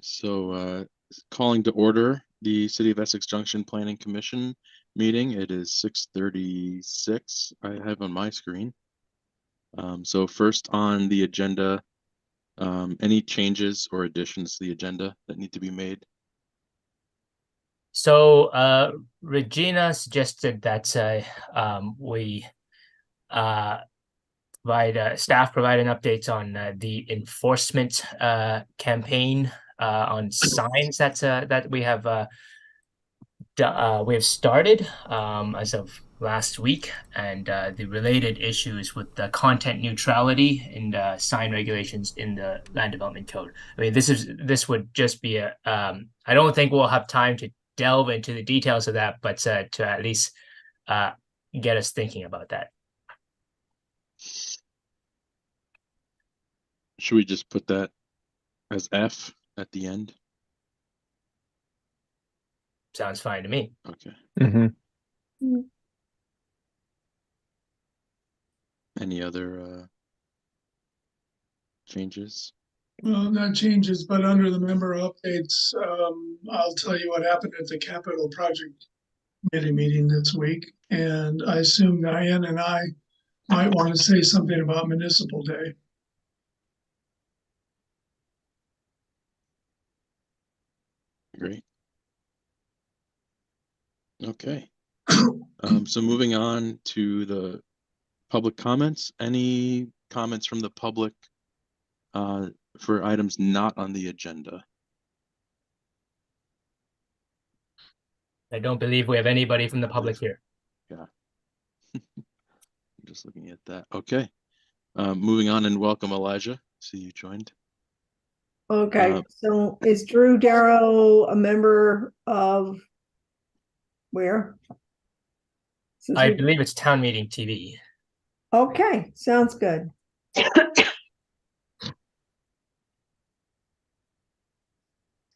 So calling to order the City of Essex Junction Planning Commission meeting. It is 6:36 I have on my screen. So first on the agenda, any changes or additions to the agenda that need to be made? So Regina suggested that we staff provide updates on the enforcement campaign on signs that we have started as of last week, and the related issues with the content neutrality and sign regulations in the land development code. I mean, this would just be I don't think we'll have time to delve into the details of that, but to at least uh, get us thinking about that. Should we just put that as F at the end? Sounds fine to me. Okay. Mm-hmm. Any other changes? Well, not changes, but under the member updates, I'll tell you what happened at the capital project committee meeting this week. And I assume Diane and I might want to say something about Municipal Day. Great. Okay. So moving on to the public comments. Any comments from the public for items not on the agenda? I don't believe we have anybody from the public here. Yeah. I'm just looking at that. Okay. Moving on, and welcome, Elijah. See you joined. Okay, so is Drew Darrow a member of where? I believe it's Town Meeting TV. Okay, sounds good.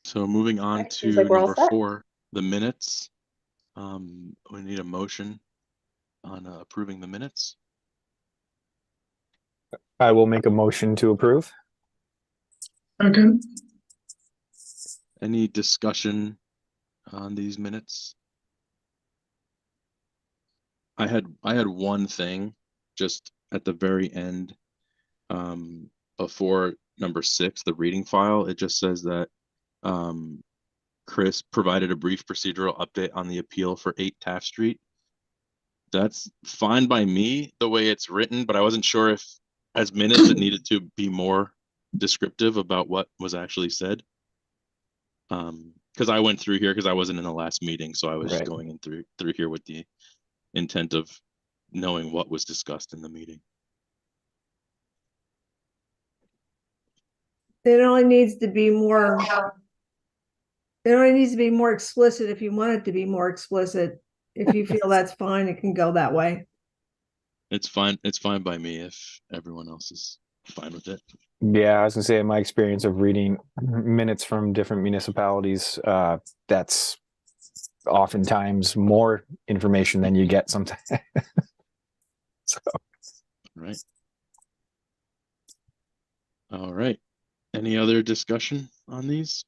So moving on to number 4, the minutes. We need a motion on approving the minutes. I will make a motion to approve. Okay. Any discussion on these minutes? I had one thing just at the very end, before number 6, the reading file. It just says that Chris provided a brief procedural update on the appeal for 8 Taft Street. That's fine by me the way it's written, but I wasn't sure if as minutes it needed to be more descriptive about what was actually said. Because I went through here because I wasn't in the last meeting, so I was just going in through here with the intent of knowing what was discussed in the meeting. It only needs to be more. It only needs to be more explicit if you want it to be more explicit. If you feel that's fine, it can go that way. It's fine. It's fine by me if everyone else is fine with it. Yeah, I was gonna say, in my experience of reading minutes from different municipalities, that's oftentimes more information than you get sometimes. So. Right. All right. Any other discussion on these?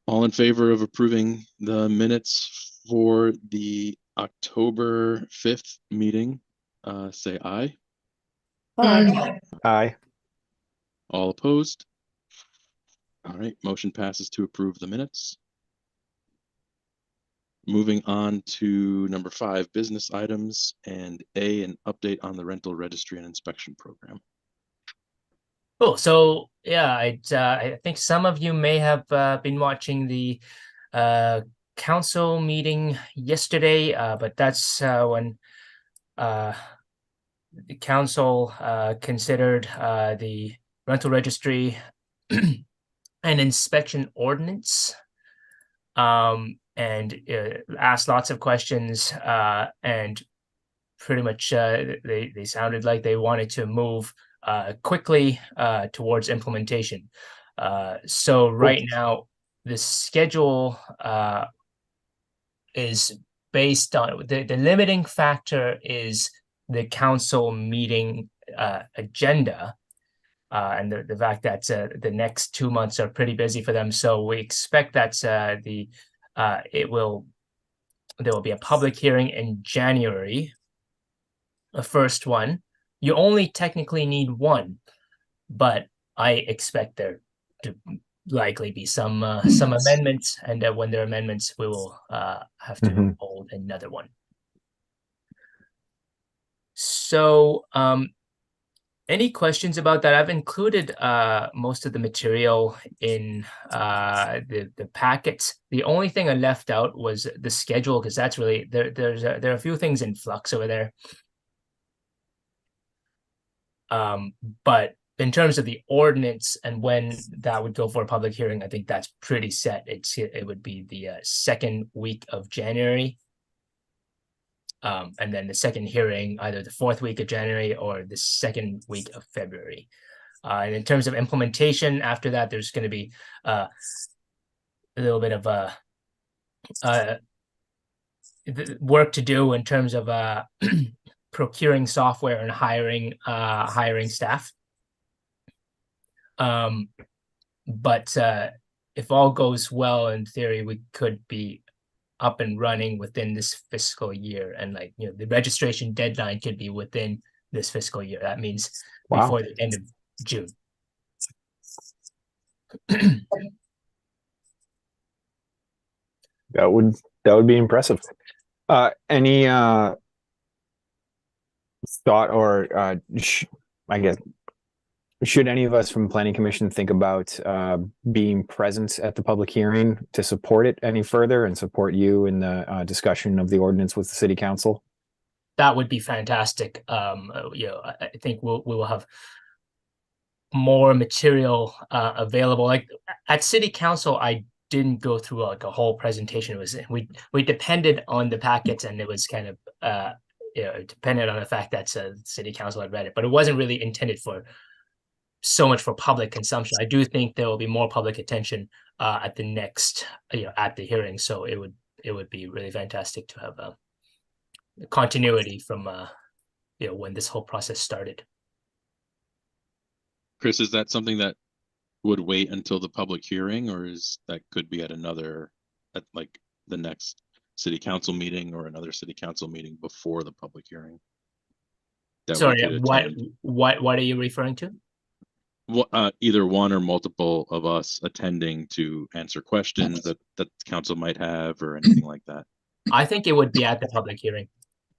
All in favor of approving the minutes for the October 5th meeting, say aye. Aye. Aye. All opposed? All right, motion passes to approve the minutes. Moving on to number 5, business items, and A, an update on the rental registry and inspection program. Cool. So yeah, I think some of you may have been watching the council meeting yesterday, but that's when the council considered the rental registry and inspection ordinance, and asked lots of questions, and pretty much they sounded like they wanted to move quickly towards implementation. So right now, the schedule is based on the limiting factor is the council meeting agenda. and the fact that the next 2 months are pretty busy for them. So we expect that there will be a public hearing in January, the first one. You only technically need one, but I expect there to likely be some amendments, and when there are amendments, we will have to Mhm. hold another one. So, any questions about that? I've included most of the material in the packets. The only thing I left out was the schedule, because that's really there are a few things in flux over there. But in terms of the ordinance and when that would go for a public hearing, I think that's pretty set. It would be the second week of January. And then the second hearing, either the fourth week of January or the second week of February. And in terms of implementation, after that, there's going to be a little bit of work to do in terms of procuring software and hiring staff. But if all goes well, in theory, we could be up and running within this fiscal year, and the registration deadline could be within this fiscal year. That means Wow. before the end of June. That would be impressive. Any thought, or I guess, should any of us from Planning Commission think about being present at the public hearing to support it any further and support you in the discussion of the ordinance with the City Council? That would be fantastic. I think we will have more material available. Like at City Council, I didn't go through like a whole presentation. It was we depended on the packets, and it was kind of it depended on the fact that City Council had read it, but it wasn't really intended for so much for public consumption. I do think there will be more public attention at the next at the hearing. So it would be really fantastic to have continuity from when this whole process started. Chris, is that something that would wait until the public hearing, or that could be at like the next City Council meeting or another City Council meeting before the public hearing? Sorry, what are you referring to? Either one or multiple of us attending to answer questions that the council might have, or anything like that. I think it would be at the public hearing.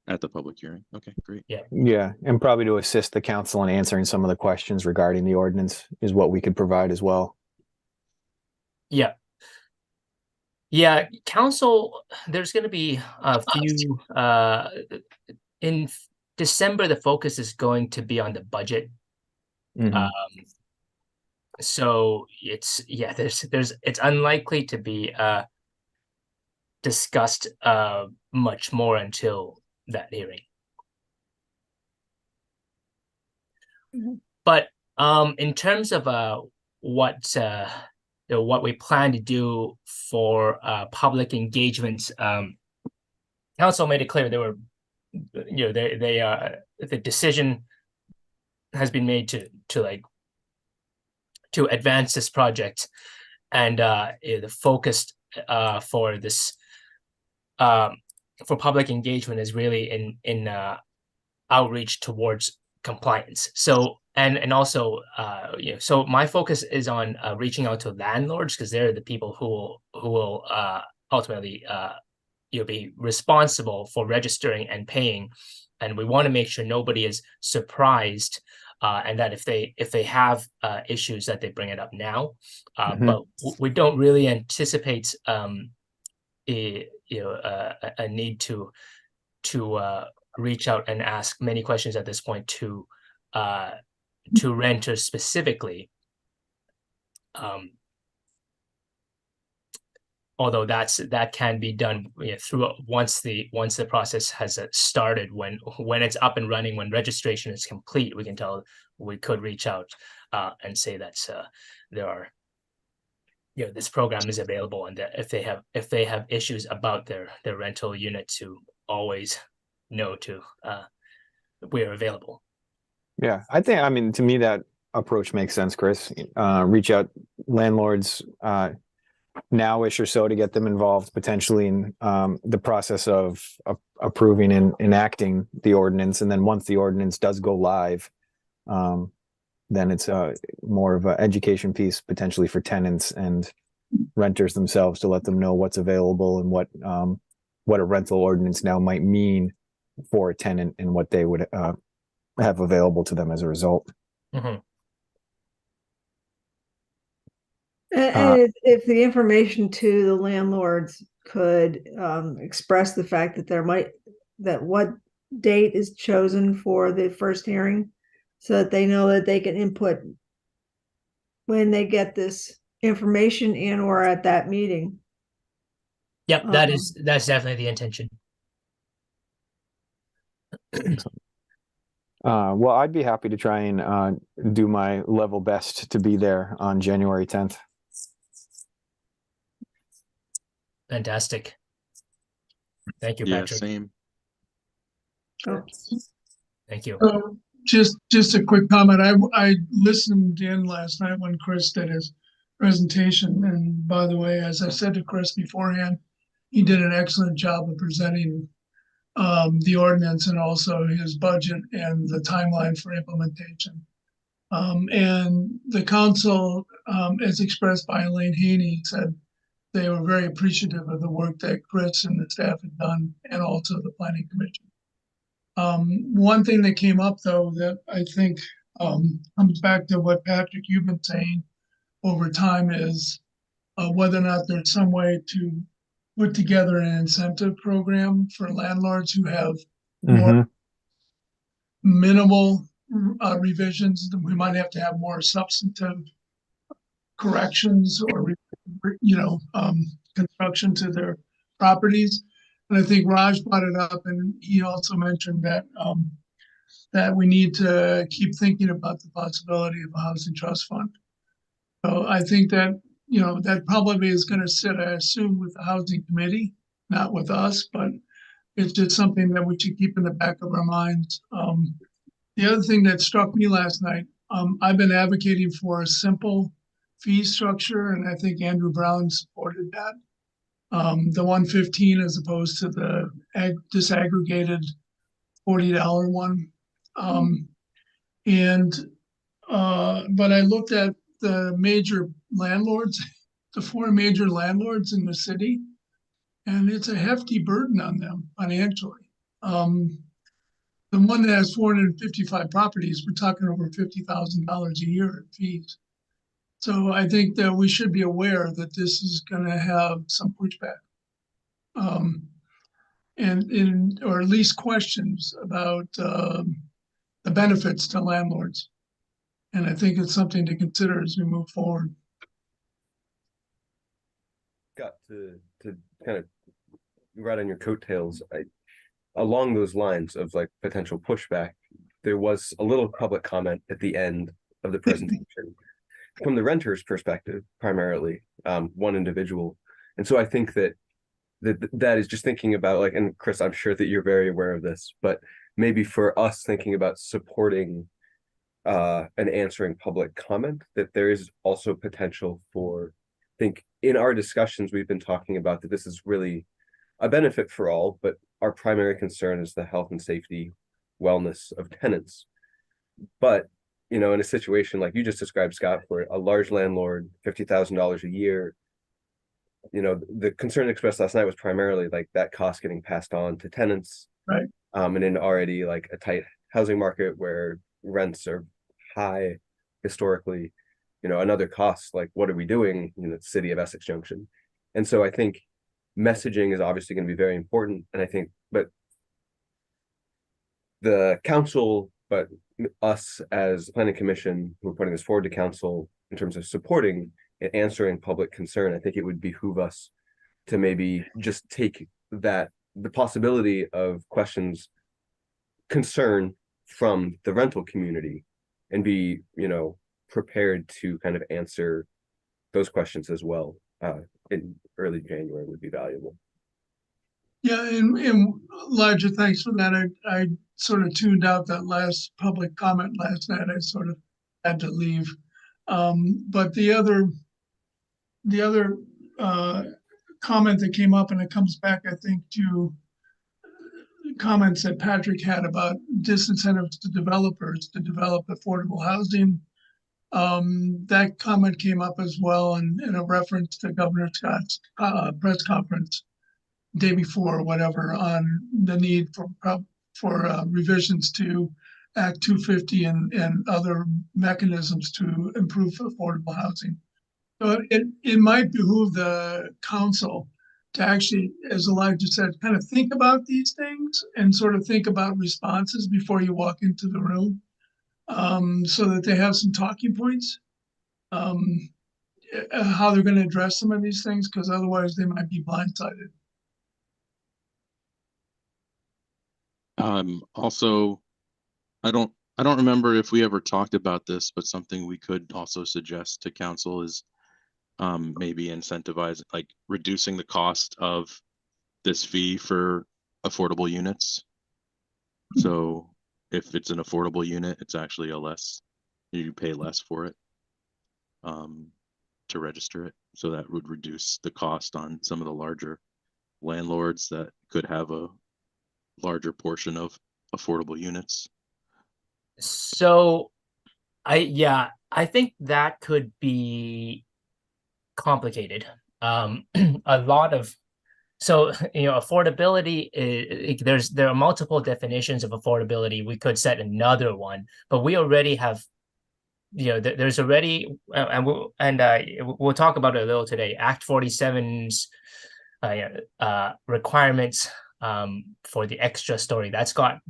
At the public hearing. Okay, great. Yeah, and probably to assist the council in answering some of the questions regarding the ordinance is what we could provide as well. Yeah, council, there's going to be a few in December. The focus is going to be on the budget. Mhm. So it's unlikely to be discussed much more until that hearing. Mhm. But in terms of what we plan to do for public engagements, council made it clear the decision has been made to advance this project, and the focus for this for public engagement is really in outreach towards compliance. So and also so my focus is on reaching out to landlords, because they're the people who will ultimately be responsible for registering and paying, and we want to make sure nobody is surprised, and that if they have issues, that they bring it up now. But we don't really anticipate a need to reach out and ask many questions at this point to renters specifically. Although that can be done through once the process has started, when it's up and running, when registration is complete, we could reach out and say that there are this program is available, and that if they have issues about their rental unit, to always know we're available. Yeah, I mean, to me, that approach makes sense, Chris. Reach out landlords now-ish or so to get them involved potentially in the process of approving and enacting the ordinance. And then once the ordinance does go live, then it's more of an education piece potentially for tenants and renters themselves to let them know what's available and what a rental ordinance now might mean for a tenant and what they would have available to them as a result. Mm-hmm. And if the information to the landlords could express the fact that what date is chosen for the first hearing, so that they know that they can input when they get this information in or at that meeting. Yep, that's definitely the intention. Well, I'd be happy to try and do my level best to be there on January 10th. Fantastic. Thank you, Yeah, Patrick. same. Oh. Thank you. Just a quick comment. I listened in last night when Chris did his presentation. And by the way, as I said to Chris beforehand, he did an excellent job of presenting the ordinance and also his budget and the timeline for implementation. And the council, as expressed by Elaine Haney, said they were very appreciative of the work that Chris and the staff had done, and also the planning commission. One thing that came up, though, that I think comes back to what Patrick, you've been saying over time, is whether or not there's some way to put together an incentive program for landlords who have more minimal revisions. We might have to have more substantive corrections or construction to their properties. And I think Raj brought it up, and he also mentioned that that we need to keep thinking about the possibility of a housing trust fund. So I think that that probably is going to sit, I assume, with the housing committee, not with us, but it's just something that we should keep in the back of our minds. The other thing that struck me last night, I've been advocating for a simple fee structure, and I think Andrew Brown supported that. The 115 as opposed to the disaggregated $40 one. But I looked at the major landlords, the 4 major landlords in the city, and it's a hefty burden on them financially. The one that has 455 properties, we're talking over $50,000 a year in fees. So I think that we should be aware that this is going to have some pushback, or at least questions about the benefits to landlords. And I think it's something to consider as we move forward. Got to kind of ride on your coattails. Along those lines of like potential pushback, there was a little public comment at the end of the presentation from the renter's perspective, primarily, one individual. And so I think that is just thinking about, like, and Chris, I'm sure that you're very aware of this, but maybe for us thinking about supporting and answering public comment, that there is also potential for, I think in our discussions, we've been talking about that this is really a benefit for all, but our primary concern is the health and safety, wellness of tenants. But, in a situation like you just described, Scott, where a large landlord, $50,000 a year, the concern expressed last night was primarily like that cost getting passed on to tenants. Right. And in already like a tight housing market where rents are high historically, another cost, like what are we doing in the city of Essex Junction? And so I think messaging is obviously going to be very important. And I think, but the council, but us as the planning commission, who are putting this forward to council in terms of supporting and answering public concern, I think it would behoove us to maybe just take the possibility of concern from the rental community and be, prepared to kind of answer those questions as well. In early January would be valuable. Yeah, and Elijah, thanks for that. I sort of tuned out that last public comment last night. I sort of had to leave. But the other comment that came up, and it comes back, I think, to comments that Patrick had about disincentives to developers to develop affordable housing. That comment came up as well in a reference to Governor Scott's press conference day before or whatever on the need for revisions to Act 250 and other mechanisms to improve affordable housing. So it might behoove the council to actually, as Elijah said, kind of think about these things and sort of think about responses before you walk into the room, so that they have some talking points, how they're going to address some of these things, because otherwise they might be blindsided. Also, I don't remember if we ever talked about this, but something we could also suggest to council is maybe incentivize, like reducing the cost of this fee for affordable units. So if it's an affordable unit, it's actually you pay less for it to register it. So that would reduce the cost on some of the larger landlords that could have a larger portion of affordable units. So I think that could be complicated. A lot of affordability there are multiple definitions of affordability. We could set another one, but we already have, there's already, and we'll talk about it a little today. Act 47's requirements for the extra story that's got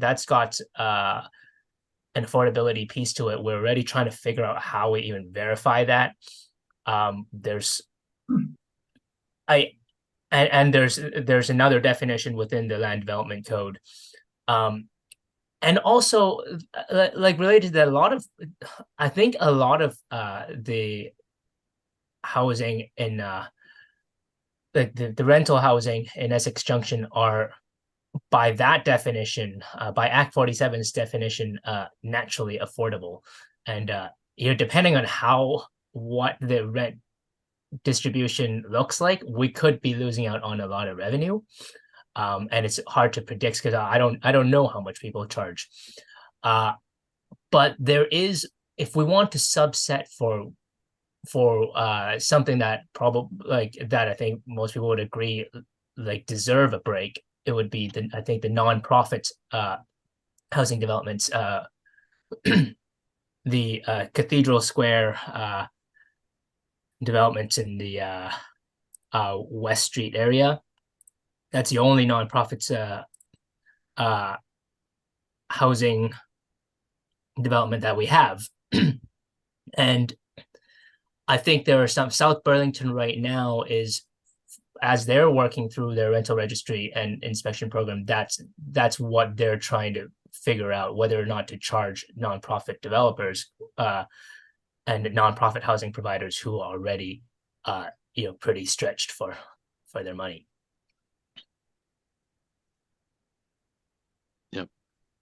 an affordability piece to it. We're already trying to figure out how we even verify that. There's another definition within the land development code. And also, like related to that, I think a lot of the housing in like the rental housing in Essex Junction are, by that definition, by Act 47's definition, naturally affordable. And depending on what the rent distribution looks like, we could be losing out on a lot of revenue. And it's hard to predict because I don't know how much people charge. But there is, if we want to subset for something that that I think most people would agree deserve a break, it would be I think the nonprofit housing developments, the Cathedral Square developments in the West Street area. That's the only nonprofits housing development that we have. And I think there are some, South Burlington right now is, as they're working through their rental registry and inspection program, that's what they're trying to figure out, whether or not to charge nonprofit developers and nonprofit housing providers who are already pretty stretched for their money. Yep.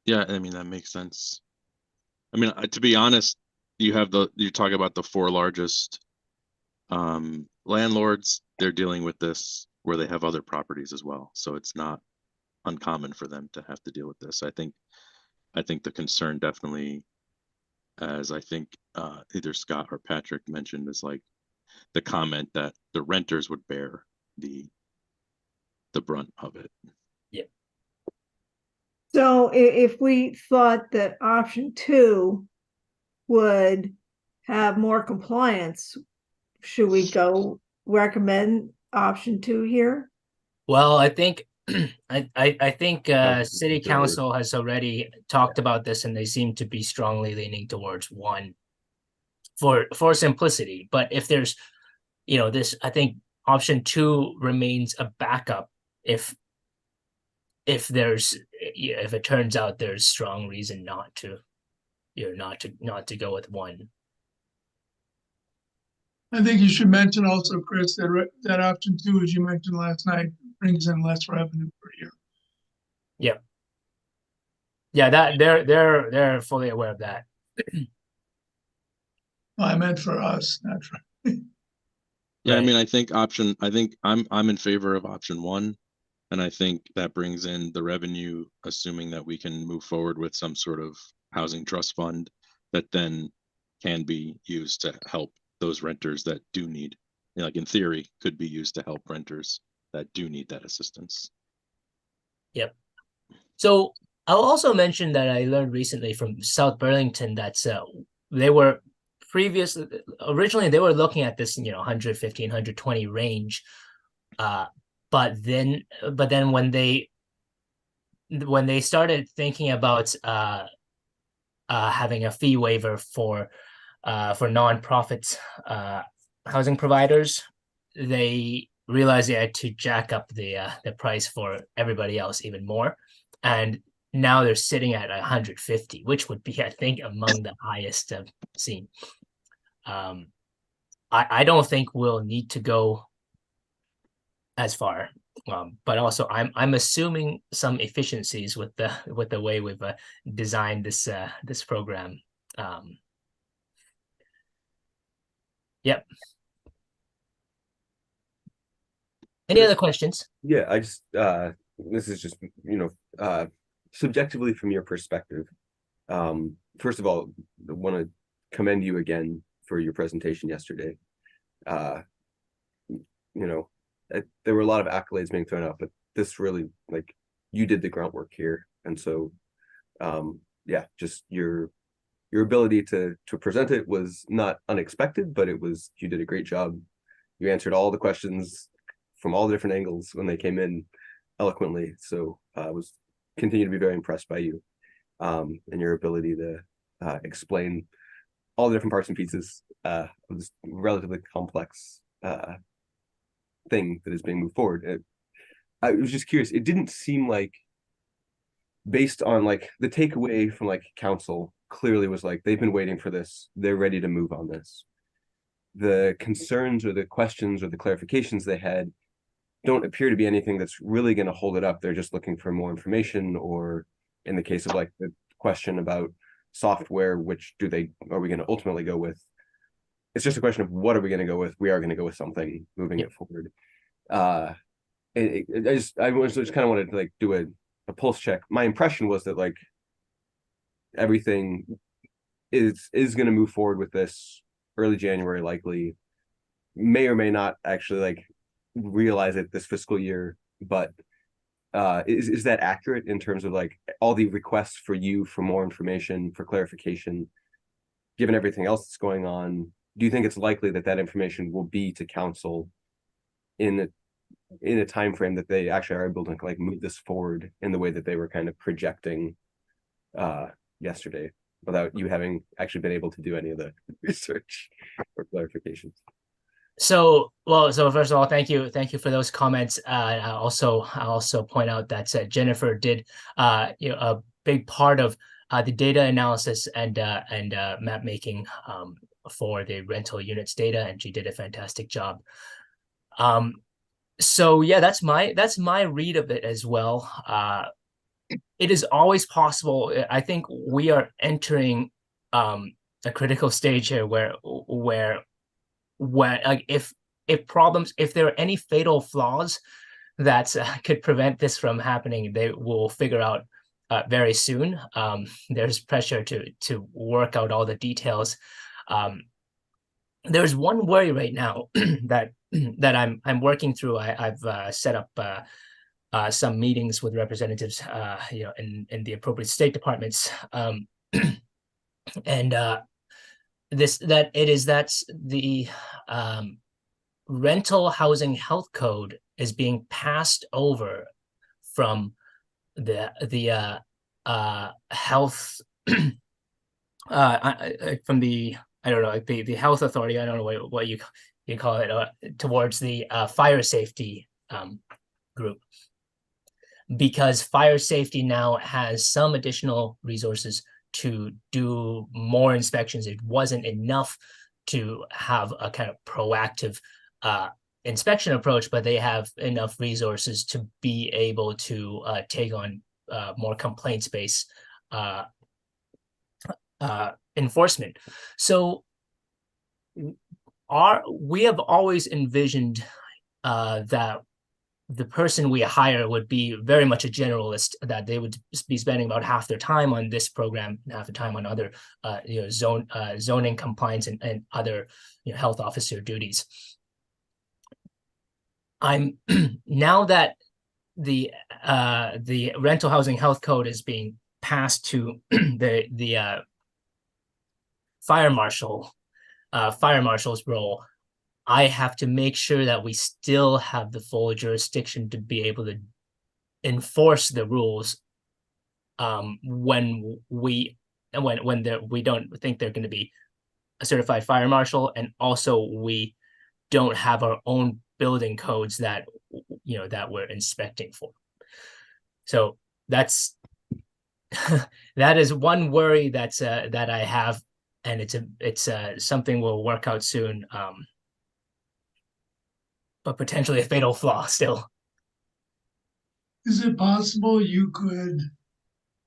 Yeah, I mean that makes sense. I mean, to be honest, you talk about the four largest landlords. They're dealing with this where they have other properties as well, so it's not uncommon for them to have to deal with this. I think the concern definitely, as I think either Scott or Patrick mentioned, is like the comment that the renters would bear the brunt of it. Yeah. So if we thought that option 2 would have more compliance, should we go recommend option 2 here? Well, I think I think City Council has already talked about this, and they seem to be strongly leaning towards 1 for simplicity. But if there's, this, I think option 2 remains a backup if it turns out there's strong reason not to go with 1. I think you should mention also, Chris, that option 2, as you mentioned last night, brings in less revenue per year. Yep. Yeah, that they're fully aware of that. I meant for us, not for. Yeah, I Right. mean, I think I'm in favor of option one. And I think that brings in the revenue, assuming that we can move forward with some sort of housing trust fund that then can be used to help those renters that do need, like in theory, could be used to help renters that do need that assistance. Yep. So I'll also mention that I learned recently from South Burlington that they were originally they were looking at this, 115, 120 range. But then when they started thinking about having a fee waiver for nonprofit housing providers, they realized they had to jack up the price for everybody else even more, and now they're sitting at 150, which would be, I think, among the highest I've seen. I don't think we'll need to go as far, but also I'm assuming some efficiencies with the way we've designed this program. Yep. Any other questions? Yeah, I just this is just, subjectively from your perspective. First of all, I want to commend you again for your presentation yesterday. There were a lot of accolades being thrown out, but this really, like, you did the groundwork here. And so yeah, just your ability to present it was not unexpected, but you did a great job. You answered all the questions from all the different angles when they came in eloquently. So I was continue to be very impressed by you and your ability to explain all the different parts and pieces of this relatively complex thing that is being moved forward. I was just curious. It didn't seem like, based on like the takeaway from like council, clearly was like they've been waiting for this. They're ready to move on this. The concerns or the questions or the clarifications they had don't appear to be anything that's really going to hold it up. They're just looking for more information, or in the case of like the question about software, which are we going to ultimately go with? It's just a question of what are we going to go with? We are going to go with something, moving it forward. I just kind of wanted to like do a pulse check. My impression was that like everything is going to move forward with this early January, likely. May or may not actually like realize it this fiscal year, but is that accurate in terms of like all the requests for you for more information, for clarification, given everything else that's going on? Do you think it's likely that information will be to council in a time frame that they actually are able to like move this forward in the way that they were kind of projecting yesterday, without you having actually been able to do any of the research or clarifications? So first of all, thank you for those comments. I'll also point out that Jennifer did a big part of the data analysis and map making for the rental units data, and she did a fantastic job. So yeah, that's my read of it as well. It is always possible. I think we are entering a critical stage here where like if there are any fatal flaws that could prevent this from happening, they will figure out very soon. There's pressure to work out all the details. There's one worry right now that I'm working through. I've set up some meetings with representatives, in the appropriate state departments, and that's the rental housing health code is being passed over from the health from the, I don't know, like the health authority. I don't know what you call it, towards the fire safety group, because fire safety now has some additional resources to do more inspections. It wasn't enough to have a kind of proactive inspection approach, but they have enough resources to be able to take on more complaints-based enforcement. So we have always envisioned that the person we hire would be very much a generalist, that they would be spending about half their time on this program and half the time on other zoning compliance and other health officer duties. I'm now that the rental housing health code is being passed to the fire marshal's role, I have to make sure that we still have the full jurisdiction to be able to enforce the rules when we don't think they're going to be a certified fire marshal, and also we don't have our own building codes that that we're inspecting for. So that's that is one worry that I have, and it's something we'll work out soon. But potentially a fatal flaw still. Is it possible you could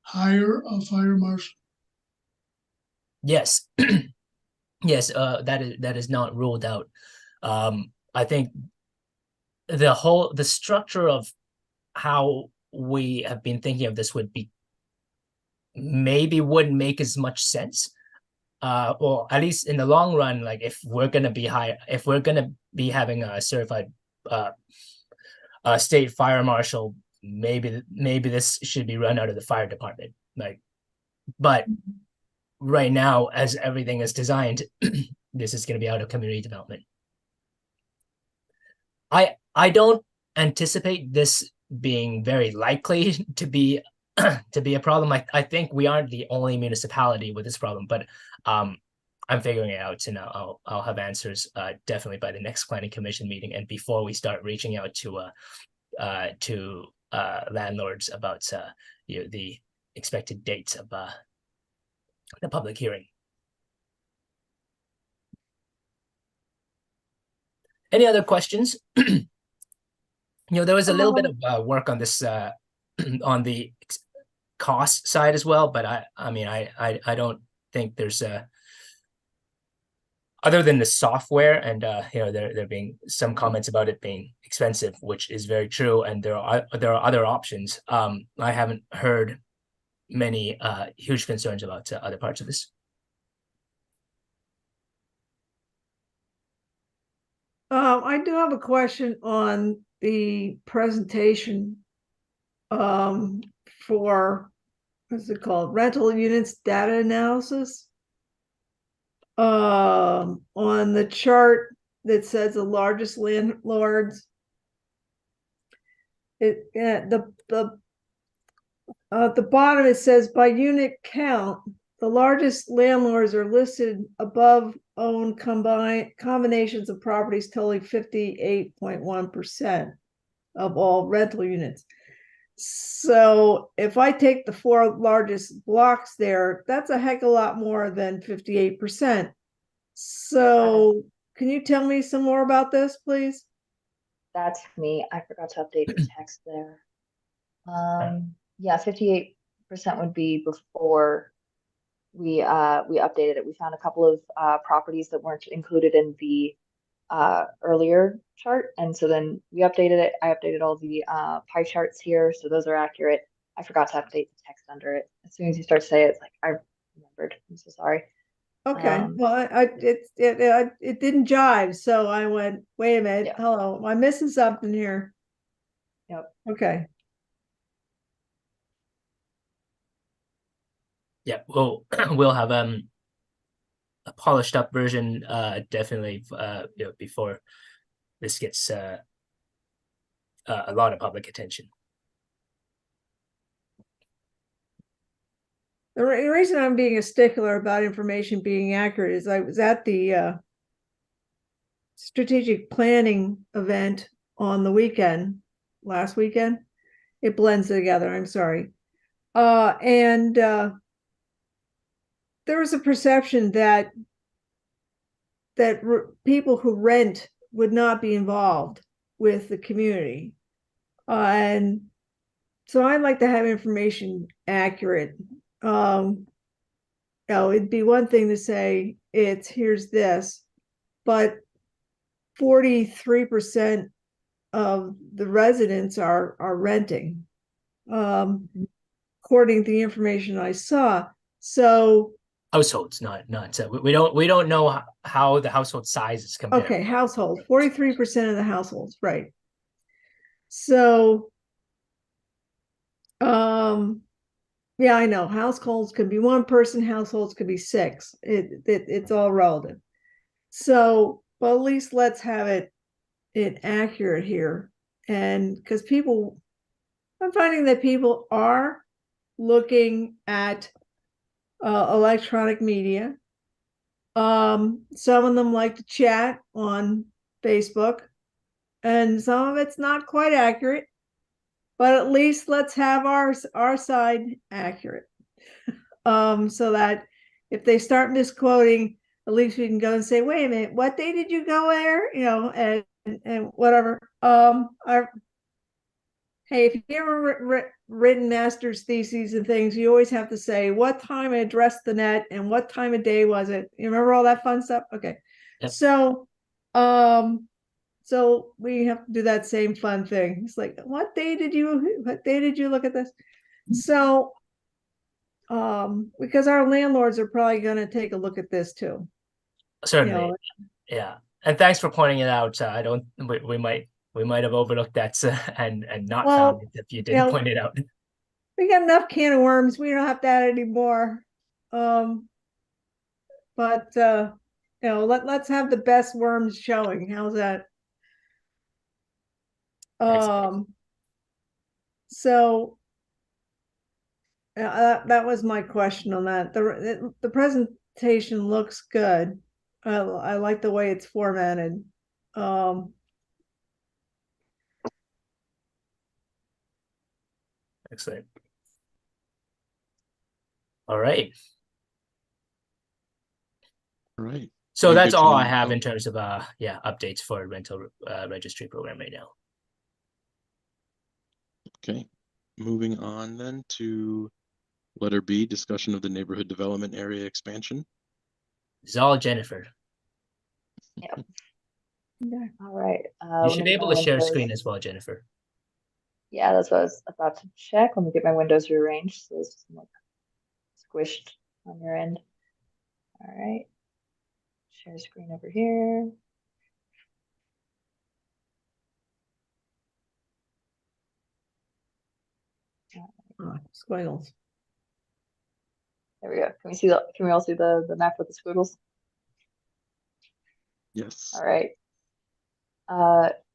hire a fire marshal? Yes. Yes, that is not ruled out. I think the structure of how we have been thinking of this wouldn't make as much sense. Well, at least in the long run, like if we're gonna be having a certified state fire marshal, maybe this should be run out of the fire department. But right now, as everything is designed, this is going to be out of community development. I don't anticipate this being very likely to be a problem. I think we aren't the only municipality with this problem, but I'm figuring it out, and I'll have answers definitely by the next planning commission meeting, and before we start reaching out to landlords about the expected dates of the public hearing. Any other questions? There was a little bit of work on this on the cost side as well, but I don't think there's other than the software, and there being some comments about it being expensive, which is very true, and there are other options. I haven't heard many huge concerns about other parts of this. I do have a question on the presentation for, what's it called, rental units data analysis. On the chart that says the largest landlords, at the bottom it says by unit count, the largest landlords are listed above owned combinations of properties totaling 58.1% of all rental units. So if I take the 4 largest blocks there, that's a heck of a lot more than 58%. So can you tell me some more about this, please? That's me. I forgot to update the text there. Yeah, 58% would be before we updated it. We found a couple of properties that weren't included in the earlier chart, and so then we updated it. I updated all the pie charts here, so those are accurate. I forgot to update the text under it. As soon as you start to say it, it's like I remembered. I'm so sorry. Okay, well, it didn't jive, so I went, wait a minute, Yeah. hello, am I missing something here? Yep. Okay. Yeah, we'll have a polished up version definitely before this gets a lot of public attention. The reason I'm being a stickler about information being accurate is I was at the strategic planning event on the last weekend. It blends together, I'm sorry. And there was a perception that people who rent would not be involved with the community. And so I'd like to have information accurate. It'd be one thing to say here's this, but 43% of the residents are renting, according to the information I saw. So households, not so we don't know how the household sizes compare. okay, household, 43% of the households, right? So yeah, I know households could be one person, households could be six. It's all relative. So, but at least let's have it accurate here. And because I'm finding that people are looking at electronic media. Some of them like to chat on Facebook, and some of it's not quite accurate, but at least let's have our side accurate. So that if they start misquoting, at least we can go and say, wait a minute, what day did you go there? You know, and whatever. Hey, if you ever written master's theses and things, you always have to say what time I addressed the net and what time of day was it. You remember all that fun stuff? Okay. Yep. So we have to do that same fun thing. It's like, what day did you look at this? So because our landlords are probably going to take a look at this too. Certainly. You know? Yeah. And thanks for pointing it out. We might have overlooked that and not found it if you didn't point it out. We got enough can of worms. We don't have to add any more. But let's have the best worms showing. How's that? So that was my question on that. The presentation looks good. I like the way it's formatted. Excellent. All right. All right. So that's all I have in terms of updates for rental registry program right now. Okay. Moving on then to letter B, discussion of the neighborhood development area expansion. It's all Jennifer. Yep. All right. You should be able to share screen as well, Jennifer. Yeah, that's what I was about to check. Let me get my windows rearranged so it's like squished on your end. All right. Share screen over here. Squiggles. There we go. Can we all see the map with the squiggles? Yes. All right.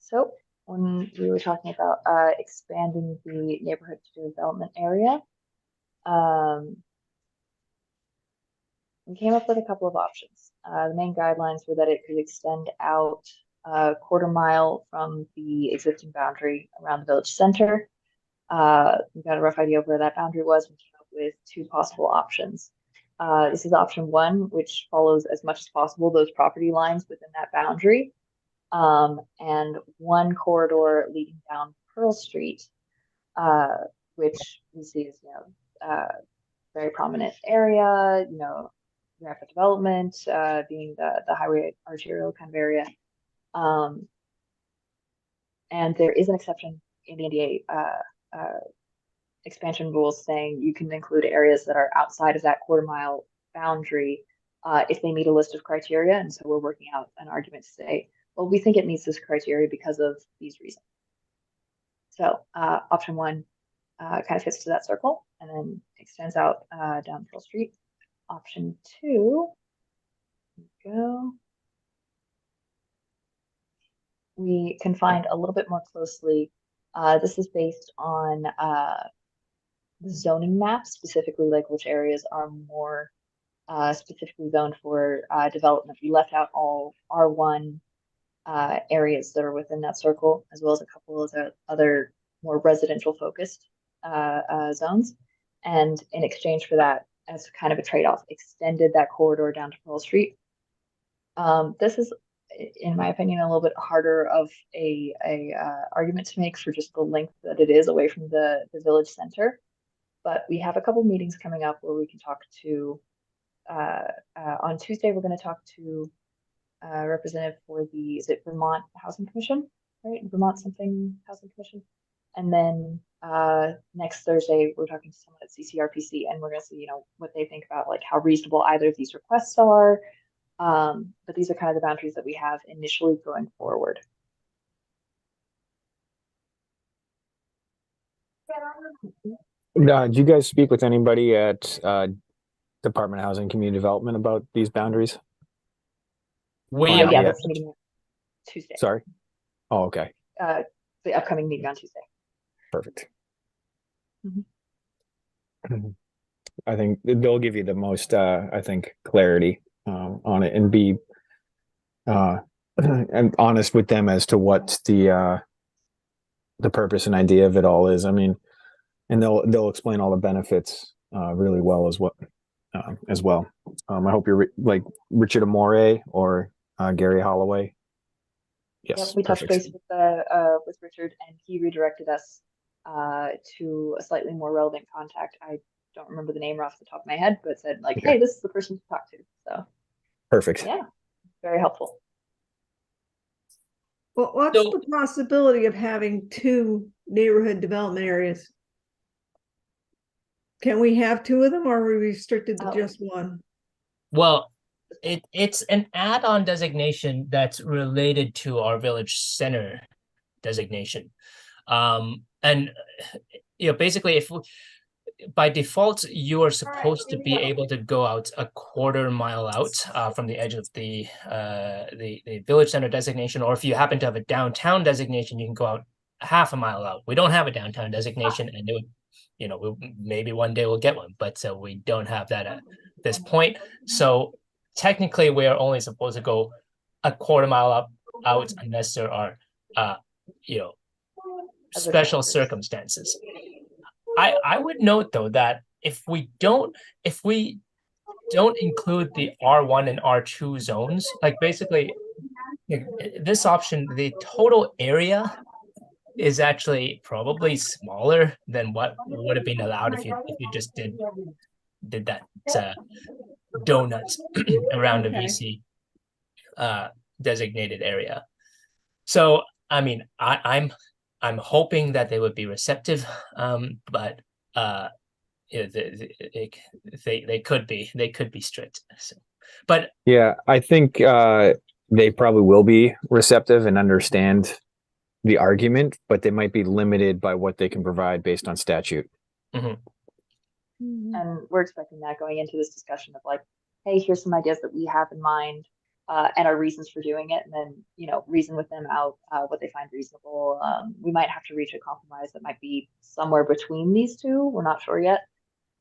So when we were talking about expanding the neighborhood development area, we came up with a couple of options. The main guidelines were that it could extend out a quarter-mile from the existing boundary around the village center. We got a rough idea of where that boundary was and came up with two possible options. This is option one, which follows as much as possible those property lines within that boundary, and one corridor leading down Pearl Street, which we see as very prominent area, rapid development, being the highway arterial kind of area. And there is an exception in the NDA expansion rules saying you can include areas that are outside of that quarter-mile boundary if they meet a list of criteria. And so we're working out an argument to say, well, we think it meets this criteria because of these reasons. So option one kind of fits to that circle and then extends out down Pearl Street. Option two, go. We can find a little bit more closely. This is based on the zoning map, specifically like which areas are more specifically zoned for development. We left out all R1 areas that are within that circle, as well as a couple of the other more residential focused zones. And in exchange for that, as kind of a trade-off, extended that corridor down to Pearl Street. This is, in my opinion, a little bit harder of a argument to make for just the length that it is away from the village center. But we have a couple meetings coming up where we can talk to, on Tuesday, we're going to talk to representative for the, is it Vermont Housing Commission, right? Vermont something Housing Commission. And then next Thursday, we're talking to someone at CCRPC, and we're gonna see, what they think about like how reasonable either of these requests are. But these are kind of the boundaries that we have initially going forward. Did you guys speak with anybody at Department of Housing and Community Development about these boundaries? We Yeah. Yeah, that's meeting Tuesday. Sorry. Oh, okay. The upcoming meeting on Tuesday. Perfect. Mhm. I think they'll give you the most, I think, clarity on it, and be and honest with them as to what the purpose and idea of it all is. I mean, and they'll explain all the benefits really well as well. I hope you're like Richard Amore or Gary Holloway. Yes, Yep, we touched perfect. base with Richard, and he redirected us to a slightly more relevant contact. I don't remember the name off the top of my head, but said like, Okay. hey, this is the person to talk to. So Perfect. yeah, very helpful. Well, what's So- the possibility of having two neighborhood development areas? Can we have two of them, or are we restricted to Oh. just one? Well, it's an add-on designation that's related to our village center designation. And basically, if by default you are supposed to be able to go out a quarter mile out from the edge of the village center designation, or if you happen to have a downtown designation, you can go out half a mile out. We don't have a downtown designation, and it would, maybe one day we'll get one, but we don't have that at this point. So technically, we are only supposed to go a quarter mile out unless there are, special circumstances. I would note though that if we don't include the R1 and R2 zones, like basically this option, the total area is actually probably smaller than what would have been allowed if you just did that donuts around the VC designated area. So I mean, I'm hoping that they would be receptive, but they could be strict. So, but Yeah, I think they probably will be receptive and understand the argument, but they might be limited by what they can provide based on statute. And we're expecting that going into this discussion of like, hey, here's some ideas that we have in mind and our reasons for doing it, and then reason with them out what they find reasonable. We might have to reach a compromise that might be somewhere between these two. We're not sure yet,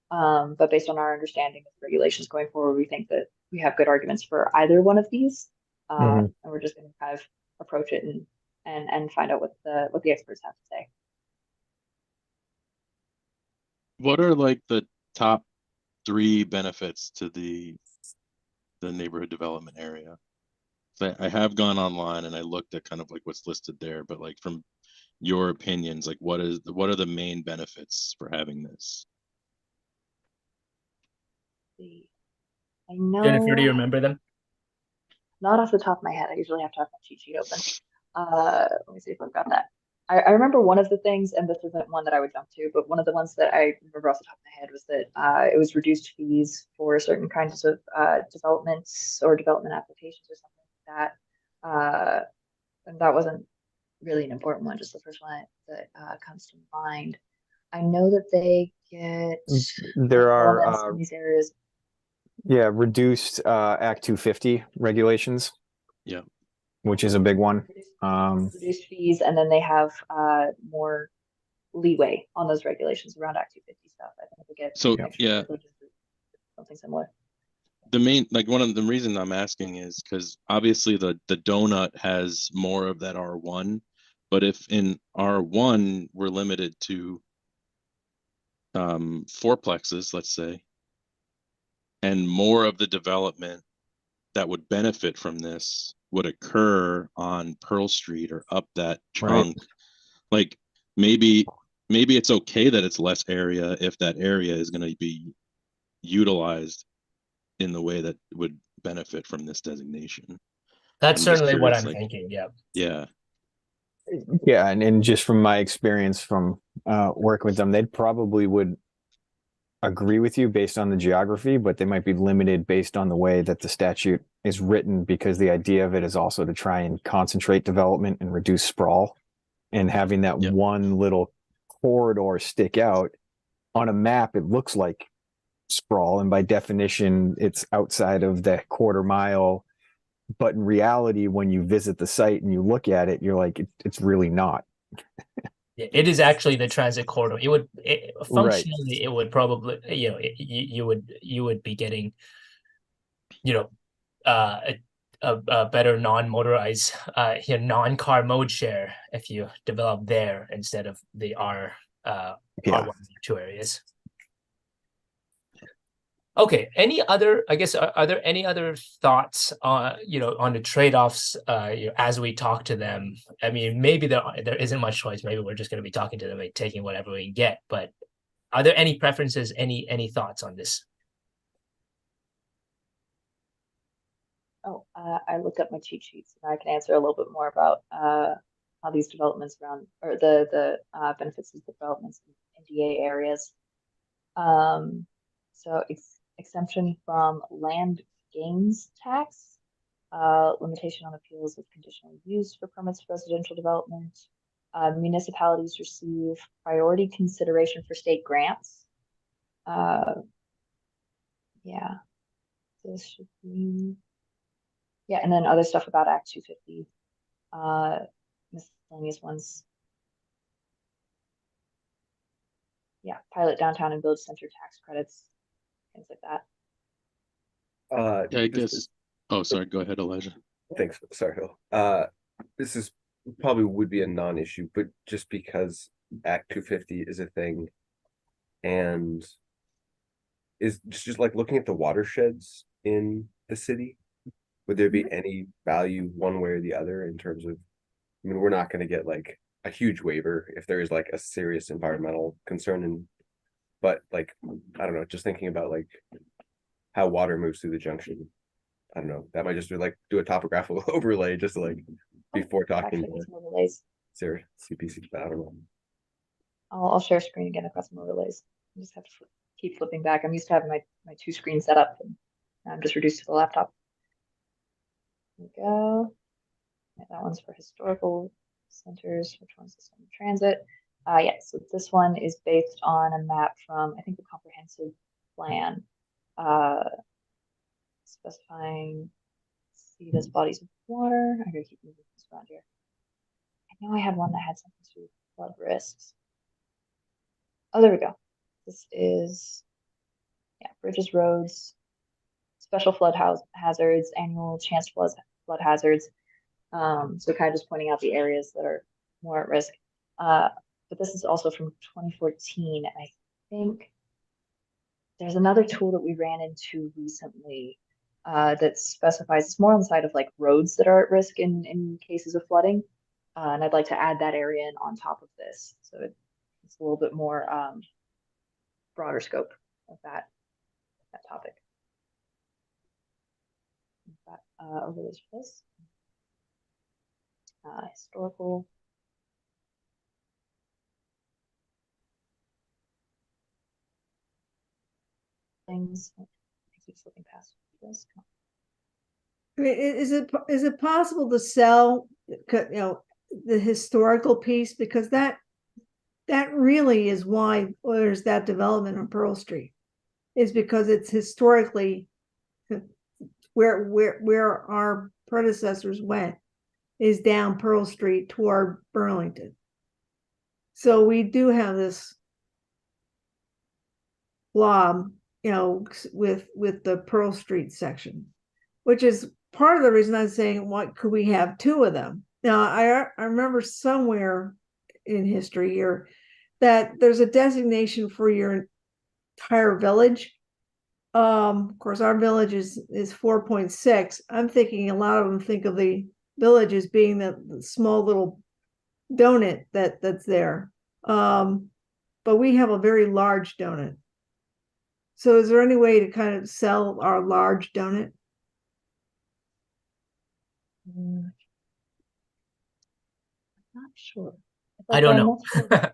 but based on our understanding of regulations going forward, we think that we have good arguments for either one of these, and we're just going to kind of approach it and find out what the experts have to say. What are like the top 3 benefits to the neighborhood development area? So I have gone online and I looked at kind of like what's listed there, but like from your opinions, like what are the main benefits for having this? I know. Jennifer, do you remember them? Not off the top of my head. I usually have to have my cheat sheet open. Let me see if I've got that. I remember one of the things, and this isn't one that I would jump to, but one of the ones that I remember off the top of my head was that it was reduced fees for certain kinds of developments or development applications or something like that. And that wasn't really an important one, just the first one that comes to mind. I know that they get There elements are in these areas. reduced Act 250 regulations. Yeah. Which is a big one. Reduced fees, and then they have more leeway on those regulations around Act 250 stuff. I think they get So, extra yeah. privileges or something similar. The main, like one of the reasons I'm asking is because obviously the donut has more of that R1, but if in R1 we're limited to fourplexes, let's say, and more of the development that would benefit from this would occur on Pearl Street or up that chunk, like maybe it's okay that it's less area if that area is going to be utilized in the way that would benefit from this designation. That's I'm just certainly what curious, I'm like, thinking. Yeah. yeah, Yeah, and just from my experience from working with them, they probably would agree with you based on the geography, but they might be limited based on the way that the statute is written, because the idea of it is also to try and concentrate development and reduce sprawl. And having that Yep. one little corridor stick out on a map, it looks like sprawl, and by definition, it's outside of the quarter mile. But in reality, when you visit the site and you look at it, you're like, it's really not. It is actually the transit corridor. Right. Functionally, it would probably, you would be getting, a better non-motorized, non-car mode share if you develop there instead of the Yeah. R1, R2 areas. Okay. Any other, I guess, are there any other thoughts on the trade-offs, as we talk to them? I mean, maybe there isn't much choice. Maybe we're just going to be talking to them and taking whatever we can get. But are there any preferences, any thoughts on this? Oh, I looked up my cheat sheets and I can answer a little bit more about how these developments around, or the benefits of developments in DA areas. So exemption from land gains tax, limitation on appeals of conditional use for permits for residential development. Municipalities receive priority consideration for state grants. Yeah, this should be. Yeah, and then other stuff about Act 250, miscellaneous ones. Yeah, pilot downtown and village center tax credits, things like that. yeah, I guess. Oh, sorry. Go ahead, Elijah. Thanks. Sorry, Hill. This is probably would be a non-issue, but just because Act 250 is a thing, and is just like looking at the watersheds in the city, would there be any value one way or the other in terms of, I mean, we're not going to get like a huge waiver if there is like a serious environmental concern, but like, I don't know, just thinking about like how water moves through the junction. I don't know, that might just be like do a topographical overlay just to like before talking Actually, to some overlays. Sarah CPC, but I don't know. I'll share screen again across some overlays. I just have to keep flipping back. I'm used to having my two screens set up, and I'm just reduced to the laptop. There we go. Yeah, that one's for historical centers. Which one's this one? Transit. Yeah, so this one is based on a map from, I think, the comprehensive plan, specifying seed as bodies of water. I gotta keep moving this around here. I know I had one that had something to do with flood risks. Oh, there we go. This is, yeah, bridges, roads, special flood hazards, annual chance flood hazards. So kind of just pointing out the areas that are more at risk. But this is also from 2014. And I think there's another tool that we ran into recently that specifies, it's more on the side of like roads that are at risk in cases of flooding. And I'd like to add that area in on top of this. So it's a little bit more broader scope of that topic. Overlays for this. Historical. Things. I keep slipping past this. I mean, is it possible to sell, the historical piece, because that really is why there's that development on Pearl Street, is because it's historically where our predecessors went is down Pearl Street toward Burlington. So we do have this blob, with the Pearl Street section, which is part of the reason I'm saying, what could we have two of them? Now, I remember somewhere in history here that there's a designation for your entire village. Of course, our village is 4.6. I'm thinking a lot of them think of the village as being the small little donut that's there. But we have a very large donut. So is there any way to kind of sell our large donut? I'm not sure. It's I like don't there are know. multiple.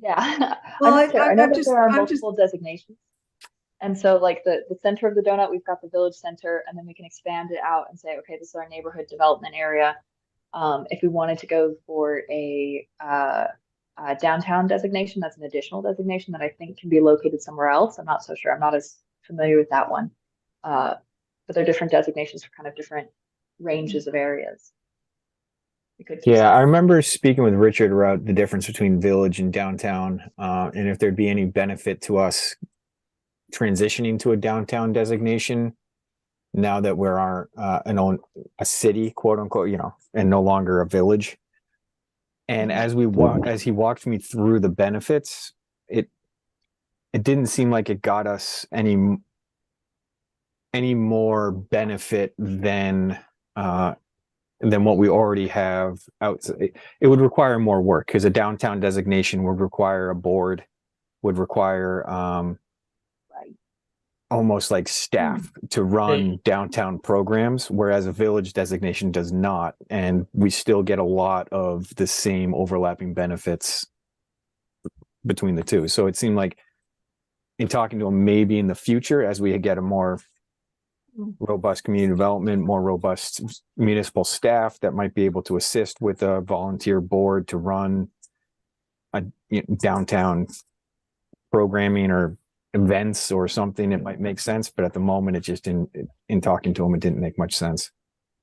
Yeah, Well, I'm not sure. I know I'm that just, there are I'm just, multiple designations. And so like the center of the donut, we've got the village center, and then we can expand it out and say, okay, this is our neighborhood development area. If we wanted to go for a downtown designation, that's an additional designation that I think can be located somewhere else. I'm not so sure. I'm not as familiar with that one. But they're different designations for kind of different ranges of areas. We could Yeah, consider. I remember speaking with Richard about the difference between village and downtown, and if there'd be any benefit to us transitioning to a downtown designation now that we're a city, quote unquote, and no longer a village. And as he walked me through the benefits, it didn't seem like it got us any more benefit than what we already have outside. It would require more work because a downtown designation would require a board, would require Right. almost like staff to run downtown programs, whereas a village designation does not. And we still get a lot of the same overlapping benefits between the two. So it seemed like in talking to him, maybe in the future, as we get a more robust community development, more robust municipal staff that might be able to assist with a volunteer board to run a downtown programming or events or something, it might make sense. But at the moment, it just in talking to him, it didn't make much sense.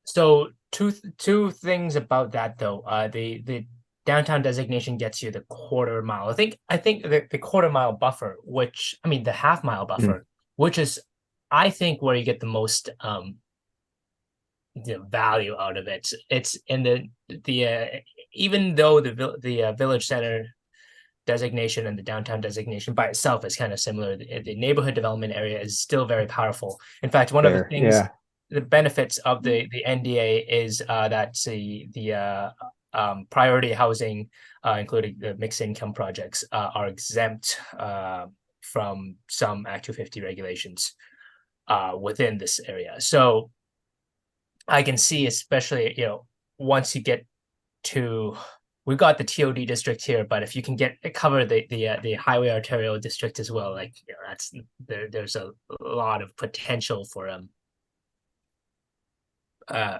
So two things about that though. The downtown designation gets you the quarter mile. I think the quarter mile buffer, the half mile buffer, which is I think where you get the most value out of it. It's in the even though the village center designation and the downtown designation by itself is kind of similar, the neighborhood development area is still very powerful. In fact, one of the things, the benefits of the NDA is that the priority housing, including the mixed income projects, are exempt from some Act 250 regulations within this area. So I can see, especially, once you get to, we've got the TOD district here, but if you can cover the highway arterial district as well, that's there's a lot of potential for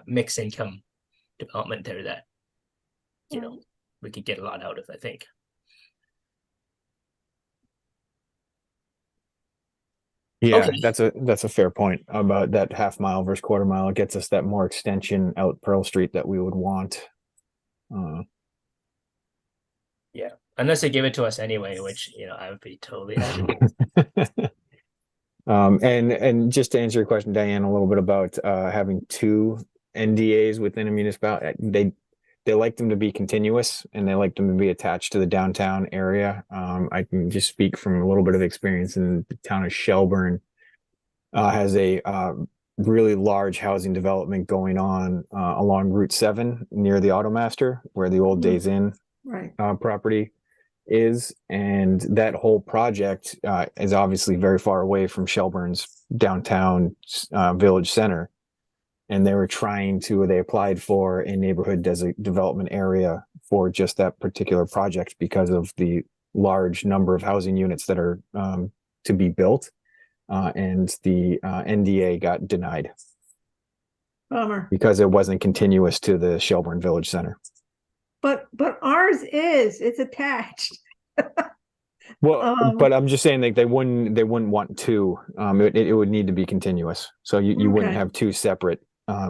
mixed income development there that we could get a lot out of, I think. Yeah, okay. that's a fair point about that half mile versus quarter mile. It gets us that more extension out Pearl Street that we would want. Yeah, unless they give it to us anyway, which I would be totally happy. And just to answer your question, Diane, a little bit about having two NDAs within a municipality. They like them to be continuous and they like them to be attached to the downtown area. I can just speak from a little bit of experience in the town of Shelburne. Has a really large housing development going on along Route 7 near the Automaster, where the old Days Inn property is. And that whole project is obviously very far away from Shelburne's downtown village center. And they applied for a neighborhood development area for just that particular project because of the large number of housing units that are to be built. And the NDA got denied. Bummer. Because it wasn't continuous to the Shelburne Village Center. But ours it's attached. Well, but I'm just saying they wouldn't want two. It would need to be continuous. So you wouldn't have two separate.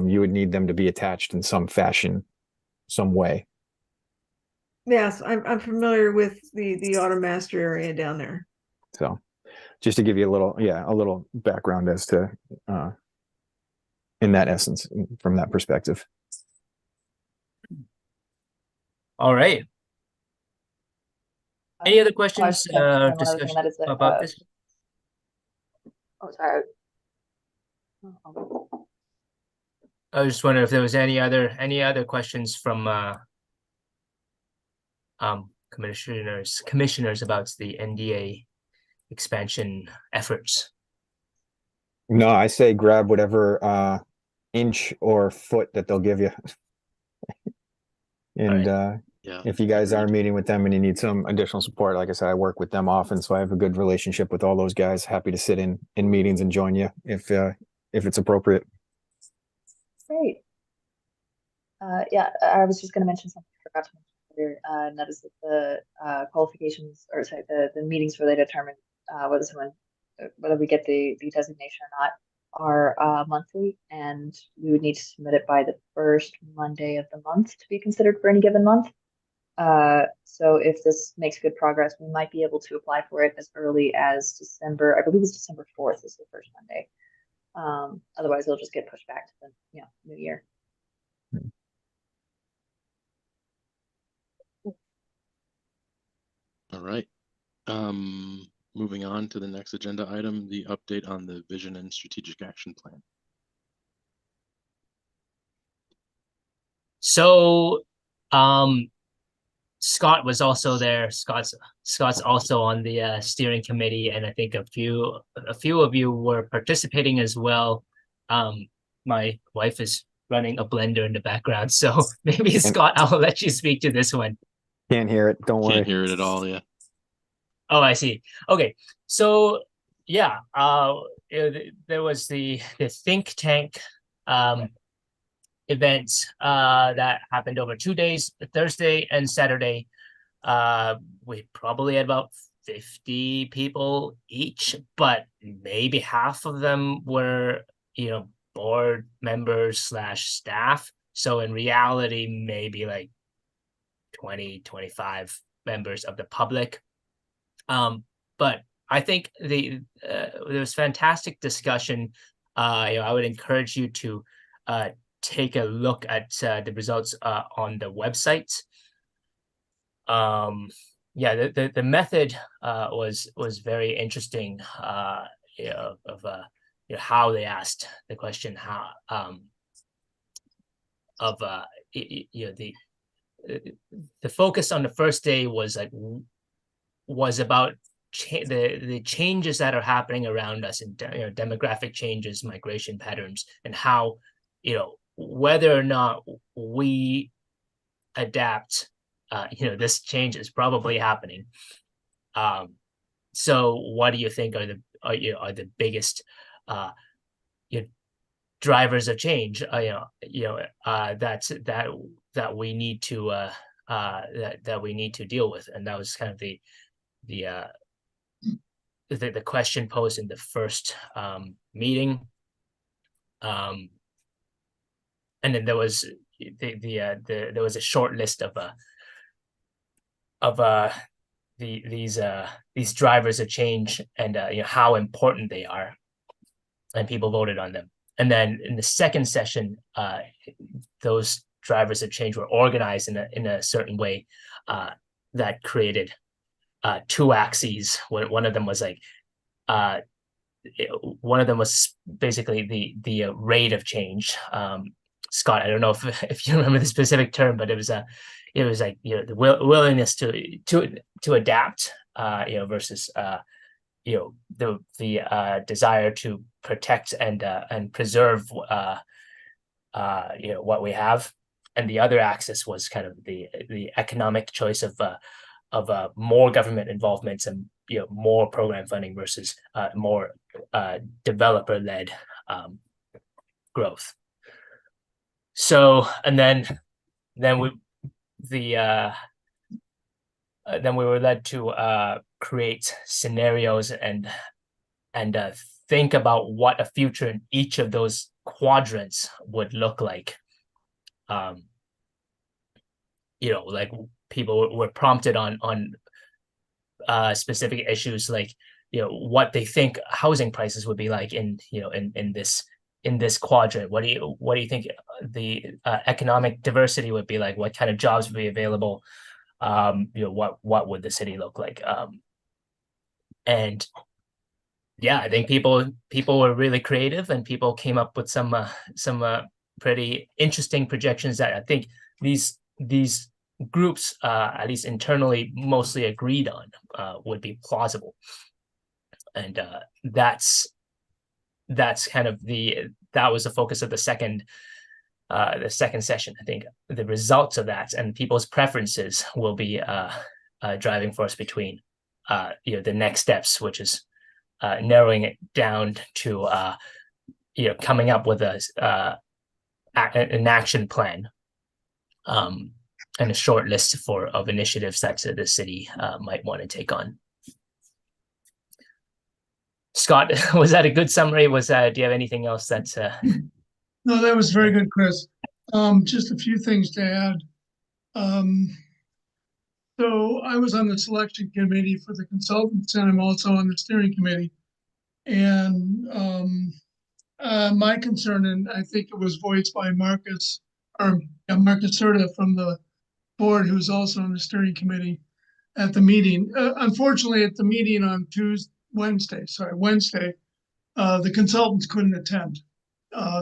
You would need them to be attached in some fashion, some way. Yes, I'm familiar with the Automaster area down there. So just to give you a little background as to in that essence, from that perspective. All right. Any other questions discussion about this? Oh, sorry. I was just wondering if there was any other questions from commissioners about the NDA expansion efforts. No, I say grab whatever inch or foot that they'll give you. And Yeah. if you guys are agreed. meeting with them and you need some additional support, like I said, I work with them often, so I have a good relationship with all those guys. Happy to sit in meetings and join you if it's appropriate. Great. Yeah, I was just going to mention something I forgot to mention earlier, and that is that the qualifications, or sorry, the meetings where they determine whether we get the designation or not are monthly, and we would need to submit it by the first Monday of the month to be considered for any given month. So if this makes good progress, we might be able to apply for it as early as December. I believe it's December 4th is the first Monday. Otherwise, it'll just get pushed back to the new year. All right. Moving on to the next agenda item, the update on the vision and strategic action plan. So, Scott was also there. Scott's also on the steering committee, and I think a few of you were participating as well. My wife is running a blender in the background, so maybe Scott, I'll let you speak to this one. Can't hear it. Don't worry. Can't hear it at all. Yeah. Oh, I see. Okay, so yeah, there was the think tank event that happened over 2 days, Thursday and Saturday. We probably had about 50 people each, but maybe half of them were, board members / staff. So in reality, maybe like 20, 25 members of the public. But I think there was fantastic discussion. I would encourage you to take a look at the results on the website. Yeah, the method was very interesting. Of how they asked the question, the focus on the first day was about the changes that are happening around us, and demographic changes, migration patterns, and how whether or not we adapt. This change is probably happening. So what do you think are the biggest drivers of change? That we need to that we need to deal with, and that was kind of the question posed in the first meeting. And then there was there was a short list of these drivers of change, and how important they are, and people voted on them. And then in the second session, those drivers of change were organized in a certain way that created two axes. One of them was basically the rate of change. Scott, I don't know if you remember the specific term, but it was like the willingness to adapt, versus the desire to protect and preserve what we have. And the other axis was kind of the economic choice of more government involvement and more program funding versus more developer-led growth. So, and then we were led to create scenarios and think about what a future in each of those quadrants would look like. Like people were prompted on specific issues, like what they think housing prices would be like in this quadrant. What do you think the economic diversity would be like? What kind of jobs would be available? What would the city look like? And yeah, I think people were really creative, and people came up with some pretty interesting projections that I think these groups, at least internally, mostly agreed on would be plausible. And that's kind of the that was the focus of the second session. I think the results of that and people's preferences will be driving force between the next steps, which is narrowing it down to coming up with an action plan and a short list of initiatives that the city might want to take on. Scott, was that a good summary? Do you have anything else that's No, that was very good, Chris. Just a few things to add. So I was on the selection committee for the consultants, and I'm also on the steering committee. And my concern, and I think it was voiced by Marcus Serta from the board, who's also on the steering committee at the meeting. Unfortunately, at the meeting on Wednesday, the consultants couldn't attend.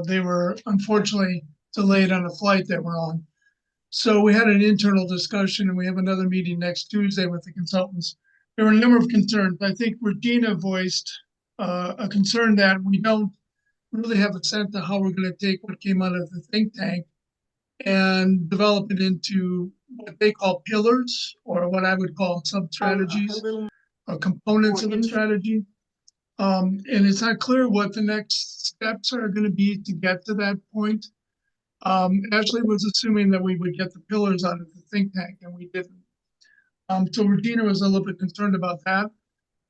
They were unfortunately delayed on a flight they were on. So we had an internal discussion, and we have another meeting next Tuesday with the consultants. There were a number of concerns. I think Regina voiced a concern that we don't really have a sense of how we're going to take what came out of the think tank and develop it into what they call pillars, or what I would call sub-strategies or components of the strategy. And it's not clear what the next steps are going to be to get to that point. Ashley was assuming that we would get the pillars out of the think tank, and we didn't. So Regina was a little bit concerned about that.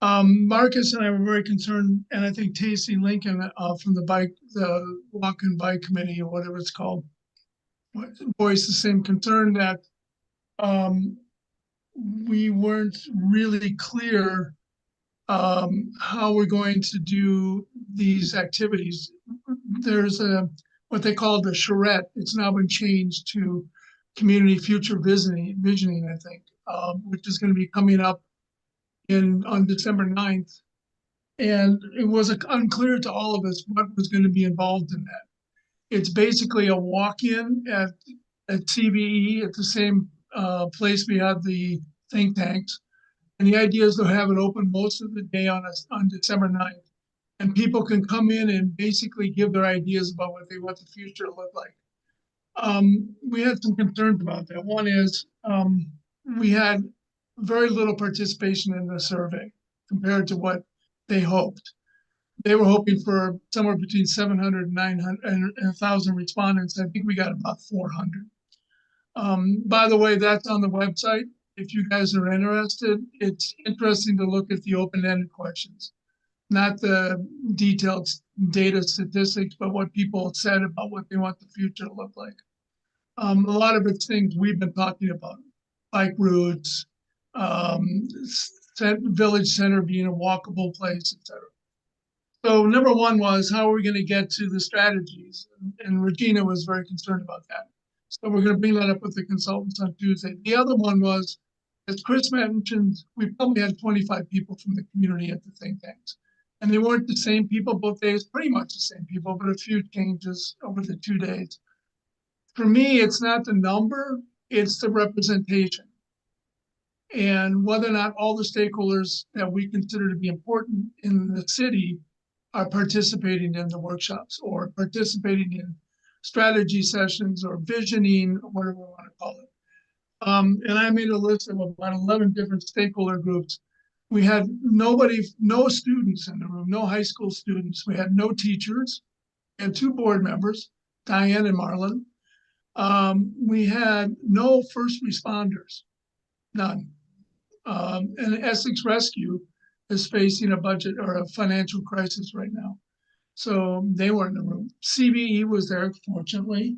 Marcus and I were very concerned, and I think Tacey Lincoln from the Walk and Bike Committee, or whatever it's called, voiced the same concern that we weren't really clear how we're going to do these activities. There's what they call the charrette. It's now been changed to community future visioning, I think, which is going to be coming up on December 9th. And it was unclear to all of us what was going to be involved in that. It's basically a walk-in at CBE at the same place we had the think tanks. And the idea is to have it open most of the day on December 9th. And people can come in and basically give their ideas about what they want the future to look like. We had some concerns about that. One is we had very little participation in the survey compared to what they hoped. They were hoping for somewhere between 700 and 900 and 1,000 respondents. I think we got about 400. By the way, that's on the website. If you guys are interested, it's interesting to look at the open-ended questions, not the detailed data statistics, but what people said about what they want the future to look like. A lot of it's things we've been talking about, bike routes, village center being a walkable place, etc. So number one was, how are we going to get to the strategies? And Regina was very concerned about that. So we're going to bring that up with the consultants on Tuesday. The other one was, as Chris mentioned, we probably had 25 people from the community at the think tanks. And they weren't the same people both days, pretty much the same people, but a few changes over the 2 days. For me, it's not the number, it's the representation. And whether or not all the stakeholders that we consider to be important in the city are participating in the workshops or participating in strategy sessions or visioning, or whatever we want to call it. And I made a list of about 11 different stakeholder groups. We had no students in the room, no high school students. We had no teachers. We had 2 board members, Diane and Marlon. We had no first responders, none. And Essex Rescue is facing a budget or a financial crisis right now. So they weren't in the room. CBE was there, fortunately.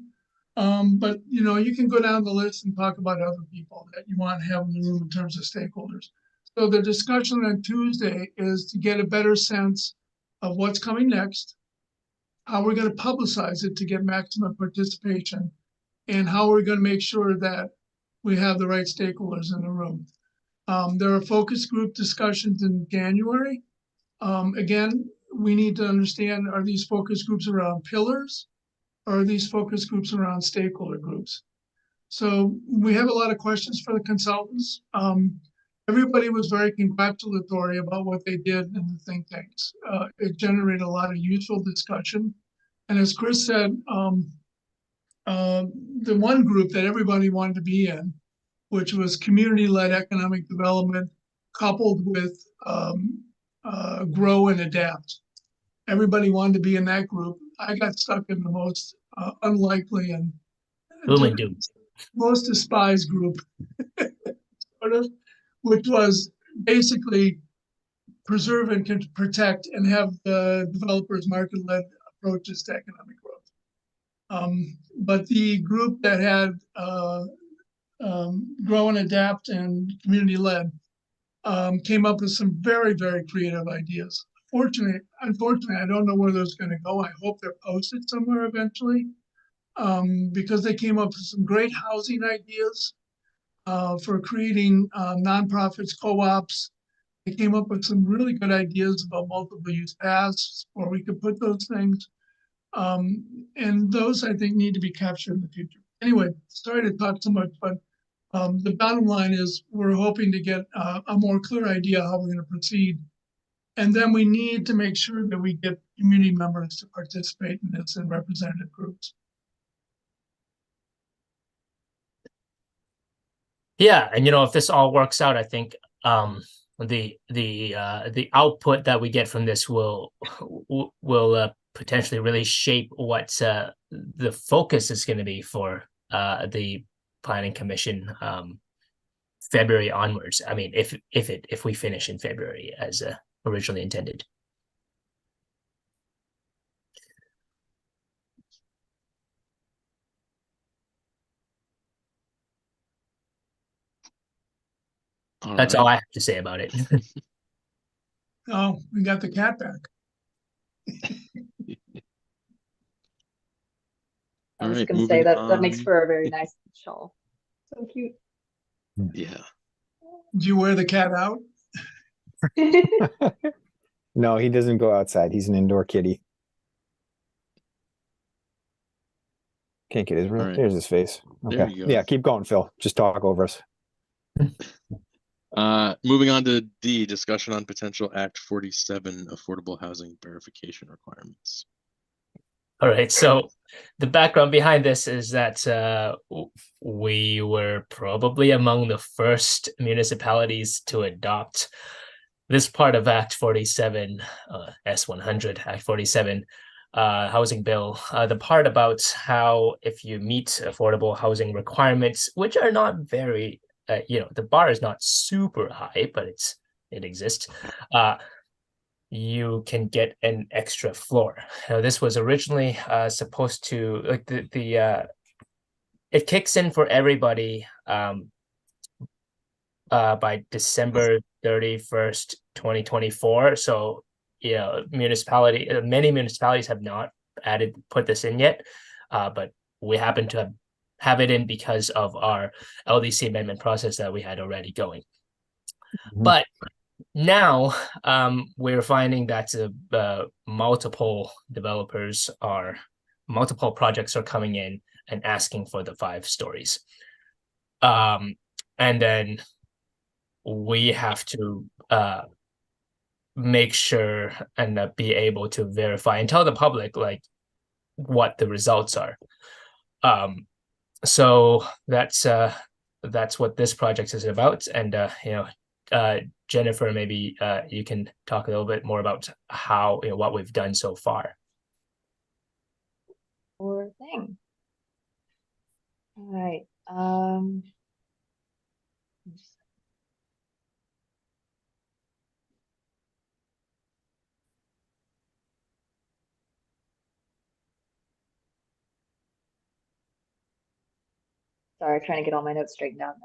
But you can go down the list and talk about other people that you want to have in the room in terms of stakeholders. So the discussion on Tuesday is to get a better sense of what's coming next, how we're going to publicize it to get maximum participation, and how we're going to make sure that we have the right stakeholders in the room. There are focus group discussions in January. Again, we need to understand, are these focus groups around pillars, or are these focus groups around stakeholder groups? So we have a lot of questions for the consultants. Everybody was very congratulatory about what they did in the think tanks. It generated a lot of useful discussion And as Chris said, the one group that everybody wanted to be in, which was community-led economic development coupled with grow and adapt. Everybody wanted to be in that group. I got stuck in the most unlikely and Boom and doom. most despised group, sort of, which was basically preserve and protect and have the developers market-led approaches to economic growth. But the group that had grow and adapt and community-led came up with some very, very creative ideas. Unfortunately, I don't know where those are going to go. I hope they're posted somewhere eventually, because they came up with some great housing ideas for creating nonprofits, co-ops. They came up with some really good ideas about multiple use paths where we could put those things. And those, I think, need to be captured in the future. Anyway, sorry to talk so much, but the bottom line is we're hoping to get a more clear idea how we're going to proceed. And then we need to make sure that we get community members to participate in this in representative groups. Yeah, and if this all works out, I think the output that we get from this will potentially really shape what the focus is going to be for the Planning Commission February onwards. I mean, if we finish in February as originally intended. That's all I have to say about it. Oh, we got the cat back. I was going to say that makes for a very nice shawl. So cute. Yeah. Do you wear the cat out? No, he doesn't go outside. He's an indoor kitty. Can't get his real. Right. There's his face. Okay. There you go. Yeah, keep going, Phil. Just talk over us. Moving on to D, discussion on potential Act 47 affordable housing verification requirements. All right, so the background behind this is that we were probably among the first municipalities to adopt this part of Act 47, S100, Act 47 housing bill, the part about how if you meet affordable housing requirements, which are not very, the bar is not super high, but it exists. You can get an extra floor. Now, this was originally supposed to it kicks in for everybody by December 31st, 2024. So many municipalities have not put this in yet, but we happen to have it in because of our LDC amendment process that we had already going. Mm-hmm. But now we're finding that multiple projects are coming in and asking for the 5 stories. And then we have to make sure and be able to verify and tell the public what the results are. So that's what this project is about. And Jennifer, maybe you can talk a little bit more about how what we've done so far. Sure thing. All right. Sorry, trying to get all my notes straightened out and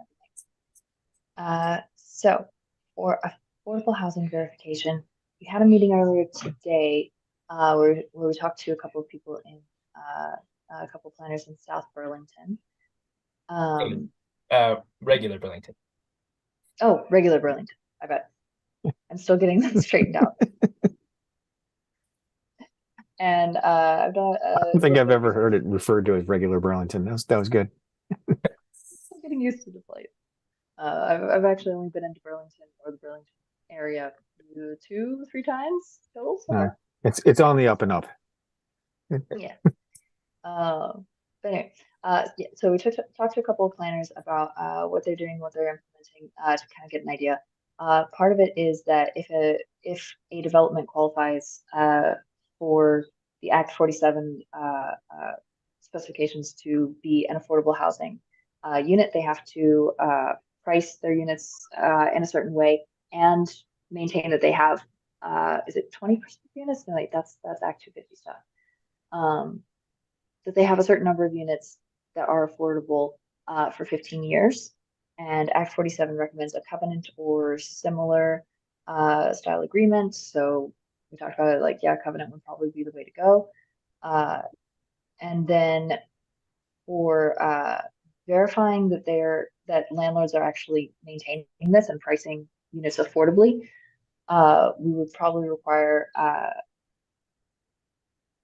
everything. So for affordable housing verification, we had a meeting earlier today where we talked to a couple of people in a couple of planners in South Burlington. Regular Burlington. Oh, regular Burlington. I bet. I'm still getting that straightened out. And I've done. I don't think I've ever heard it referred to as regular Burlington. That was good. I'm getting used to the place. I've actually only been into Burlington or the Burlington area 2-3 times total. It's on the up and up. Yeah. But anyway, yeah, so we talked to a couple of planners about what they're doing, what they're implementing to kind of get an idea. Part of it is that if a development qualifies for the Act 47 specifications to be an affordable housing unit, they have to price their units in a certain way and maintain that they have is it 20% units? No, wait, that's Act 250 stuff. That they have a certain number of units that are affordable for 15 years. And Act 47 recommends a covenant or similar style agreement. So we talked about it, like, yeah, covenant would probably be the way to go. And then for verifying that landlords are actually maintaining this and pricing units affordably, we would probably require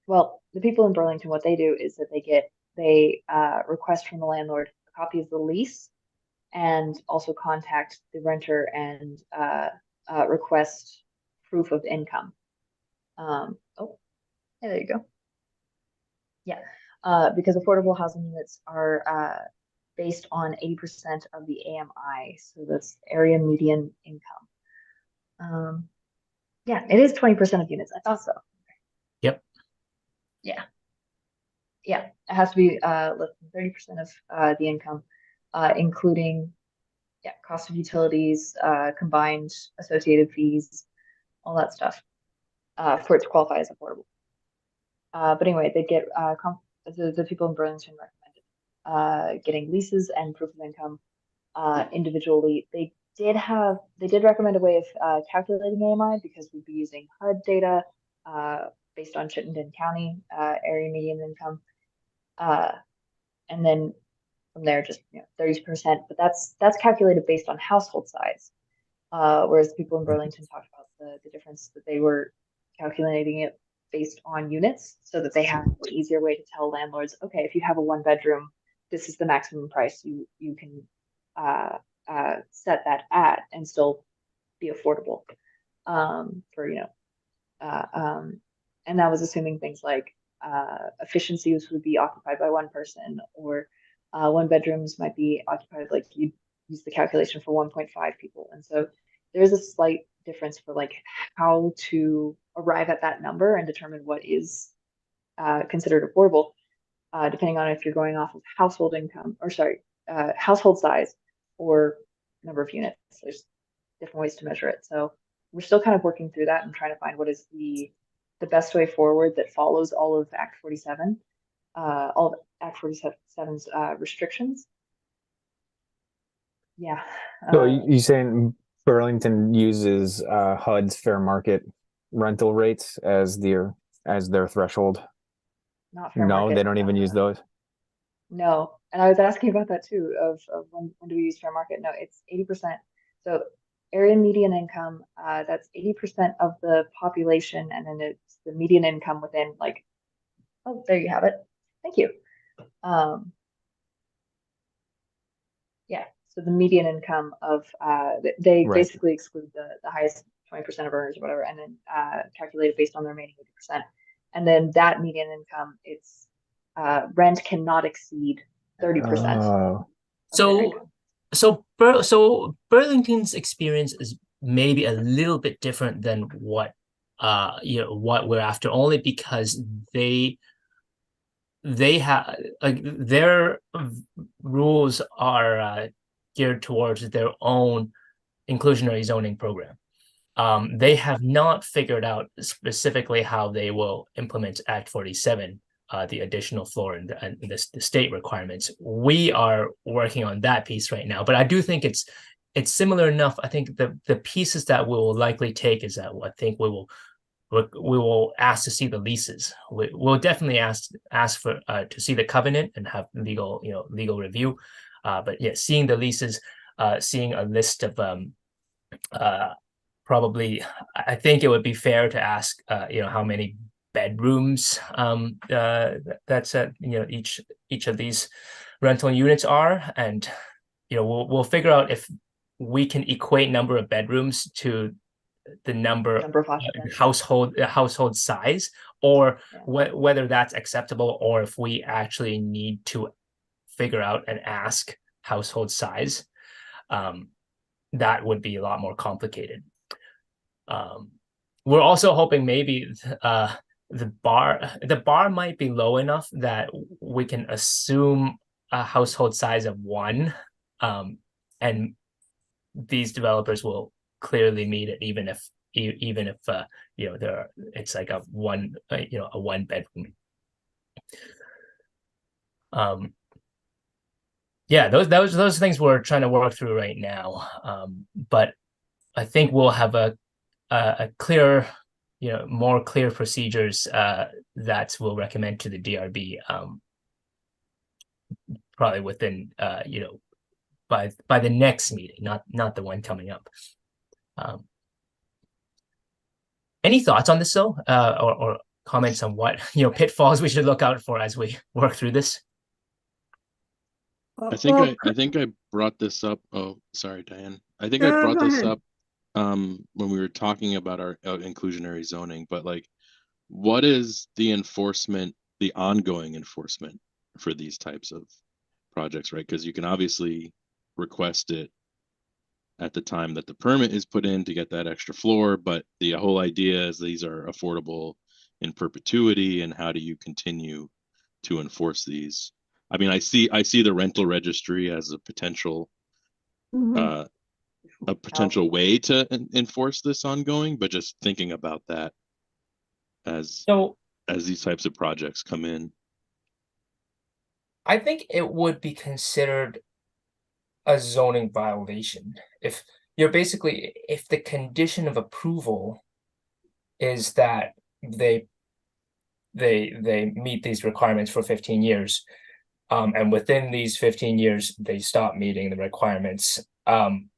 well, the people in Burlington, what they do is that they request from the landlord a copy of the lease and also contact the renter and request proof of income. Oh, yeah, there you go. Yeah, because affordable housing units are based on 80% of the AMI, so that's area median income. Yeah, it is 20% of units. I thought so. Yep. Yeah. Yeah, it has to be less than 30% of the income, including cost of utilities, combined associated fees, all that stuff, for it to qualify as affordable. But anyway, they get the people in Burlington recommended getting leases and proof of income individually. They did recommend a way of calculating AMI because we'd be using HUD data based on Chittenden County area median income. And then from there, just 30%, but that's calculated based on household size. Whereas people in Burlington talked about the difference that they were calculating it based on units, so that they have an easier way to tell landlords, okay, if you have a 1-bedroom, this is the maximum price you can set that at and still be affordable for and that was assuming things like efficiencies would be occupied by one person, or 1-bedrooms might be occupied, like you use the calculation for 1.5 people. And so there's a slight difference for like how to arrive at that number and determine what is considered affordable, depending on if you're going off of household income, or sorry, household size or number of units. There's different ways to measure it. So we're still kind of working through that and trying to find what is the best way forward that follows all of Act 47, all of Act 47's restrictions. Yeah. So you saying Burlington uses HUD's fair market rental rates as their threshold? Not fair No, market. they don't even use those. No, and I was asking about that too. Of when do we use fair market? No, it's 80%. So area median income, that's 80% of the population, and then it's the median income within, like, oh, there you have it. Thank you. Yeah, so the median income of they Right. basically exclude the highest 20% of earners or whatever, and then calculate it based on the remaining 80%. And then that median income, it's rent cannot exceed 30%. Oh, So Burlington's experience is maybe a little bit different than what what we're after, only because they have, like, their rules are geared towards their own inclusionary zoning program. They have not figured out specifically how they will implement Act 47, the additional floor and the state requirements. We are working on that piece right now, but I do think it's similar enough. I think the pieces that we will likely take is that I think we will ask to see the leases. We'll definitely ask for to see the covenant and have legal review. But yeah, seeing the leases, seeing a list of probably, I think it would be fair to ask how many bedrooms that's at each of these rental units are, and we'll figure out if we can equate number of bedrooms to the number of occupants. household size, or Yeah. whether that's acceptable, or if we actually need to figure out and ask household size, that would be a lot more complicated. We're also hoping maybe the bar might be low enough that we can assume a household size of 1, and these developers will clearly meet it, even if it's like a 1 bedroom. Yeah, those things we're trying to work through right now. But I think we'll have a clear, more clear procedures that we'll recommend to the DRB, probably within by the next meeting, not the one coming up. Any thoughts on this though, or comments on what pitfalls we should look out for as we work through this? I think I brought this up. Oh, sorry, Diane. I think I No, brought go this ahead. up when we were talking about our inclusionary zoning, but like, what is the enforcement, the ongoing enforcement for these types of projects, right? Because you can obviously request it at the time that the permit is put in to get that extra floor, but the whole idea is these are affordable in perpetuity, and how do you continue to enforce these? I mean, I see the rental registry as a potential Mhm. way to enforce this ongoing, but just thinking about that as So these types of projects come in. I think it would be considered a zoning violation if if the condition of approval is that they meet these requirements for 15 years, and within these 15 years they stop meeting the requirements. The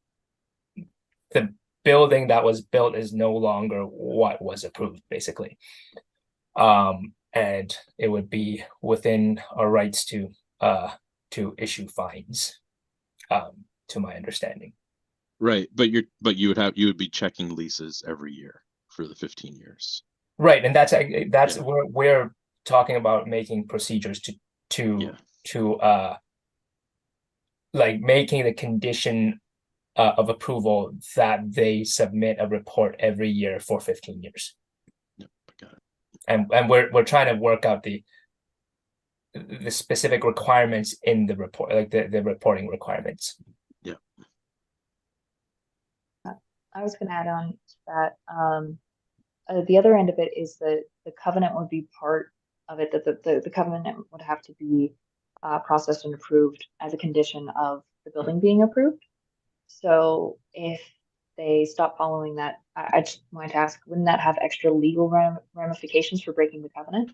building that was built is no longer what was approved, basically. And it would be within our rights to issue fines, to my understanding. Right, but you would be checking leases every year for the 15 years. Right, and that's Yeah. we're talking about making procedures to like making the condition of approval that they submit a report every year for 15 years. Yep, I got it. And we're trying to work out the specific requirements in the report, like the reporting requirements. Yeah. I was going to add on to that. The other end of it is that the covenant would be part of it, that the covenant would have to be processed and approved as a condition of the building being approved. So if they stop following that, I just wanted to ask, wouldn't that have extra legal ramifications for breaking the covenant?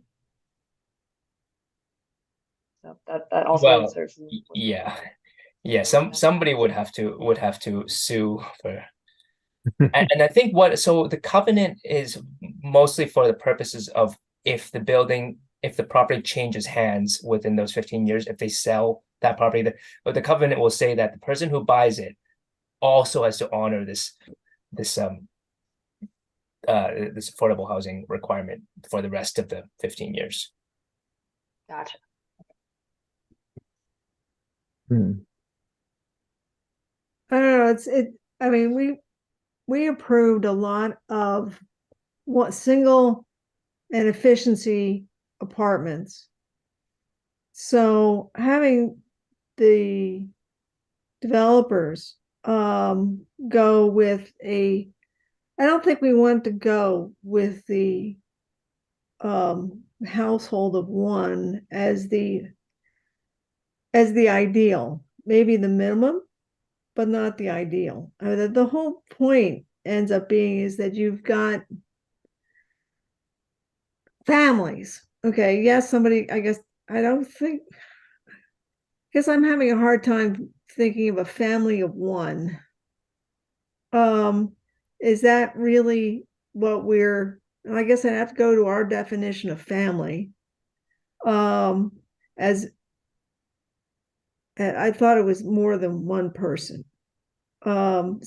So that also serves as an yeah. Somebody would have to sue for. And I think the covenant is mostly for the purposes of if the property changes hands within those 15 years, if they sell that property, the covenant will say that the person who buys it also has to honor this affordable housing requirement for the rest of the 15 years. Gotcha. I don't know. I mean, we approved a lot of single and efficiency apartments. So having the developers go with I don't think we want to go with the household of 1 as the ideal, maybe the minimum, but not the ideal. I mean, the whole point ends up being is that you've got families. Okay, yes, I guess I'm having a hard time thinking of a family of 1. Is that really what I guess I'd have to go to our definition of family. As I thought it was more than 1 person. But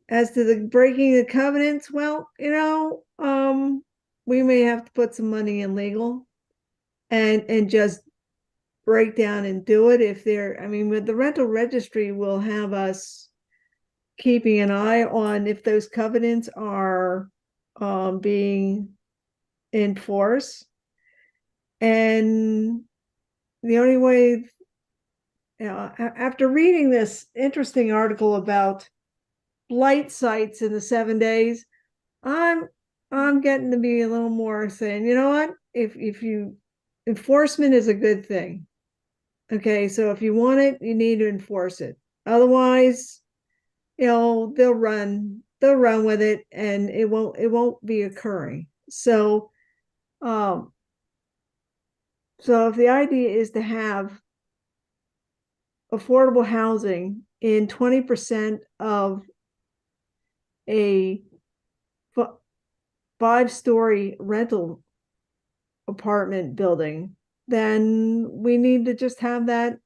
as to the breaking the covenants, well, we may have to put some money in legal and just break down and do it if they're, I mean, with the rental registry will have us keeping an eye on if those covenants are being enforced. And the only way, after reading this interesting article about blight sites in the 7 days, I'm getting to be a little more saying, you know what, if you enforcement is a good thing. Okay, so if you want it, you need to enforce it. Otherwise, they'll run with it and it won't be occurring. So if the idea is to have affordable housing in 20% of a 5-story rental apartment building, then we need to just have that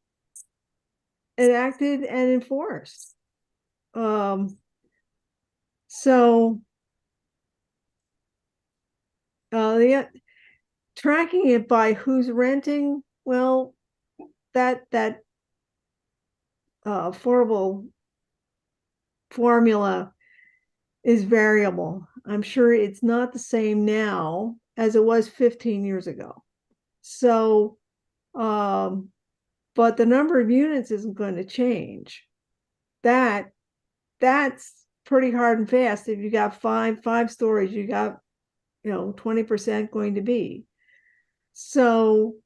enacted and enforced. Tracking it by who's renting, well, that affordable formula is variable. I'm sure it's not the same now as it was 15 years ago. So, but the number of units isn't going to change. That's pretty hard and fast. If you got five stories, you got 20% going to be. So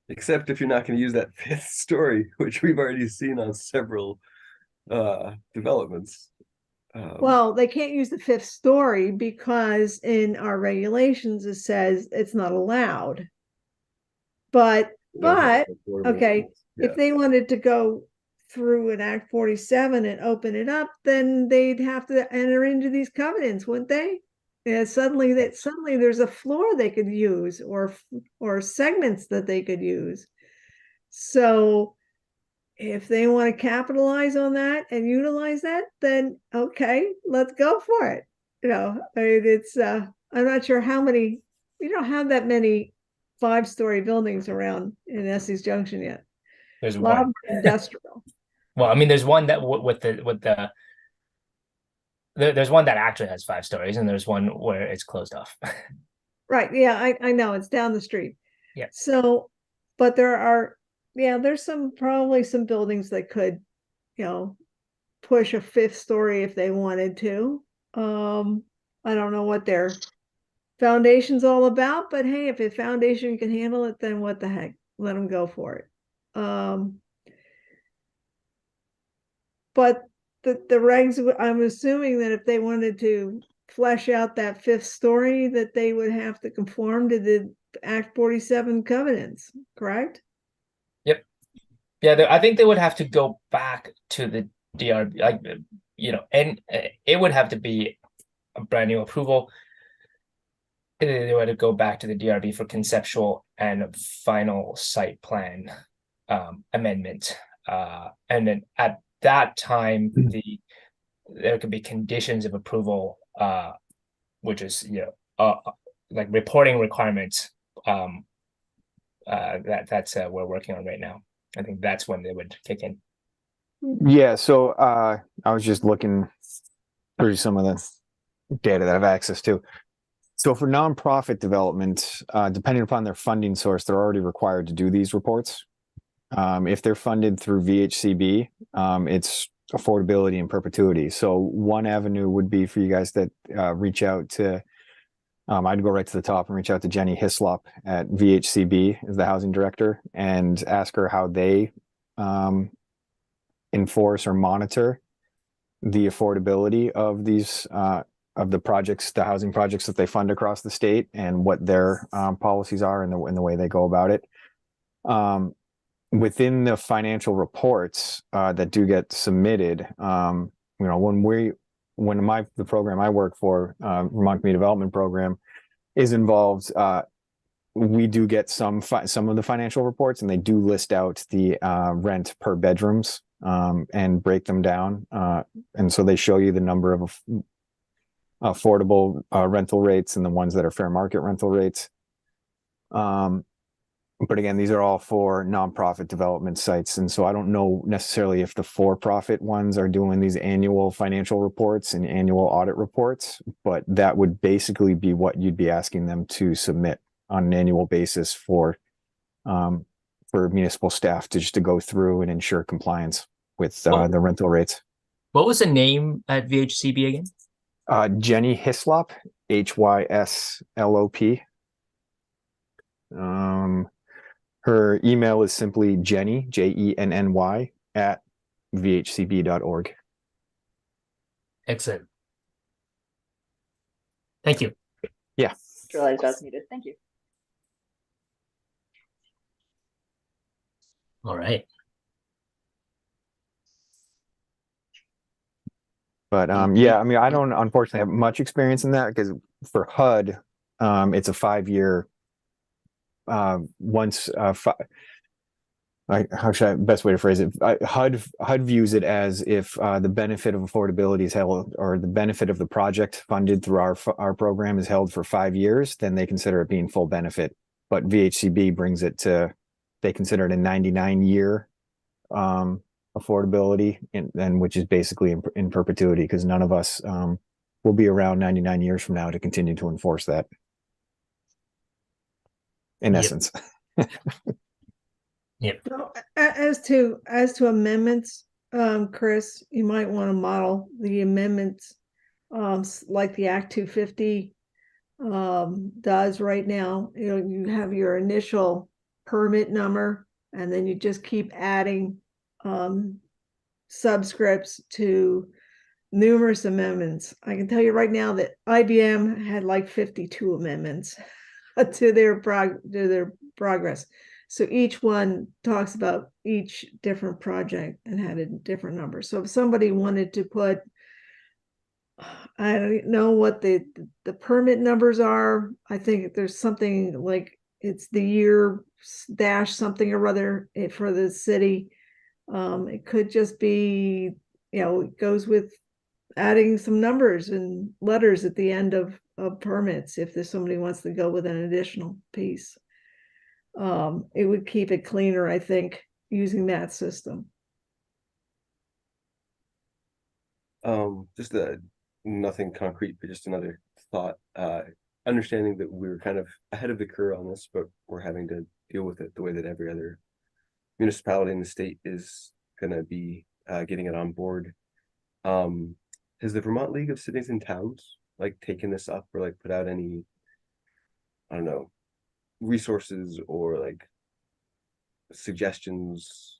Except if you're not going to use that 5th story, which we've already seen on several developments. Well, they can't use the 5th story because in our regulations it says it's not allowed. But okay, if they wanted to go through an Act 47 and open it up, then they'd have to enter into these covenants, wouldn't they? And suddenly there's a floor they could use or segments that they could use. So if they want to capitalize on that and utilize that, then okay, let's go for it. It's I'm not sure how many, we don't have that many 5-story buildings around in Essex Junction yet. There's A lot one of industrial. Well, I mean, there's one that there's one that actually has 5 stories, and there's one where it's closed off. Right. Yeah, I know it's down the street. Yeah. So, but there's probably some buildings that could, push a 5th story if they wanted to. I don't know what their foundation's all about, but hey, if a foundation can handle it, then what the heck? Let them go for it. But the regs, I'm assuming that if they wanted to flesh out that 5th story, that they would have to conform to the Act 47 covenants, correct? Yep. Yeah, I think they would have to go back to the DRB, and it would have to be a brand new approval. They would have to go back to the DRB for conceptual and final site plan amendment. And then at that time, there could be conditions of approval, which is like reporting requirements. That's we're working on right now. I think that's when they would kick in. Yeah, so I was just looking through some of the data that I have access to. So for nonprofit development, depending upon their funding source, they're already required to do these reports. If they're funded through VHCB, it's affordability and perpetuity. So one avenue would be for you guys that reach out to, I'd go right to the top and reach out to Jenny Hislop at VHCB as the housing director and ask her how they enforce or monitor the affordability of these of the projects, the housing projects that they fund across the state, and what their policies are and the way they go about it. Within the financial reports that do get submitted, when the program I work for, Vermont Community Development Program, is involved, we do get some of the financial reports, and they do list out the rent per bedrooms and break them down. And so they show you the number of affordable rental rates and the ones that are fair market rental rates. But again, these are all for nonprofit development sites. And so I don't know necessarily if the for-profit ones are doing these annual financial reports and annual audit reports, but that would basically be what you'd be asking them to submit on an annual basis for municipal staff to just to go through and ensure compliance with the rental rates. What was the name at VHCB again? Jenny Hislop, Hyslop. Her email is simply Jenny, JENNY, at vhcb.org. Excellent. Thank you. Yeah. Realized I was muted. Thank you. All right. But yeah, I mean, I don't unfortunately have much experience in that because for HUD, it's a 5-year. How should I best way to phrase it? HUD views it as if the benefit of affordability is held, or the benefit of the project funded through our program is held for 5 years, then they consider it being full benefit. But VHCB brings it to, they consider it a 99-year affordability, and which is basically in perpetuity, because none of us will be around 99 years from now to continue to enforce that. In essence. Yep. So, as to amendments, Chris, you might want to model the amendments like the Act 250 does right now. You know, you have your initial permit number, and then you just keep adding subscripts to numerous amendments. I can tell you right now that IBM had like 52 amendments to their progress. So each one talks about each different project and had a different number. So if somebody wanted to put, I don't know what the permit numbers are. I think there's something like it's the year dash something or other for the city. It could just be, you know, it goes with adding some numbers and letters at the end of permits if there's somebody wants to go with an additional piece. It would keep it cleaner, I think, using that system. Just nothing concrete, but just another thought. Understanding that we're kind of ahead of the curve on this, but we're having to deal with it the way that every other municipality in the state is going to be getting it on board. Has the Vermont League of Cities and Towns like taken this up or like put out any, I don't know, resources or like suggestions,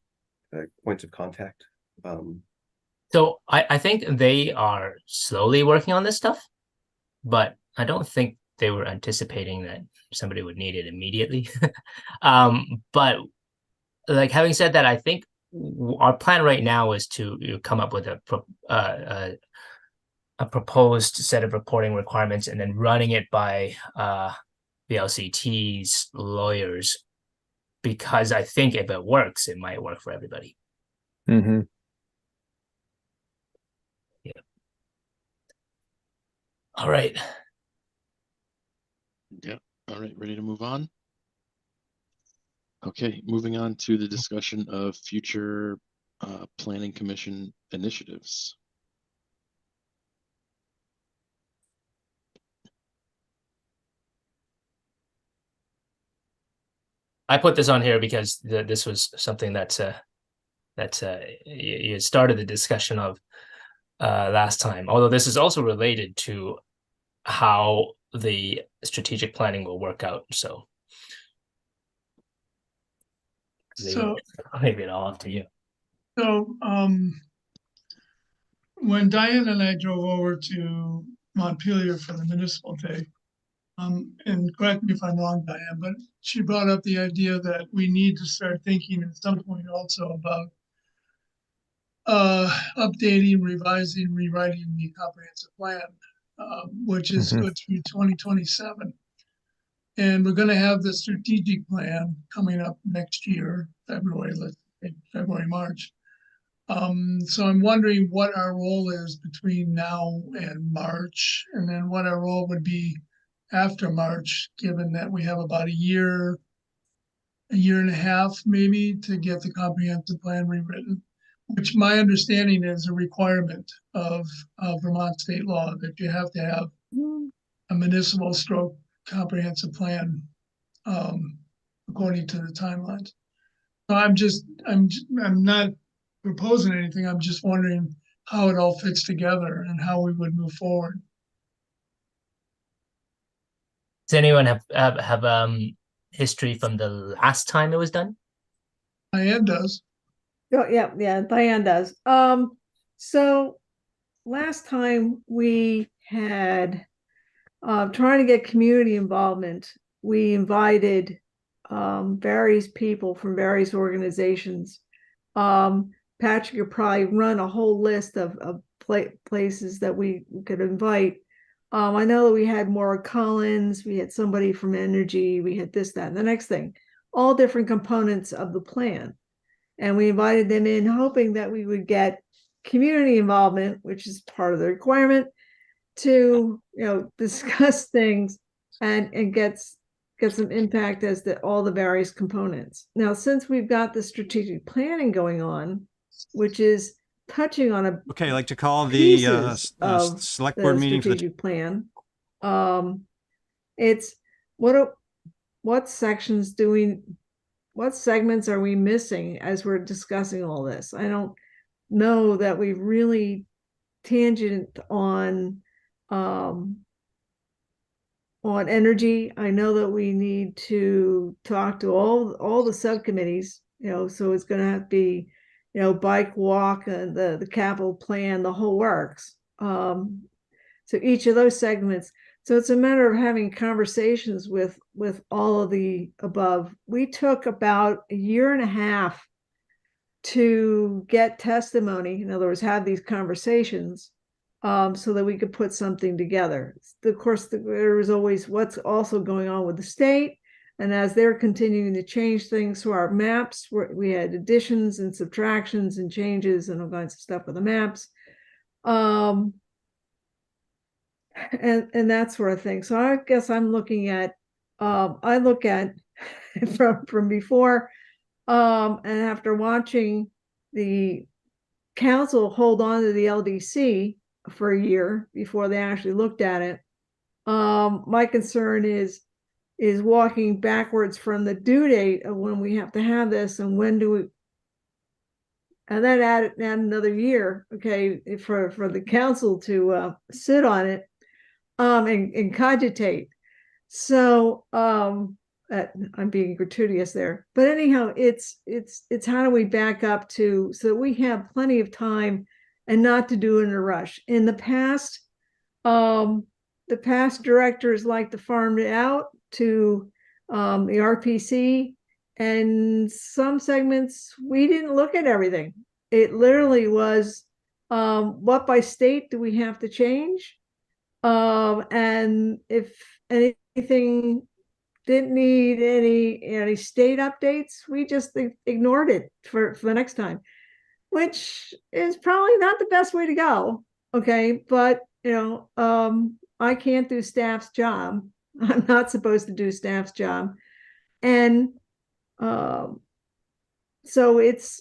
like points of contact? So I think they are slowly working on this stuff, but I don't think they were anticipating that somebody would need it immediately. But like having said that, I think our plan right now is to come up with a proposed set of reporting requirements and then running it by the LCT's lawyers, because I think if it works, it might work for everybody. Mm-hmm. Yeah. All right. Yeah. All right. Ready to move on? Okay. Moving on to the discussion of future planning commission initiatives. I put this on here because this was something that you started the discussion of last time. Although this is also related to how the strategic planning will work out. So I'll leave it all up to you. So, when Diane and I drove over to Montpelier for the municipal day, and correct me if I'm wrong, Diane, but she brought up the idea that we need to start thinking at some point also about updating, revising, rewriting the comprehensive plan, which is good through 2027. And we're gonna have the strategic plan coming up next year, February, let's say February, March. So I'm wondering what our role is between now and March, and then what our role would be after March, given that we have about a year and a half maybe to get the comprehensive plan rewritten, which my understanding is a requirement of Vermont state law that you have to have a municipal stroke comprehensive plan according to the timelines. So I'm not proposing anything. I'm just wondering how it all fits together and how we would move forward. Does anyone have history from the last time it was done? Diane does. Oh, yeah, Diane does. So last time we had trying to get community involvement, we invited various people from various organizations. Patrick could probably run a whole list of places that we could invite. I know that we had Maura Collins, we had somebody from Energy, we had this, that, and the next thing, all different components of the plan. And we invited them in, hoping that we would get community involvement, which is part of the requirement, to discuss things and get some impact as to all the various components. Now, since we've got the strategic planning going on, which is touching on Okay, I'd like to call the select board meeting for the strategic plan. It's what sections what segments are we missing as we're discussing all this? I don't know that we really tangent on energy. I know that we need to talk to all the subcommittees, so it's going to have to be, bike walk and the capital plan, the whole works. So each of those segments. So it's a matter of having conversations with all of the above. We took about a year and a half to get testimony. In other words, have these conversations so that we could put something together. Of course, there is always what's also going on with the state. And as they're continuing to change things to our maps, we had additions and subtractions and changes and all kinds of stuff with the maps. And that sort of thing. So I guess I'm looking at, I look at from before, and after watching the council hold on to the LDC for a year before they actually looked at it, my concern is walking backwards from the due date of when we have to have this and when do we, and then add another year, okay, for the council to sit on it and cogitate. So I'm being gratuitous there, but anyhow, it's how do we back up to so that we have plenty of time and not to do it in a rush. In the past directors like to farm it out to the RPC, and some segments we didn't look at everything. It literally was what by state do we have to change, and if anything didn't need any state updates, we just ignored it for the next time, which is probably not the best way to go. Okay, but I can't do staff's job. I'm not supposed to do staff's job. And so it's,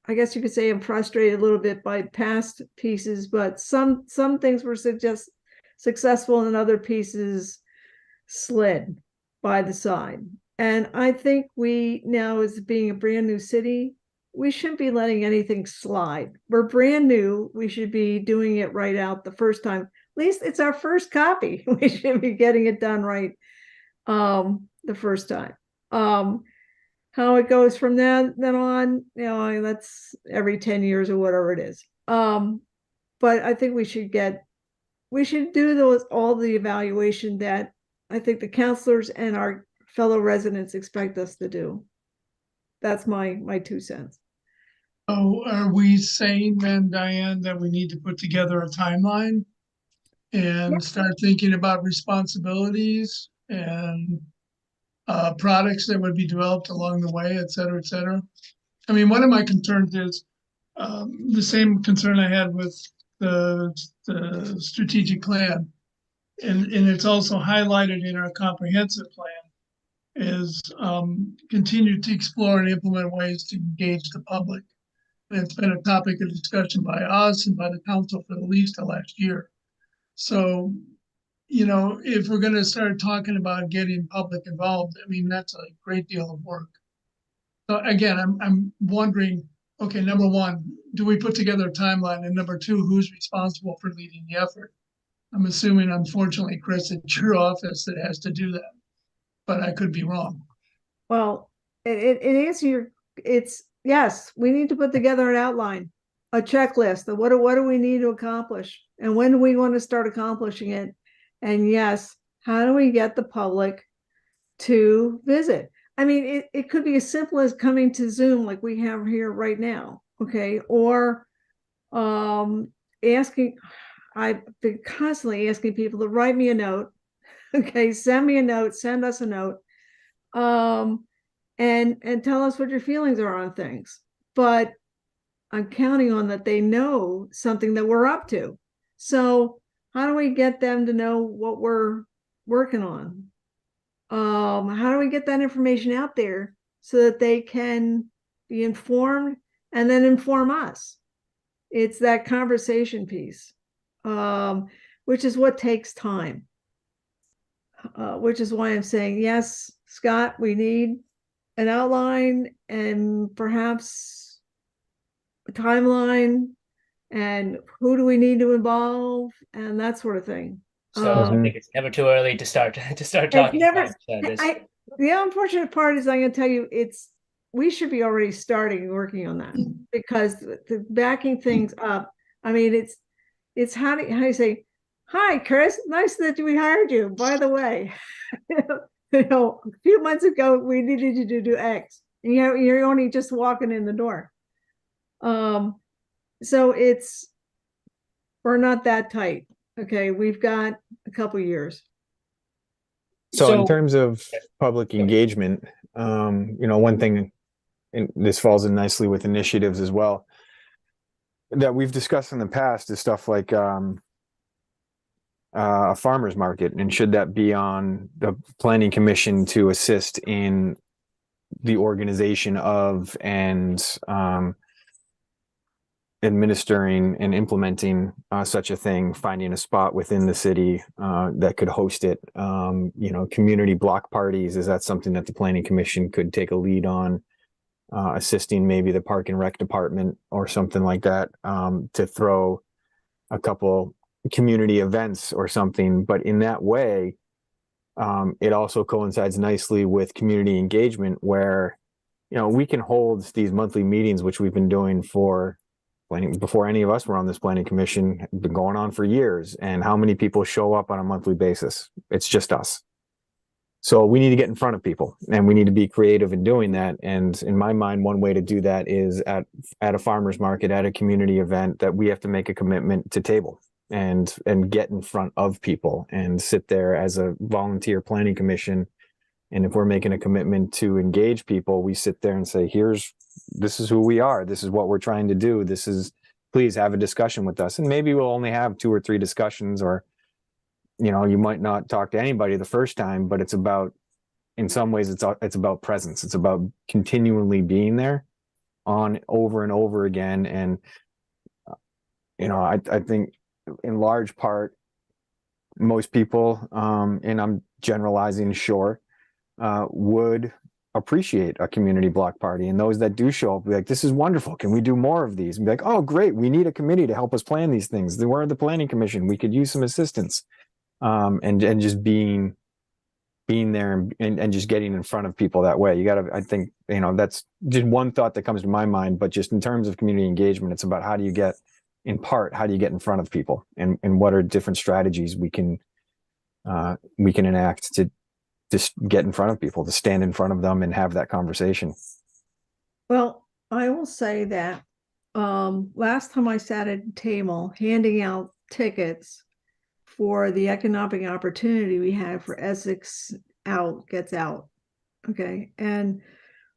I guess you could say I'm frustrated a little bit by past pieces, but some things were successful and other pieces slid by the side. And I think we now, as being a brand new city, we shouldn't be letting anything slide. We're brand new. We should be doing it right out the first time. At least it's our first copy. We should be getting it done right the first time. How it goes from then on, that's every 10 years or whatever it is. But I think we should do all the evaluation that I think the counselors and our fellow residents expect us to do. That's my 2 cents. So are we saying then, Diane, that we need to put together a timeline and start thinking about responsibilities and products that would be developed along the way, et cetera, et cetera. I mean, one of my concerns is the same concern I had with the strategic plan, and it's also highlighted in our comprehensive plan, is continue to explore and implement ways to engage the public. And it's been a topic of discussion by us and by the council for at least the last year. So, you know, if we're going to start talking about getting public involved, I mean, that's a great deal of work. So again, I'm wondering, okay, number one, do we put together a timeline? And number two, who's responsible for leading the effort? I'm assuming, unfortunately, Chris, it's your office that has to do that, but I could be wrong. Well, it answer your, it's, yes, we need to put together an outline, a checklist of what do we need to accomplish and when do we want to start accomplishing it? And yes, how do we get the public to visit? I mean, it could be as simple as coming to Zoom like we have here right now, okay? Or asking, I've been constantly asking people to write me a note, okay? Send me a note, send us a note. And tell us what your feelings are on things. But I'm counting on that they know something that we're up to. So how do we get them to know what we're working on? How do we get that information out there so that they can be informed and then inform us? It's that conversation piece, which is what takes time. Which is why I'm saying, yes, Scott, we need an outline and perhaps a timeline and who do we need to involve and that sort of thing. So I think it's never too early to start talking about this. The unfortunate part is I'm going to tell you, we should be already starting working on that because the backing things up. I mean, it's how do you say, hi, Chris, nice that we hired you. By the way, you know, a few months ago, we needed you to do X. And you're only just walking in the door. So we're not that tight. Okay, we've got a couple years. So in terms of public engagement, you know, one thing, and this falls in nicely with initiatives as well, that we've discussed in the past is stuff like a farmer's market, and should that be on the planning commission to assist in the organization of and administering and implementing such a thing, finding a spot within the city that could host it. You know, community block parties, is that something that the planning commission could take a lead on, assisting maybe the park and rec department or something like that, to throw a couple community events or something. But in that way, it also coincides nicely with community engagement where, you know, we can hold these monthly meetings, which we've been doing for planning before any of us were on this planning commission, been going on for years. And how many people show up on a monthly basis? It's just us. So we need to get in front of people and we need to be creative in doing that. And in my mind, one way to do that is at a farmer's market, at a community event, that we have to make a commitment to table and get in front of people and sit there as a volunteer planning commission. And if we're making a commitment to engage people, we sit there and say, this is who we are. This is what we're trying to do. Please have a discussion with us. And maybe we'll only have 2 or 3 discussions, or, you know, you might not talk to anybody the first time, but it's about, in some ways, it's about presence. It's about continually being there on over and over again. And, you know, I think in large part, most people, and I'm generalizing, sure, would appreciate a community block party. And those that do show up be like, this is wonderful. Can we do more of these? And be like, oh, great. We need a committee to help us plan these things. We're the planning commission. We could use some assistance. And just being there and just getting in front of people that way. I think, you know, that's just one thought that comes to my mind, but just in terms of community engagement, it's about how do you get in front of people, and what are different strategies we can enact to just get in front of people, to stand in front of them and have that conversation. Well, I will say that last time I sat at a table handing out tickets for the economic opportunity we have for Essex gets out. Okay. And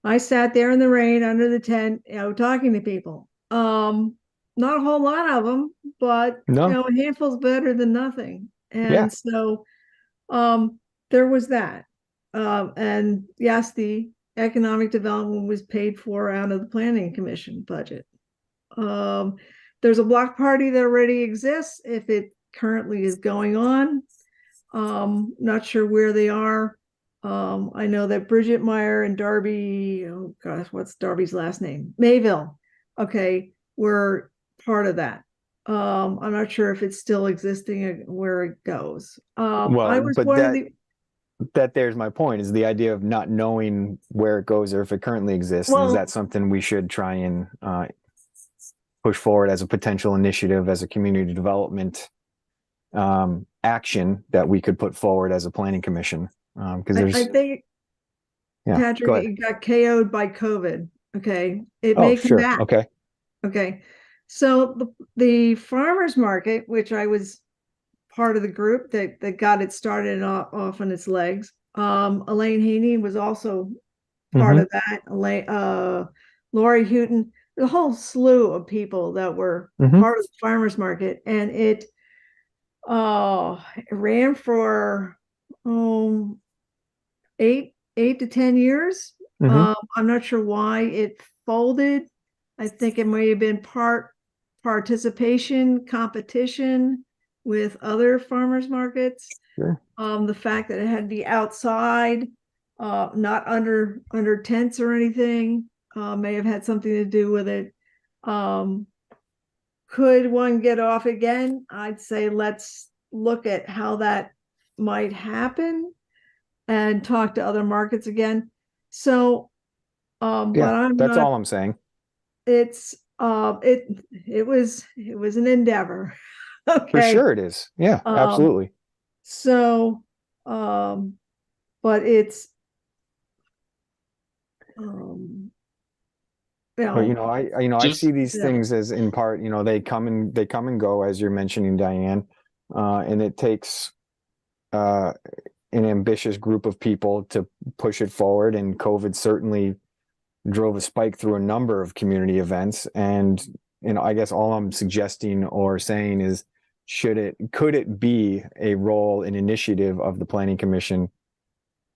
I sat there in the rain under the tent, talking to people. Not a whole lot of them, but No. a handful's better than nothing. And Yeah. so there was that. And yes, the economic development was paid for out of the planning commission budget. There's a block party that already exists. If it currently is going on, not sure where they are. I know that Bridget Meyer and Darby, oh gosh, what's Darby's last name? Mayville. Okay, were part of that. I'm not sure if it's still existing or where it goes. Well, I was but one of the there's my point, is the idea of not knowing where it goes or if it currently exists. And is that something we should try and push forward as a potential initiative, as a community development action that we could put forward as a planning commission? Because there's, I think, yeah, Patrick, go ahead. it got KO'd by COVID. Okay, it Oh, may come sure. back. Okay. Okay, so the farmers market, which I was part of the group that got it started off on its legs. Elaine Haney was also part of that. Lori Houghton, the whole slew of people that were part of the farmers market, and it ran for 8 to 10 years. I'm not sure why it folded. I think it may have been part participation, competition with other farmers markets. Sure. The fact that it had to be outside, not under tents or anything, may have had something to do with it. Could one get off again? I'd say let's look at how that might happen and talk to other markets again. So, but that's all I'm saying. It's it was an endeavor. Okay. For sure it is. Yeah, absolutely. So, but it's, But I see these yeah. things as, in part, they come and go, as you're mentioning, Diane, and it takes an ambitious group of people to push it forward. And COVID certainly drove a spike through a number of community events. And I guess all I'm suggesting or saying is, could it be a role, an initiative of the Planning Commission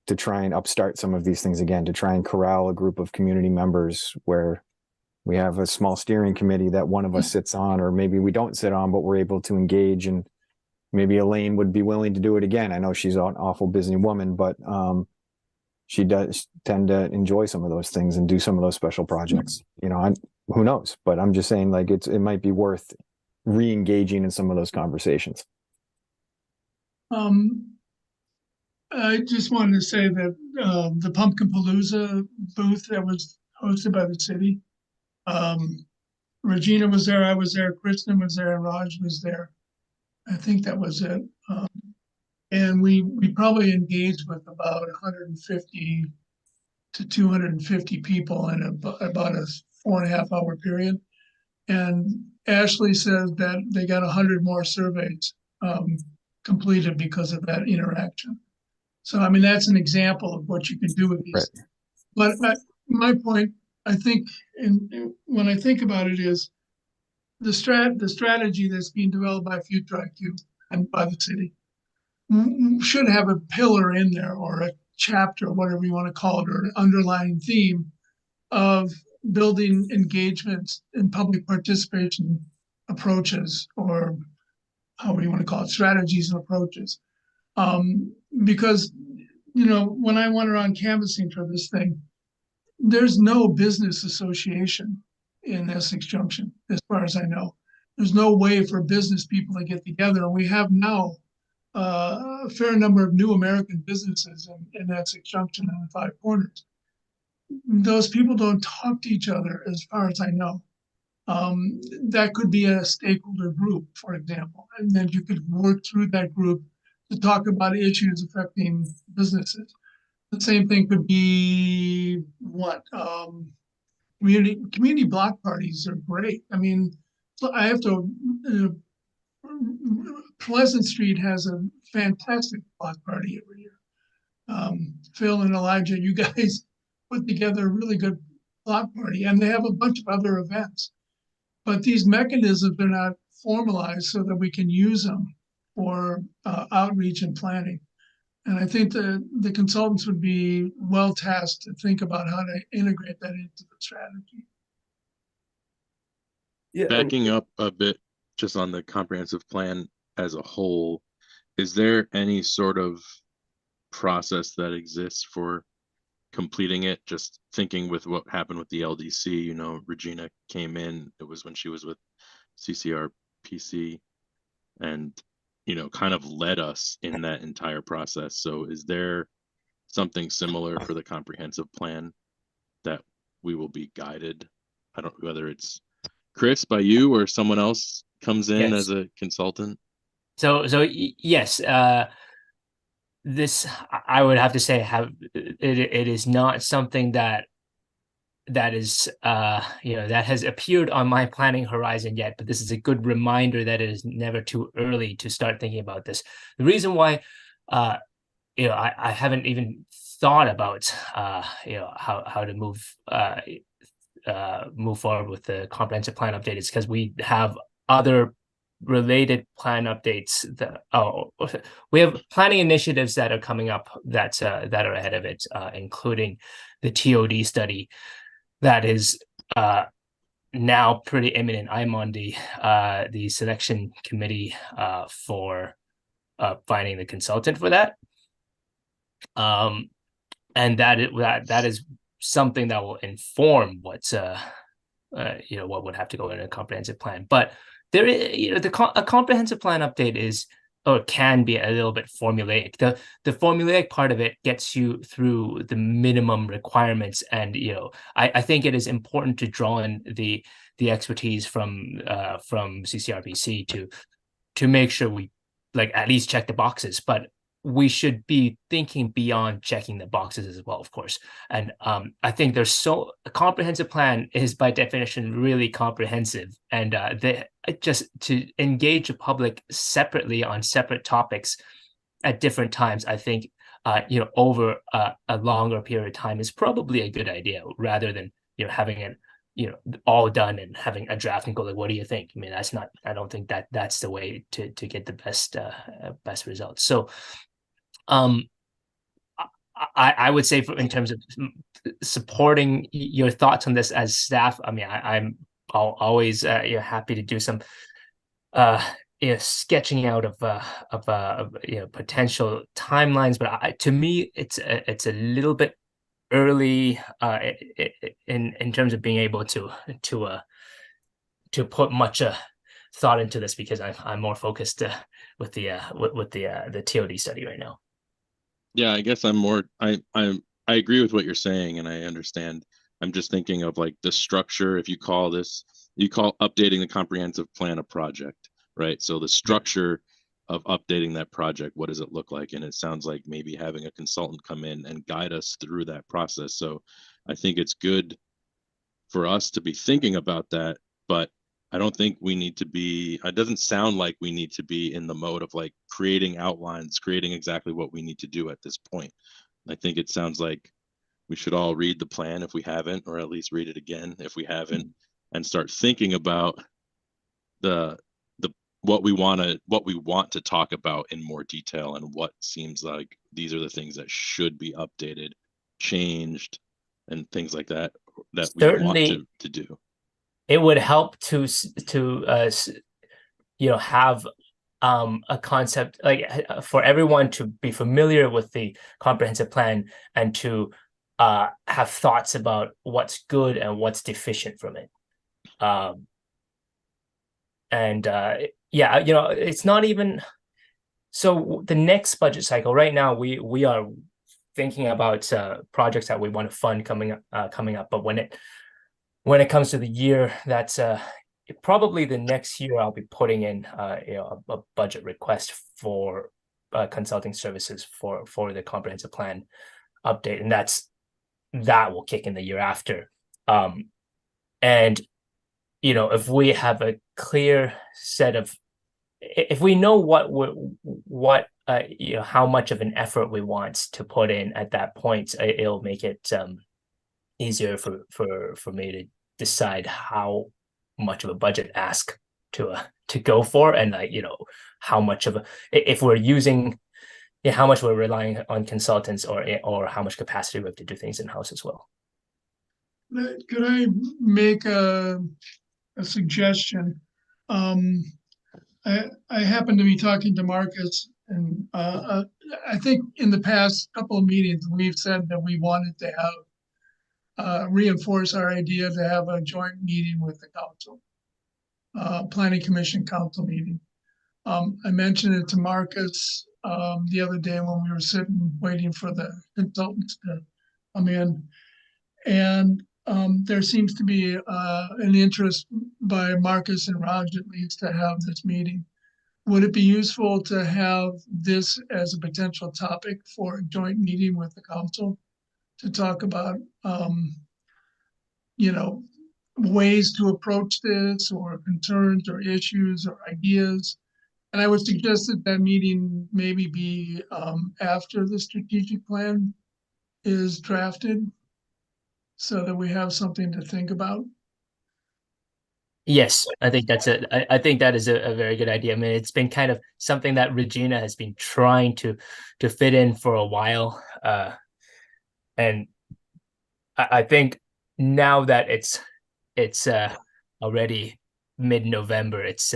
to try and upstart some of these things again, to try and corral a group of community members where we have a small steering committee that one of us sits on, or maybe we don't sit on, but we're able to engage, and maybe Elaine would be willing to do it again. I know she's an awful busy woman, but she does tend to enjoy some of those things and do some of those special projects. Who knows? But I'm just saying, like, it might be worth re-engaging in some of those conversations. I just wanted to say that the Pumpkin Palooza booth that was hosted by the city, Regina was there, I was there, Kristen was there, and Raj was there. I think that was it. And we probably engaged with about 150 to 250 people in about a 4.5 hour period. And Ashley says that they got 100 more surveys completed because of that interaction. So, I mean, that's an example of what you can do with these. Right. But my point, I think, when I think about it, is the strategy that's being developed by Future IQ and by the city should have a pillar in there, or a chapter, whatever you want to call it, or an underlying theme of building engagements and public participation approaches, or however you want to call it, strategies and approaches. Because, when I went around canvassing for this thing, there's no business association in Essex Junction, as far as I know. There's no way for business people to get together. And we have now a fair number of new American businesses in Essex Junction and the Five Corners. Those people don't talk to each other, as far as I know. That could be a stakeholder group, for example, and then you could work through that group to talk about issues affecting businesses. The same thing could be community block parties are great. I mean, so I have to Pleasant Street has a fantastic block party every year. Phil and Elijah, you guys put together a really good block party, and they have a bunch of other events. But these mechanisms are not formalized so that we can use them for outreach and planning. And I think the consultants would be well tasked to think about how to integrate that into the strategy. Yeah, Backing up a bit just on the comprehensive plan as a whole, is there any sort of process that exists for completing it? Just thinking with what happened with the LDC, you know, Regina came in, it was when she was with CCRPC, and, you know, kind of led us in that entire process. So is there something similar for the comprehensive plan that we will be guided? I don't know whether it's Chris by you or someone else comes in Yes. as a consultant. Yes, this I would have to say it is not something that is that has appeared on my planning horizon yet, but this is a good reminder that it is never too early to start thinking about this. The reason why I haven't even thought about how to move forward with the comprehensive plan update is because we have other related plan updates we have planning initiatives that are coming up that are ahead of it, including the TOD study that is now pretty imminent. I'm on the selection committee for finding the consultant for that, and that is something that will inform what's what would have to go in a comprehensive plan. But there is, a comprehensive plan update is, or can be, a little bit formulaic. The formulaic part of it gets you through the minimum requirements, and I think it is important to draw in the expertise from CCRPC to make sure we at least check the boxes. But we should be thinking beyond checking the boxes as well, of course. And I think a comprehensive plan is by definition really comprehensive, and just to engage the public separately on separate topics at different times, I think over a longer period of time is probably a good idea, rather than having it all done and having a draft and go what do you think? I mean, I don't think that's the way to get the best results. So I would say, in terms of supporting your thoughts on this as staff, I mean, I'm always happy to do some sketching out of potential timelines, but to me it's a little bit early in terms of being able to put much thought into this, because I'm more focused with the TOD study right now. Yeah, I guess I agree with what you're saying, and I understand. I'm just thinking of the structure. If you call updating the comprehensive plan a project, right? So the structure of updating that project, what does it look like? And it sounds like maybe having a consultant come in and guide us through that process. So I think it's good for us to be thinking about that, but I don't think we need to be, it doesn't sound like we need to be in the mode of creating outlines, creating exactly what we need to do at this point. I think it sounds like we should all read the plan if we haven't, or at least read it again if we haven't, and start thinking about what we want to talk about in more detail, and what seems like these are the things that should be updated, changed, and things like that we Certainly, want to do. It would help to have a concept, for everyone to be familiar with the comprehensive plan, and to have thoughts about what's good and what's deficient from it. It's not even so. The next budget cycle, right now, we are thinking about projects that we want to fund coming up. But when it comes to the year, that's probably the next year, I'll be putting in a budget request for consulting services for the comprehensive plan update, and that will kick in the year after. And if we have a clear set of if we know what you know, how much of an effort we want to put in at that point, it'll make it easier for me to decide how much of a budget ask to go for, and like, you know, how much of a, if we're using, yeah, how much we're relying on consultants, or how much capacity we have to do things in-house as well. Could I make a suggestion? I happen to be talking to Marcus, and I think in the past couple of meetings, we've said that we wanted to have reinforce our idea to have a joint meeting with the council, planning commission council meeting. I mentioned it to Marcus the other day when we were sitting waiting for the consultants to come in, and there seems to be an interest by Marcus and Raj at least to have this meeting. Would it be useful to have this as a potential topic for a joint meeting with the council to talk about, you know, ways to approach this, or concerns or issues or ideas? And I would suggest that that meeting maybe be after the strategic plan is drafted, so that we have something to think about. Yes, I think I think that is a very good idea. I mean, it's been kind of something that Regina has been trying to fit in for a while. And I think now that it's already mid-November, it's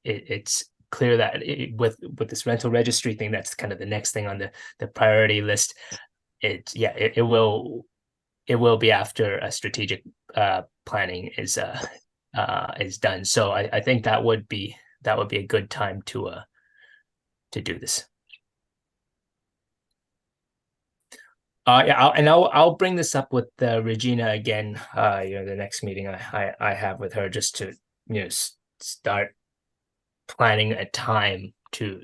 it's clear that with this rental registry thing, that's kind of the next thing on the priority list. It will be after a strategic planning is done. So I think that would be a good time to do this. Yeah, I'll bring this up with Regina again. You know, the next meeting I have with her, just to, you know, start planning a time to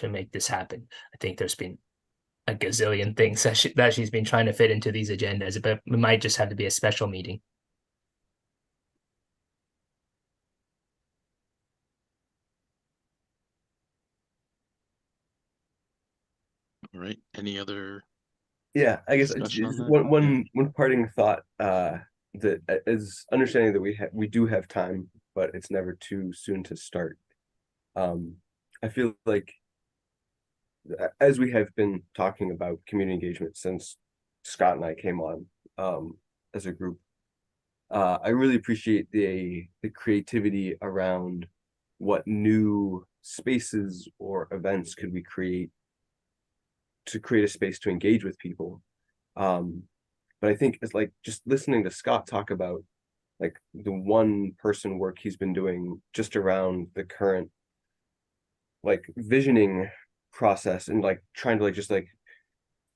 make this happen. I think there's been a gazillion things that she's been trying to fit into these agendas, but it might just have to be a special meeting. All right. Any other? Yeah, I guess discussion on just that? one parting thought, that is understanding that we do have time, but it's never too soon to start. I feel like as we have been talking about community engagement since Scott and I came on as a group, I really appreciate the creativity around what new spaces or events could we create to create a space to engage with people. But I think it's like just listening to Scott talk about like the one person work he's been doing just around the current like visioning process, and like trying to like just like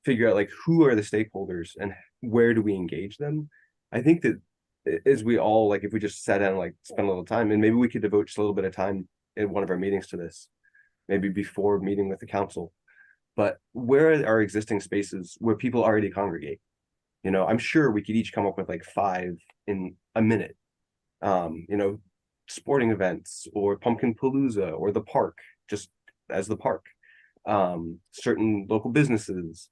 figure out like who are the stakeholders and where do we engage them. I think that as we all, like, if we just sat down and like spend a little time, and maybe we could devote just a little bit of time in one of our meetings to this, maybe before meeting with the council, but where are our existing spaces where people already congregate? You know, I'm sure we could each come up with like 5 in a minute. You know, sporting events or Pumpkin Palooza or the park, just as the park. Certain local businesses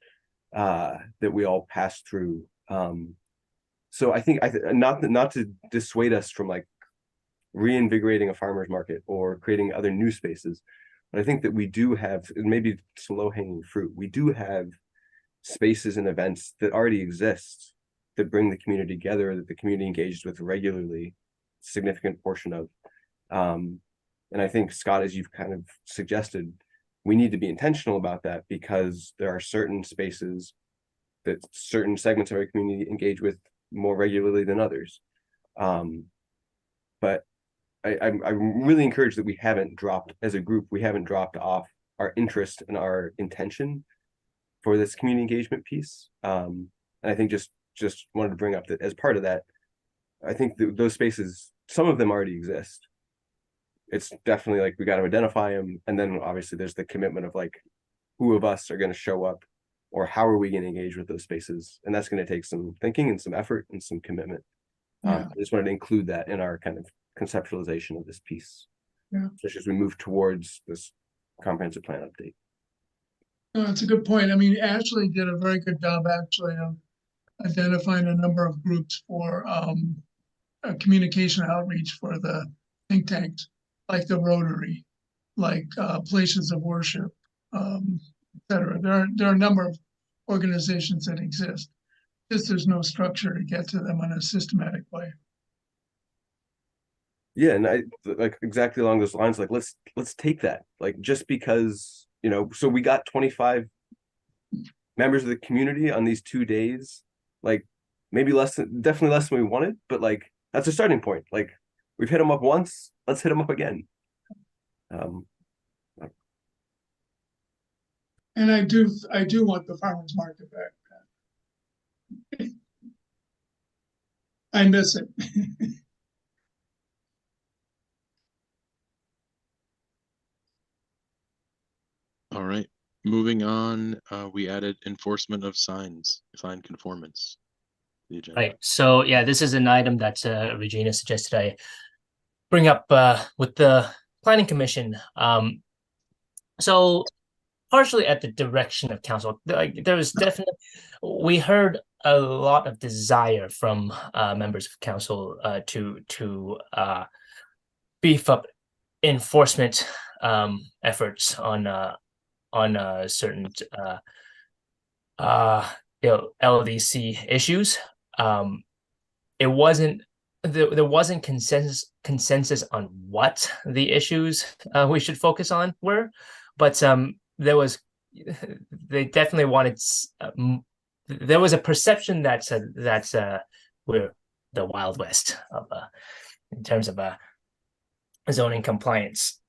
that we all pass through. So I think not to dissuade us from like reinvigorating a farmer's market or creating other new spaces, but I think that we do have, maybe some low-hanging fruit. We do have spaces and events that already exist that bring the community together, that the community engages with regularly, significant portion of. And I think, Scott, as you've kind of suggested, we need to be intentional about that, because there are certain spaces that certain segments of our community engage with more regularly than others. But I'm really encouraged that we haven't dropped, as a group, we haven't dropped off our interest and our intention for this community engagement piece. And I think just wanted to bring up that as part of that, I think those spaces, some of them already exist. It's definitely like we got to identify them, and then obviously there's the commitment of like who of us are going to show up, or how are we going to engage with those spaces, and that's going to take some thinking and some effort and some commitment. Yeah. I just wanted to include that in our kind of conceptualization of this piece. Yeah. especially as we move towards this comprehensive plan update. No, that's a good point. I mean, Ashley did a very good job actually of identifying a number of groups for communication outreach for the think tanks, like the Rotary, like places of worship, et cetera. There are a number of organizations that exist. Just there's no structure to get to them in a systematic way. Yeah, and I like exactly along those lines, like let's take that. Like just because, you know, so we got 25 members of the community on these 2 days, like maybe definitely less than we wanted, but like that's a starting point. Like we've hit them up once, let's hit them up again. And I do want the farmers market back. I miss it. All right, moving on, we added enforcement of sign conformance to the agenda. Right. So yeah, this is an item that Regina suggested I bring up with the planning commission. So partially at the direction of council, like there was definitely, we heard a lot of desire from members of council to beef up enforcement efforts on certain LDC issues. It wasn't there wasn't consensus on what the issues we should focus on were, but there was they definitely wanted there was a perception that we're the Wild West of in terms of zoning compliance.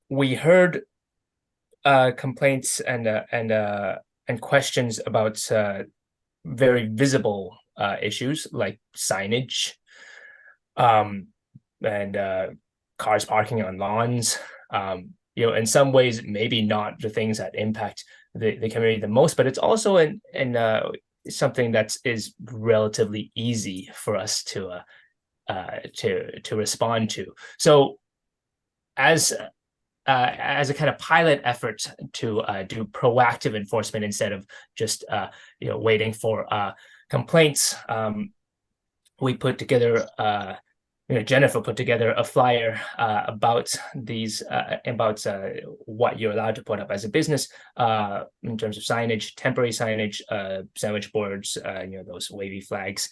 We heard complaints and questions about very visible issues like signage, and cars parking on lawns. You know, in some ways, maybe not the things that impact the community the most, but it's also in something that is relatively easy for us to respond to. So, as a kind of pilot effort to do proactive enforcement instead of just waiting for complaints, we put together Jennifer put together a flyer about these about what you're allowed to put up as a business in terms of signage, temporary signage, sandwich boards, those wavy flags,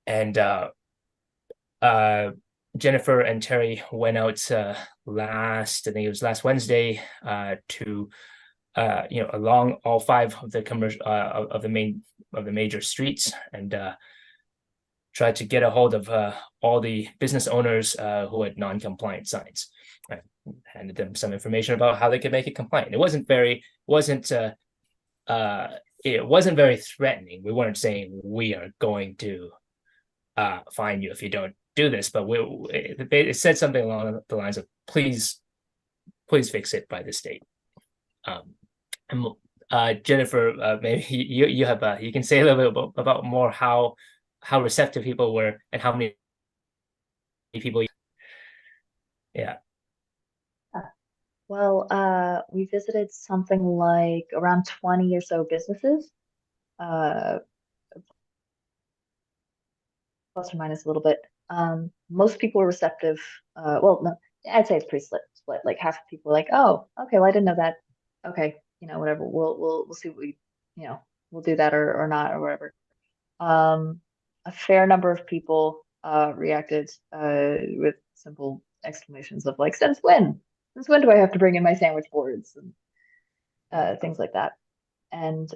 and Jennifer and Terry went out I think it was last Wednesday, to along all 5 of the commercial of the major streets, and tried to get a hold of all the business owners who had non-compliant signs. I handed them some information about how they could make it compliant. It wasn't very threatening. We weren't saying we are going to fine you if you don't do this, but it said something along the lines of please fix it by this date. And Jennifer, maybe you have you can say a little bit about more how receptive people were and how many people. Yeah. Well, we visited something like around 20 or so businesses, plus or minus a little bit. Most people were receptive. Well, no, I'd say it's pretty split. Like half of people were like, "Oh, okay, well, I didn't know that. Okay, whatever. We'll see what we'll do that or not or whatever." A fair number of people reacted with simple exclamations of like, "Since when? Since when do I have to bring in my sandwich boards?" and things like that. And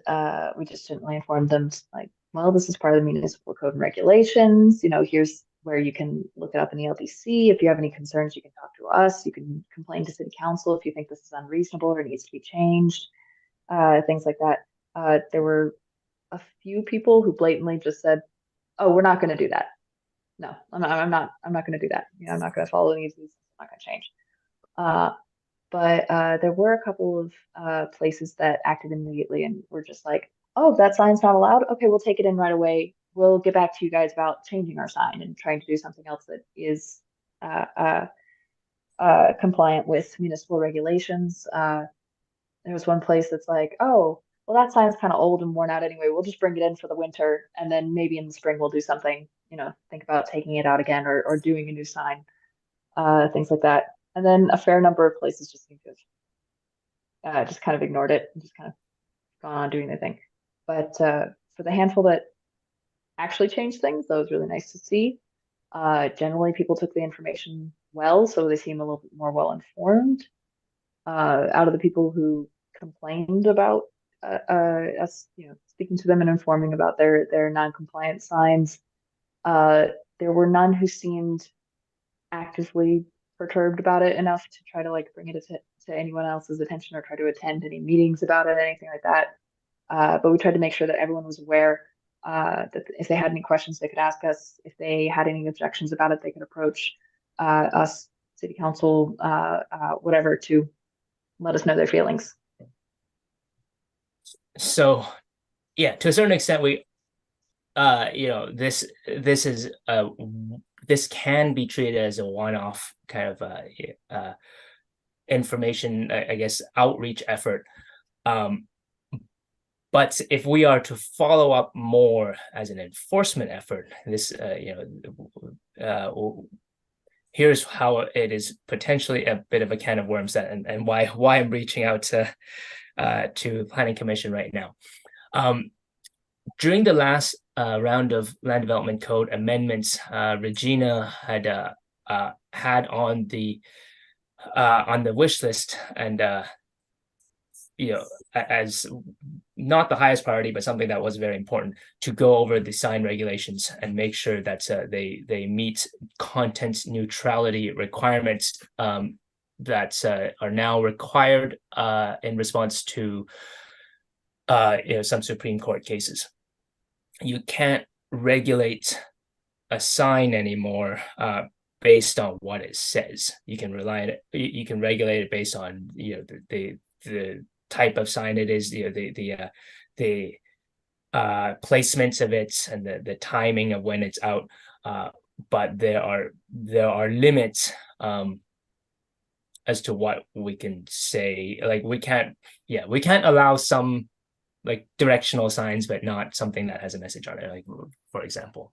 we just gently informed them, like, well, this is part of the municipal code and regulations. Here's where you can look it up in the LDC. If you have any concerns, you can talk to us. You can complain to city council if you think this is unreasonable or needs to be changed, things like that. There were a few people who blatantly just said, "Oh, we're not going to do that. No, I'm not going to do that. I'm not going to follow any of these. I'm not going to change." But there were a couple of places that acted immediately and were just like, "Oh, that sign's not allowed. Okay, we'll take it in right away. We'll get back to you guys about changing our sign and trying to do something else that is compliant with municipal regulations. There was one place that's like, oh, well, that sign's kind of old and worn out anyway. We'll just bring it in for the winter, and then maybe in the spring we'll do something. Think about taking it out again or doing a new sign, things like that. And then a fair number of places just seem to have just kind of ignored it and just kind of gone on doing their thing. But for the handful that actually changed things, that was really nice to see. Generally, people took the information well, so they seem a little bit more well informed. Out of the people who complained about us, speaking to them and informing about their non-compliant signs, there were none who seemed actively perturbed about it enough to try to like bring it to anyone else's attention or try to attend any meetings about it, anything like that. But we tried to make sure that everyone was aware that if they had any questions, they could ask us. If they had any objections about it, they could approach us, city council, whatever, to let us know their feelings. So, yeah, to a certain extent, we, this is this can be treated as a one-off kind of information, I guess, outreach effort. But if we are to follow up more as an enforcement effort, this, here's how it is potentially a bit of a can of worms, that and why I'm reaching out to Planning Commission right now. During the last round of land development code amendments, Regina had had on the wish list, and as not the highest priority, but something that was very important, to go over the sign regulations and make sure that they meet content neutrality requirements that are now required in response to some Supreme Court cases. You can't regulate a sign anymore based on what it says. You can rely on it. You can regulate it based on the type of sign it is, the placements of it, and the timing of when it's out. But there are limits as to what we can say. Like we can't allow some like directional signs, but not something that has a message on it, like for example.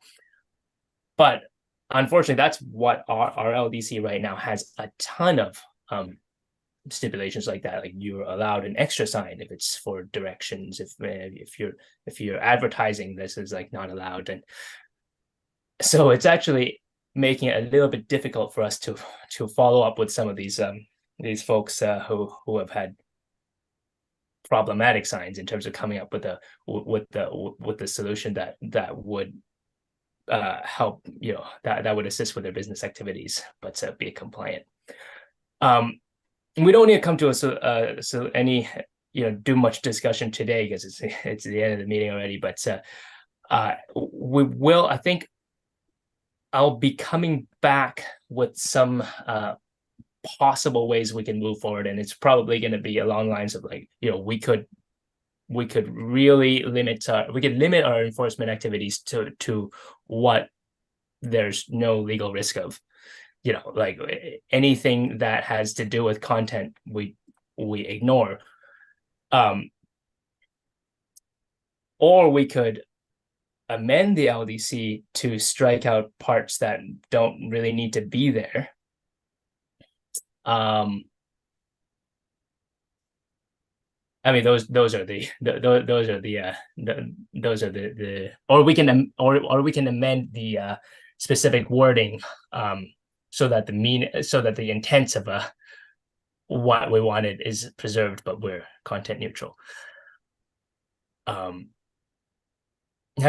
But unfortunately, that's what our LDC right now has a ton of stipulations like that. Like you're allowed an extra sign if it's for directions. If you're advertising, this is like not allowed, and so it's actually making it a little bit difficult for us to follow up with some of these folks who have had problematic signs in terms of coming up with the solution that would help, that would assist with their business activities, but be compliant. We don't need to come to any do much discussion today because it's the end of the meeting already. But we will. I think I'll be coming back with some possible ways we can move forward, and it's probably going to be along lines of like, we could really limit our enforcement activities to what there's no legal risk of. Like anything that has to do with content, we ignore. Or we could amend the LDC to strike out parts that don't really need to be there. I mean, those are the or we can amend the specific wording so that the intent of what we wanted is preserved, but we're content neutral. Happy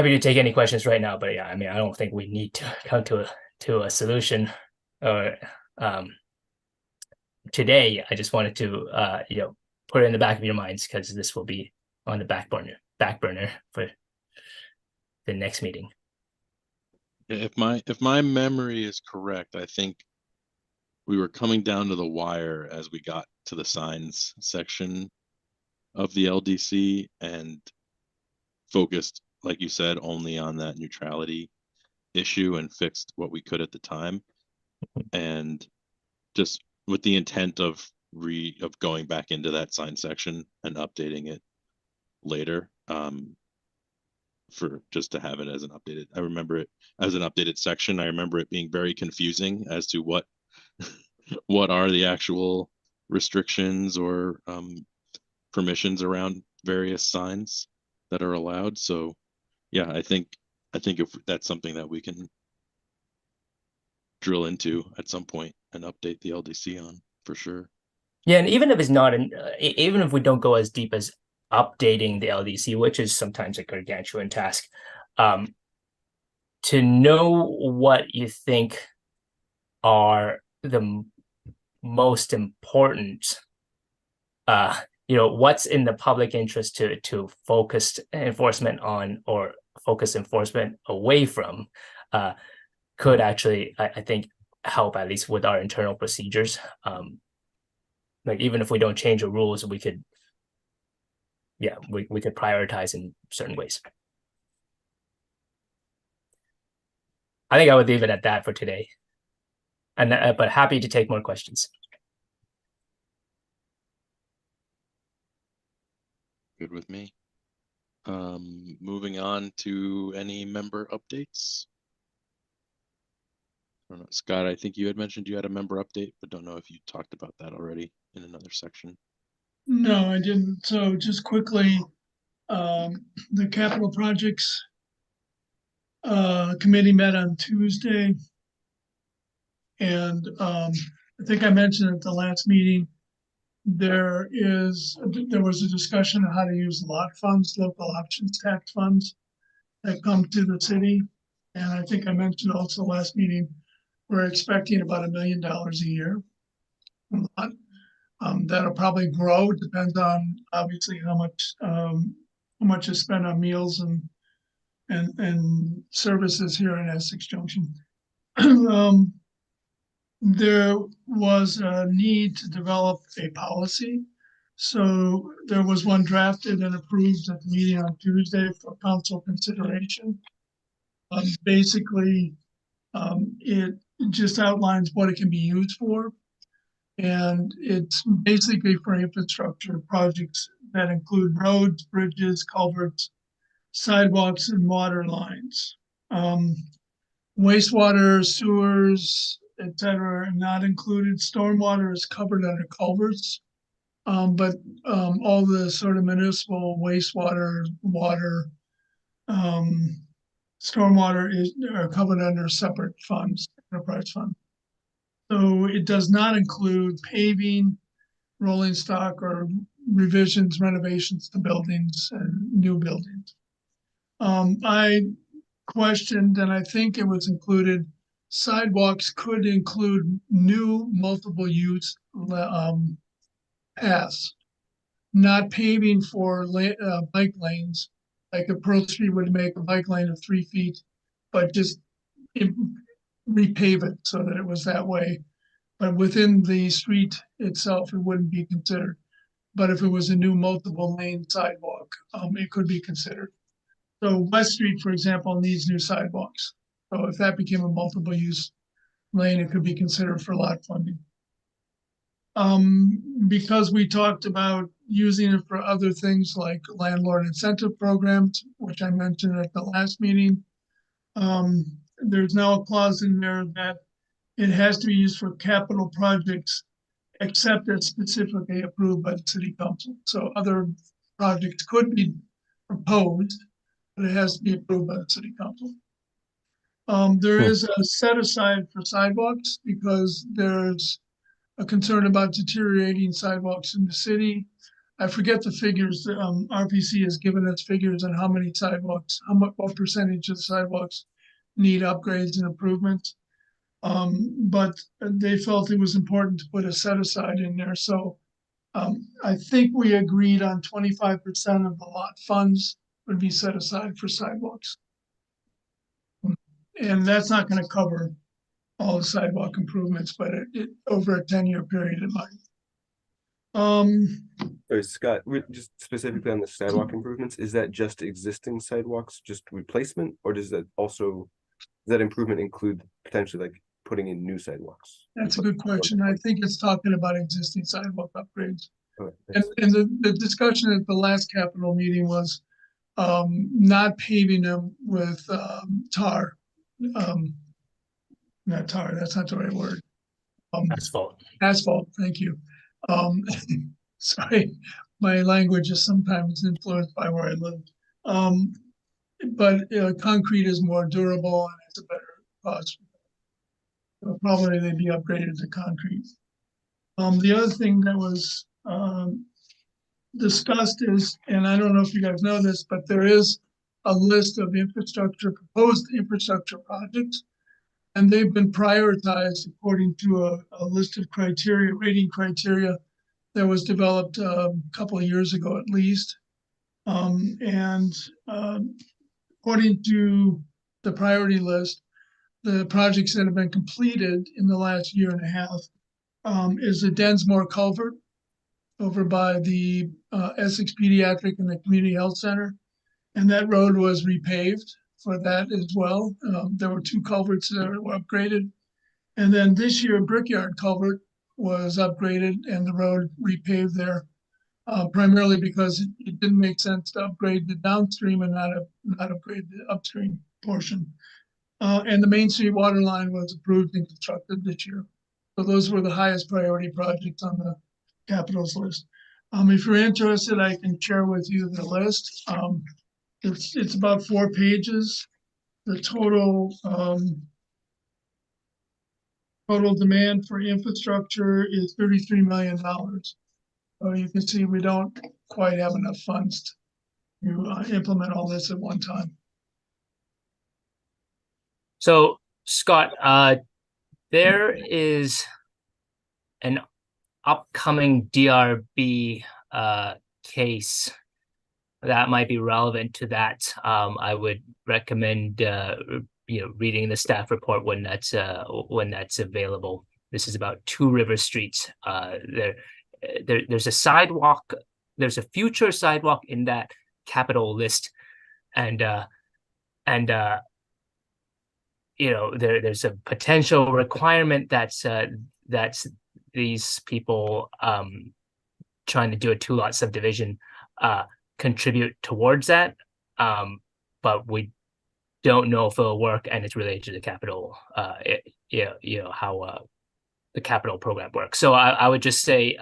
to take any questions right now, but yeah, I mean, I don't think we need to come to a solution or today. I just wanted to put it in the back of your minds, because this will be on the back burner for the next meeting. If my memory is correct, I think we were coming down to the wire as we got to the signs section of the LDC and focused, like you said, only on that neutrality issue and fixed what we could at the time. and just with the intent of going back into that sign section and updating it later, for just to have it as an updated. I remember it as an updated section. I remember it being very confusing as to what what are the actual restrictions or permissions around various signs that are allowed. So yeah, I think if that's something that we can drill into at some point and update the LDC on, for sure. Yeah, and even if it's not even if we don't go as deep as updating the LDC, which is sometimes a gargantuan task, to know what you think are the most important, what's in the public interest to focus enforcement on or focus enforcement away from, could actually, I think, help at least with our internal procedures. Like even if we don't change the rules, we could, we could prioritize in certain ways. I think I would leave it at that for today. And but happy to take more questions. Good with me. Moving on to any member updates. I don't know, Scott, I think you had mentioned you had a member update, but don't know if you talked about that already in another section. No, I didn't. So just quickly, the capital projects committee met on Tuesday. And I think I mentioned at the last meeting, there was a discussion of how to use lot funds, local options tax funds that come to the city. And I think I mentioned also last meeting, we're expecting about $1 million a year. That'll probably grow, depends on obviously how much is spent on meals and services here in Essex Junction. There was a need to develop a policy. So there was one drafted and approved at the meeting on Tuesday for council consideration. Basically, it just outlines what it can be used for. And it's basically for infrastructure projects that include roads, bridges, culverts, sidewalks, and water lines. Wastewater, sewers, etc., are not included. Stormwater is covered under culverts, but all the sort of municipal wastewater, water, stormwater are covered under separate funds, enterprise fund. So it does not include paving, rolling stock, or revisions, renovations to buildings and new buildings. I questioned, and I think it was included, sidewalks could include new multiple use paths, not paving for bike lanes, like a Pearl Street would make a bike lane of 3 feet, but just repave it so that it was that way. But within the street itself, it wouldn't be considered. But if it was a new multiple lane sidewalk, it could be considered. So West Street, for example, needs new sidewalks. So if that became a multiple use lane, it could be considered for lot funding. Because we talked about using it for other things like landlord incentive programs, which I mentioned at the last meeting, there's now a clause in there that it has to be used for capital projects, except as specifically approved by the city council. So other projects could be proposed, but it has to be approved by the city council. There is a set aside for sidewalks because there's a concern about deteriorating sidewalks in the city. I forget the figures. RPC has given us figures on how many sidewalks, what percentage of the sidewalks need upgrades and improvements. But they felt it was important to put a set aside in there. So I think we agreed on 25% of the lot funds would be set aside for sidewalks. And that's not going to cover all the sidewalk improvements, but it over a 10-year period, it might. Scott, just specifically on the sidewalk improvements, is that just existing sidewalks, just replacement, or does that improvement include potentially like putting in new sidewalks? That's a good question. I think it's talking about existing sidewalk upgrades. Okay, And, thanks. and the discussion at the last capital meeting was not paving them with tar. Not tar, that's not the right word. Asphalt. Asphalt, thank you. Um, sorry, my language is sometimes influenced by where I live. But concrete is more durable and it's a better cost. So probably they'd be upgraded to concrete. The other thing that was discussed is, and I don't know if you guys know this, but there is a list of proposed infrastructure projects, and they've been prioritized according to a list of criteria, rating criteria that was developed a couple of years ago at least. And according to the priority list, the projects that have been completed in the last year and a half is the Densmore Culvert over by the Essex Pediatric and the Community Health Center. And that road was repaved for that as well. There were 2 culverts that were upgraded. And then this year, Brickyard Culvert was upgraded and the road repaved there, primarily because it didn't make sense to upgrade the downstream and not upgrade the upstream portion. And the Main Street water line was approved and constructed this year. So those were the highest priority projects on the capitals list. If you're interested, I can share with you the list. It's about 4 pages. The total demand for infrastructure is $33 million. So you can see we don't quite have enough funds to implement all this at one time. So, Scott, there is an upcoming DRB case that might be relevant to that. I would recommend reading the staff report when that's available. This is about 2 River Streets. There's a sidewalk. There's a future sidewalk in that capital list, and there's a potential requirement that's these people trying to do a 2-lot subdivision contribute towards that, but we don't know if it'll work, and it's related to the capital, how the capital program works. So I would just say,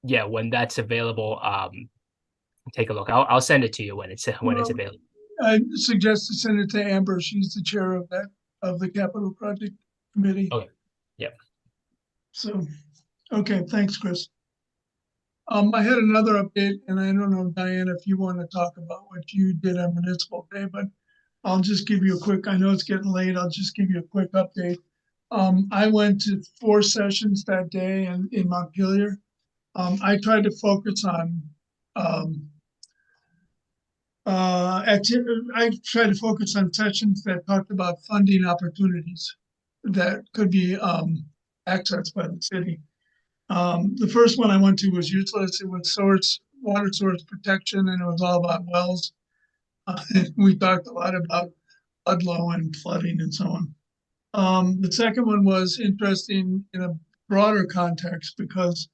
when that's available, take a look. I'll send it to you when it's available. I suggest to send it to Amber. She's the chair of the capital project committee. Okay. Yep. So, okay, thanks, Chris. I had another update, and I don't know, Diane, if you want to talk about what you did on Municipal Day, but I'll just give you a quick, I know it's getting late, I'll just give you a quick update. I went to 4 sessions that day in Montpelier. I tried to focus on I tried to focus on sessions that talked about funding opportunities that could be accessed by the city. The first one I went to was useless. It was water source protection, and it was all about wells. We talked a lot about flood and flooding and so on. The second one was interesting in a broader context because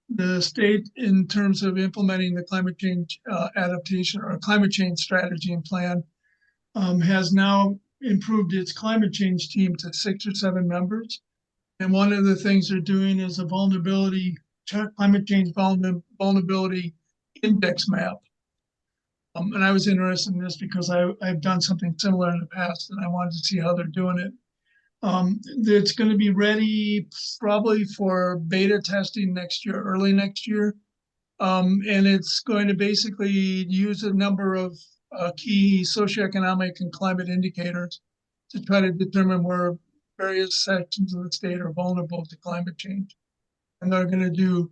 the state, in terms of implementing the climate change adaptation or climate change strategy and plan, has now improved its climate change team to 6 or 7 members. And one of the things they're doing is a climate change vulnerability index map. And I was interested in this because I've done something similar in the past, and I wanted to see how they're doing it. It's going to be ready probably for beta testing next year, early next year. And it's going to basically use a number of key socioeconomic and climate indicators to try to determine where various sections of the state are vulnerable to climate change. And they're going to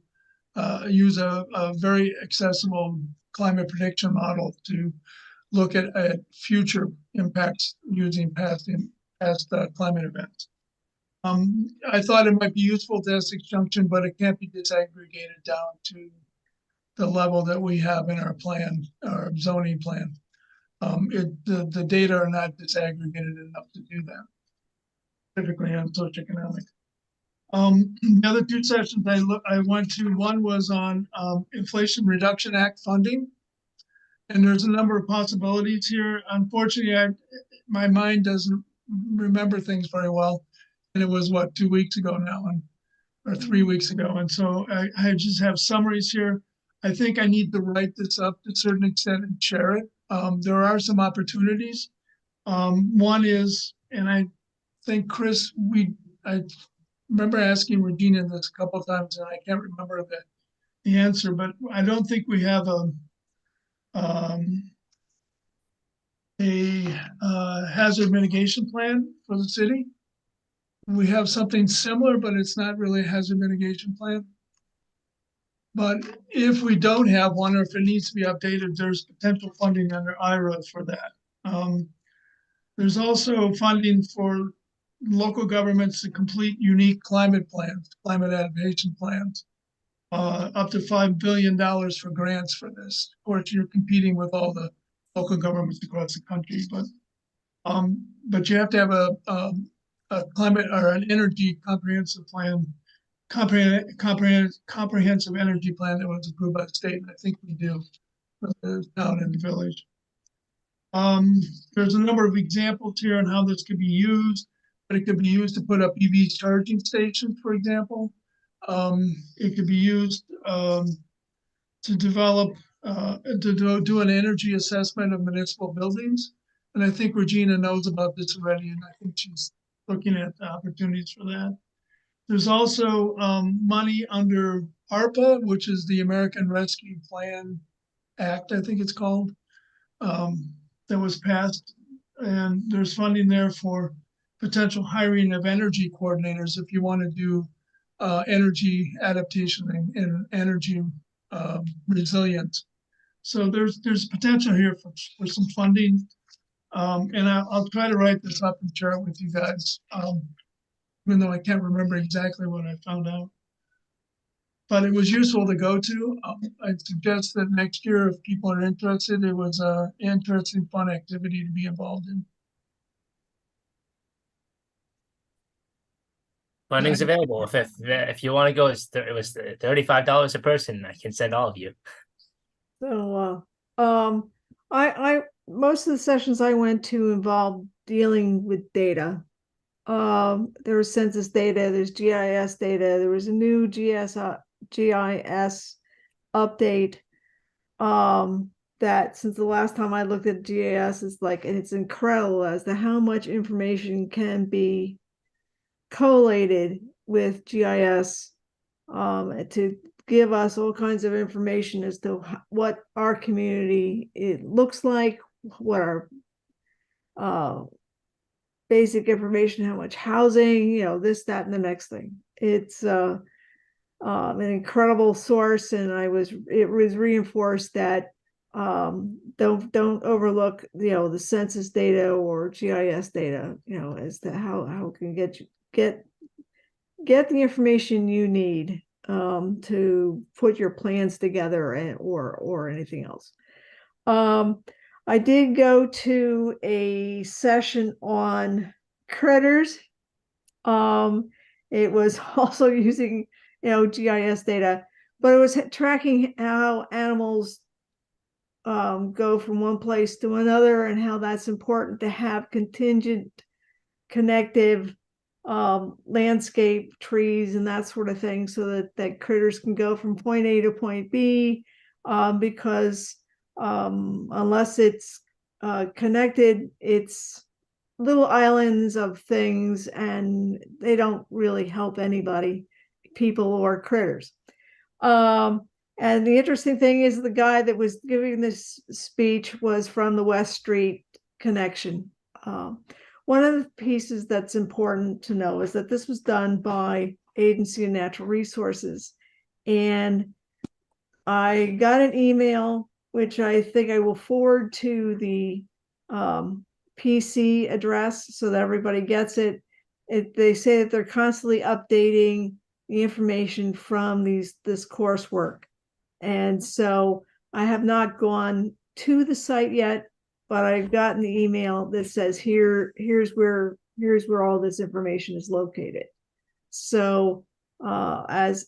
use a very accessible climate prediction model to look at future impacts using past climate events. I thought it might be useful to Essex Junction, but it can't be disaggregated down to the level that we have in our plan, our zoning plan. The data are not disaggregated enough to do that. specifically on socioeconomic. The other two sessions I went to, one was on Inflation Reduction Act funding. And there's a number of possibilities here. Unfortunately, my mind doesn't remember things very well. And it was what, 2 weeks ago now, or 3 weeks ago. And so I just have summaries here. I think I need to write this up to a certain extent and share it. There are some opportunities. One is, and I think Chris, I remember asking Regina this a couple of times, and I can't remember the answer, but I don't think we have a hazard mitigation plan for the city. We have something similar, but it's not really a hazard mitigation plan. But if we don't have one, or if it needs to be updated, there's potential funding under IRA for that. There's also funding for local governments to complete unique climate plans, climate adaptation plans, up to $5 billion for grants for this. Of course, you're competing with all the local governments across the country, but you have to have a climate or an energy comprehensive plan, comprehensive energy plan that was approved by the state, and I think we do down in the village. There's a number of examples here on how this could be used, but it could be used to put up EV charging stations, for example. It could be used to develop, to do an energy assessment of municipal buildings. And I think Regina knows about this already, and I think she's looking at opportunities for that. There's also money under ARPA, which is the American Rescue Plan Act, I think it's called, that was passed. And there's funding there for potential hiring of energy coordinators if you want to do energy adaptation and energy resilience. So there's potential here for some funding. And I'll try to write this up and share it with you guys, even though I can't remember exactly what I found out. But it was useful to go to. I suggest that next year, if people are interested, it was an interesting, fun activity to be involved in. Funding's available. If you want to go, it was $35 a person. I can send all of you. So, I most of the sessions I went to involved dealing with data. There was census data, there's GIS data, there was a new GIS update. That since the last time I looked at GIS, it's incredible as to how much information can be collated with GIS to give us all kinds of information as to what our community it looks like, what our basic information, how much housing, this, that, and the next thing. It's an incredible source, and it was reinforced that don't overlook the census data or GIS data, as to how it can get the information you need to put your plans together or anything else. I did go to a session on critters. It was also using GIS data, but it was tracking how animals go from one place to another, and how that's important to have contingent connective landscape trees and that sort of thing, so that critters can go from point A to point B, because unless it's connected, it's little islands of things, and they don't really help anybody, people or critters. And the interesting thing is the guy that was giving this speech was from the West Street connection. One of the pieces that's important to know is that this was done by Agency of Natural Resources. And I got an email, which I think I will forward to the PC address so that everybody gets it. They say that they're constantly updating the information from this coursework. And so I have not gone to the site yet, but I've gotten the email that says here's where here's where all this information is located. So as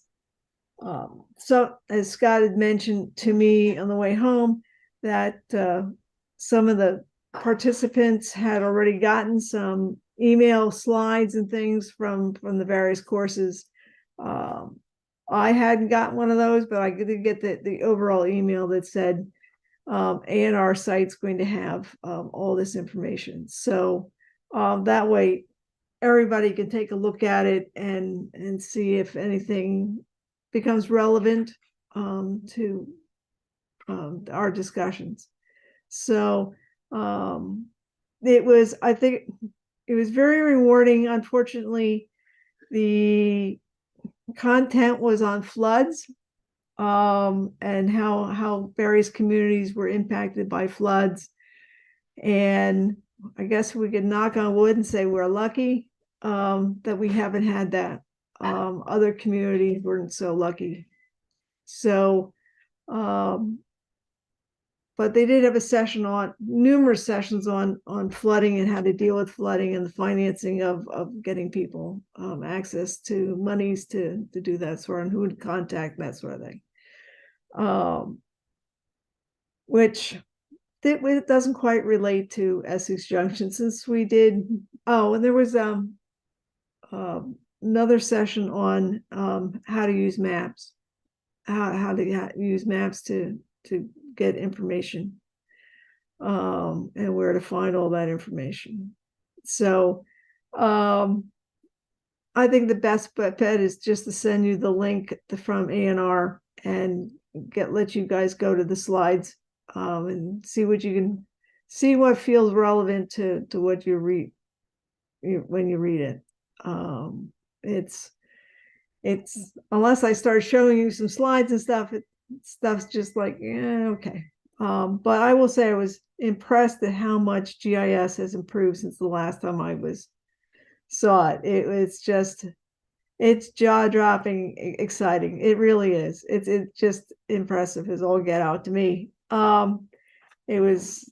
Scott had mentioned to me on the way home, that some of the participants had already gotten some email slides and things from the various courses. I hadn't gotten one of those, but I did get the overall email that said A&R site's going to have all this information. So that way everybody can take a look at it and see if anything becomes relevant to our discussions. So I think it was very rewarding. Unfortunately, the content was on floods and how various communities were impacted by floods. And I guess we could knock on wood and say we're lucky that we haven't had that. Other communities weren't so lucky. So, but they did have a session on numerous sessions on flooding and how to deal with flooding and the financing of getting people access to monies to do that sort of, and who to contact, that sort of thing. Which it doesn't quite relate to Essex Junction, since we did. Oh, and there was another session on how to use maps, how to use maps to get information, and where to find all that information. So I think the best bet is just to send you the link from A&R and let you guys go to the slides and see what you can see, what feels relevant to what you read when you read it. It's unless I start showing you some slides and stuff's just like, yeah, okay. But I will say I was impressed at how much GIS has improved since the last time I saw it. It's jaw-dropping exciting. It really is. It's just impressive as all get out to me. It was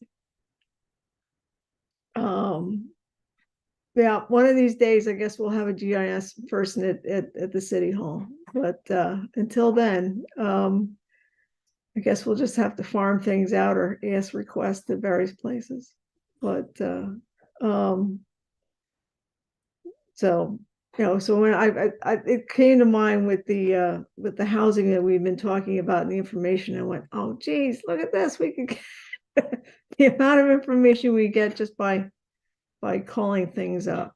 yeah, one of these days I guess we'll have a GIS person at the city hall, but until then I guess we'll just have to farm things out or ask requests to various places. But so so when it came to mind with the housing that we've been talking about and the information, I went, oh geez, look at this, we could get the amount of information we get just by calling things up.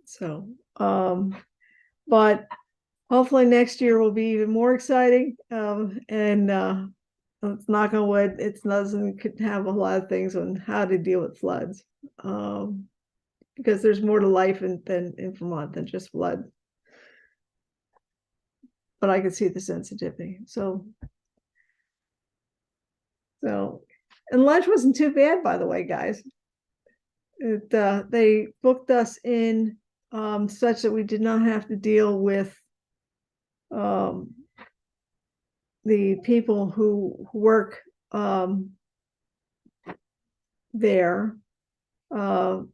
So but hopefully next year will be even more exciting, and let's knock on wood, it doesn't have a lot of things on how to deal with floods, because there's more to life in Vermont than just flood. But I could see the sensitivity. So and lunch wasn't too bad, by the way, guys. They booked us in such that we did not have to deal with the people who work there.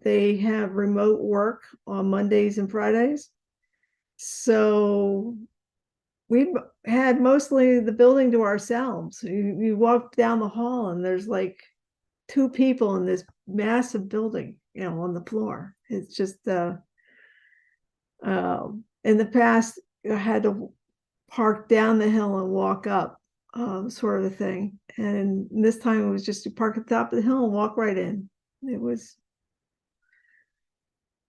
They have remote work on Mondays and Fridays. So we had mostly the building to ourselves. You walk down the hall and there's like 2 people in this massive building, on the floor. It's just in the past I had to park down the hill and walk up, sort of a thing. And this time it was just to park at the top of the hill and walk right in. It was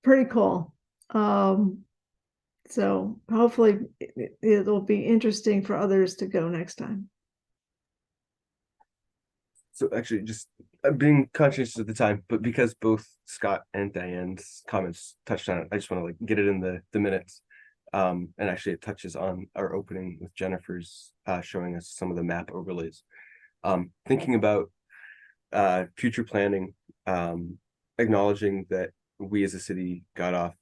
pretty cool. So hopefully it'll be interesting for others to go next time. So actually, just being conscious of the time, but because both Scott and Diane's comments touched on it, I just want to get it in the minutes. And actually it touches on our opening with Jennifer's showing us some of the map overlays. Thinking about future planning, acknowledging that we as a city got off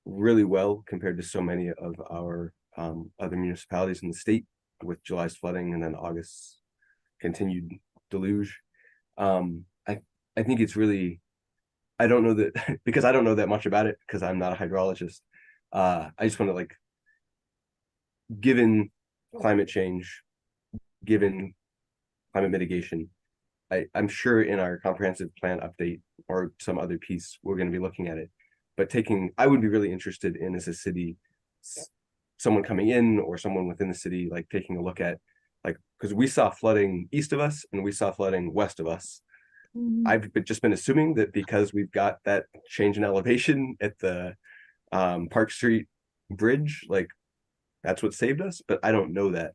really well compared to so many of our other municipalities in the state, with July's flooding and then August's continued deluge. I think it's really I don't know that because I don't know that much about it because I'm not a hydrologist. I just want to like, given climate change, given climate mitigation, I'm sure in our comprehensive plan update or some other piece, we're going to be looking at it. But I would be really interested in, as a city, someone coming in or someone within the city, like taking a look at, like, because we saw flooding east of us and we saw flooding west of us. I've just been assuming that because we've got that change in elevation at the Park Street Bridge, like that's what saved us, but I don't know that.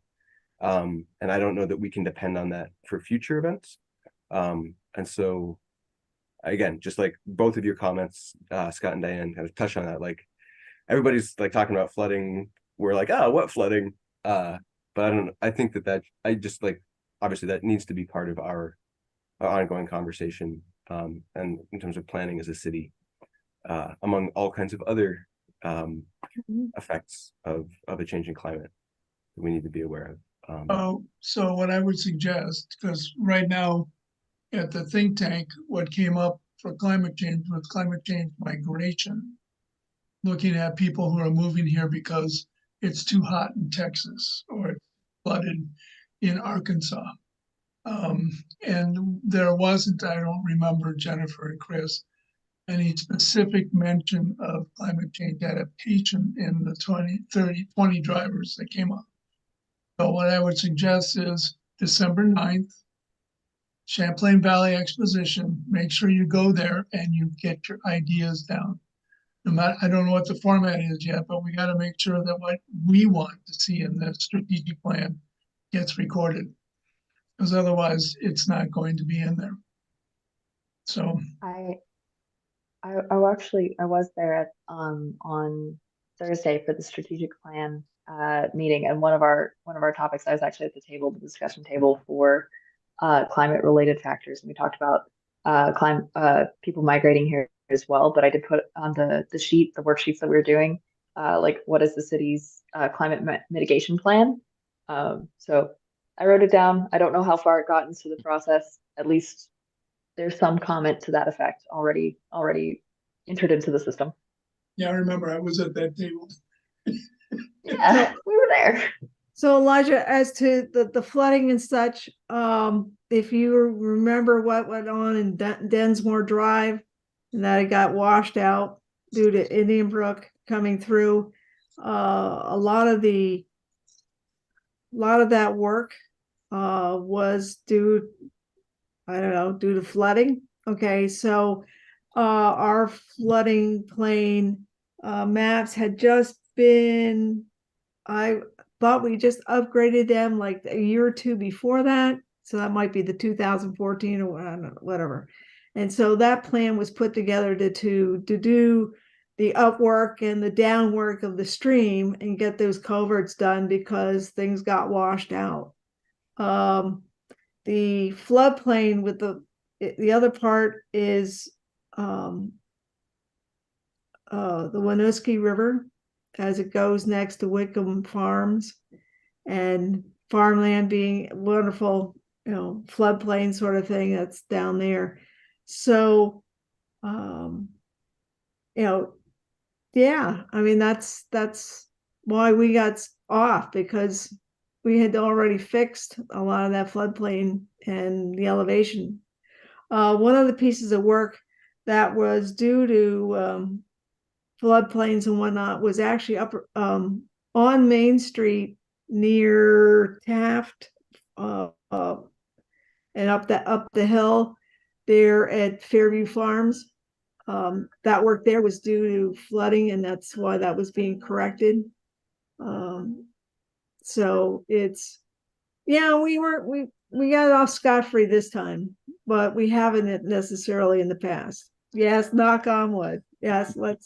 And I don't know that we can depend on that for future events. And so again, just like both of your comments, Scott and Diane kind of touch on that. Like everybody's like talking about flooding. We're like, oh, what flooding? But I think that I just like, obviously that needs to be part of our ongoing conversation. And in terms of planning as a city, among all kinds of other effects of a changing climate that we need to be aware of. So what I would suggest, because right now at the think tank, what came up for climate change was climate change migration, looking at people who are moving here because it's too hot in Texas or it's flooded in Arkansas. And there wasn't, I don't remember, Jennifer and Chris, any specific mention of climate change adaptation in the 20 drivers that came up. So what I would suggest is December 9th, Champlain Valley Exposition. Make sure you go there and you get your ideas down. No matter, I don't know what the format is yet, but we got to make sure that what we want to see in the strategic plan gets recorded, because otherwise it's not going to be in there. So I was there at on Thursday for the strategic plan meeting, and one of our topics, I was actually at the discussion table for climate related factors, and we talked about people migrating here as well. But I did put on the worksheets that we were doing, like what is the city's climate mitigation plan. So I wrote it down. I don't know how far it got into the process. At least there's some comment to that effect already entered into the system. yeah, I remember I was at that table. Yeah, we were there. So Elijah, as to the flooding and such, if you remember what went on in Densmore Drive, and that it got washed out due to Indian Brook coming through, a lot of that work was due to flooding. Okay, so our flooding plain maps had just been, I thought we just upgraded them like a year or two before that. So that might be the 2014 or whatever. And so that plan was put together to do the up work and the down work of the stream and get those culverts done because things got washed out. The floodplain with the other part is the Winooski River as it goes next to Wickham Farms, and farmland being wonderful, floodplain sort of thing that's down there. So, yeah, I mean, that's why we got off, because we had already fixed a lot of that floodplain and the elevation. One of the pieces of work that was due to floodplains and whatnot was actually up on Main Street near Taft, and up the hill there at Fairview Farms. That work there was due to flooding, and that's why that was being corrected. So it's, yeah, we got off scot-free this time, but we haven't necessarily in the past. Yes, knock on wood. Yes, but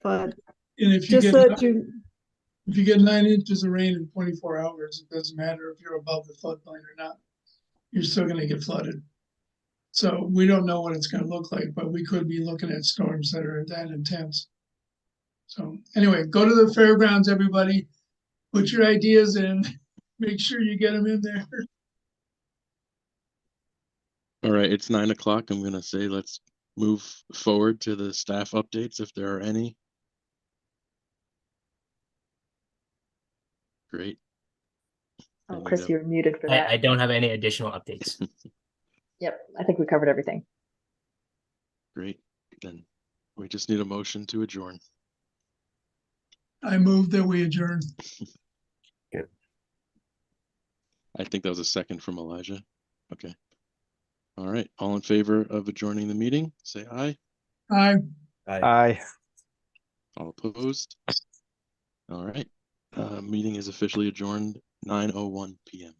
And if you get 9 inches of rain in 24 hours, it doesn't matter if you're above the floodplain or not. You're still going to get flooded. So we don't know what it's going to look like, but we could be looking at storms that are that intense. So anyway, go to the fairgrounds, everybody. Put your ideas in. Make sure you get them in there. All right, it's 9 o'clock. I'm gonna say let's move forward to the staff updates if there are any. Great. Oh, Then we Chris, have- you're muted for that. I don't have any additional updates. Yep, I think we covered everything. Great. Then we just need a motion to adjourn. I move that we adjourn. I think that was a second from Elijah. Okay. All right. All in favor of adjourning the meeting, say aye. Aye. Aye. All opposed? All right. Meeting is officially adjourned 9:01 p.m.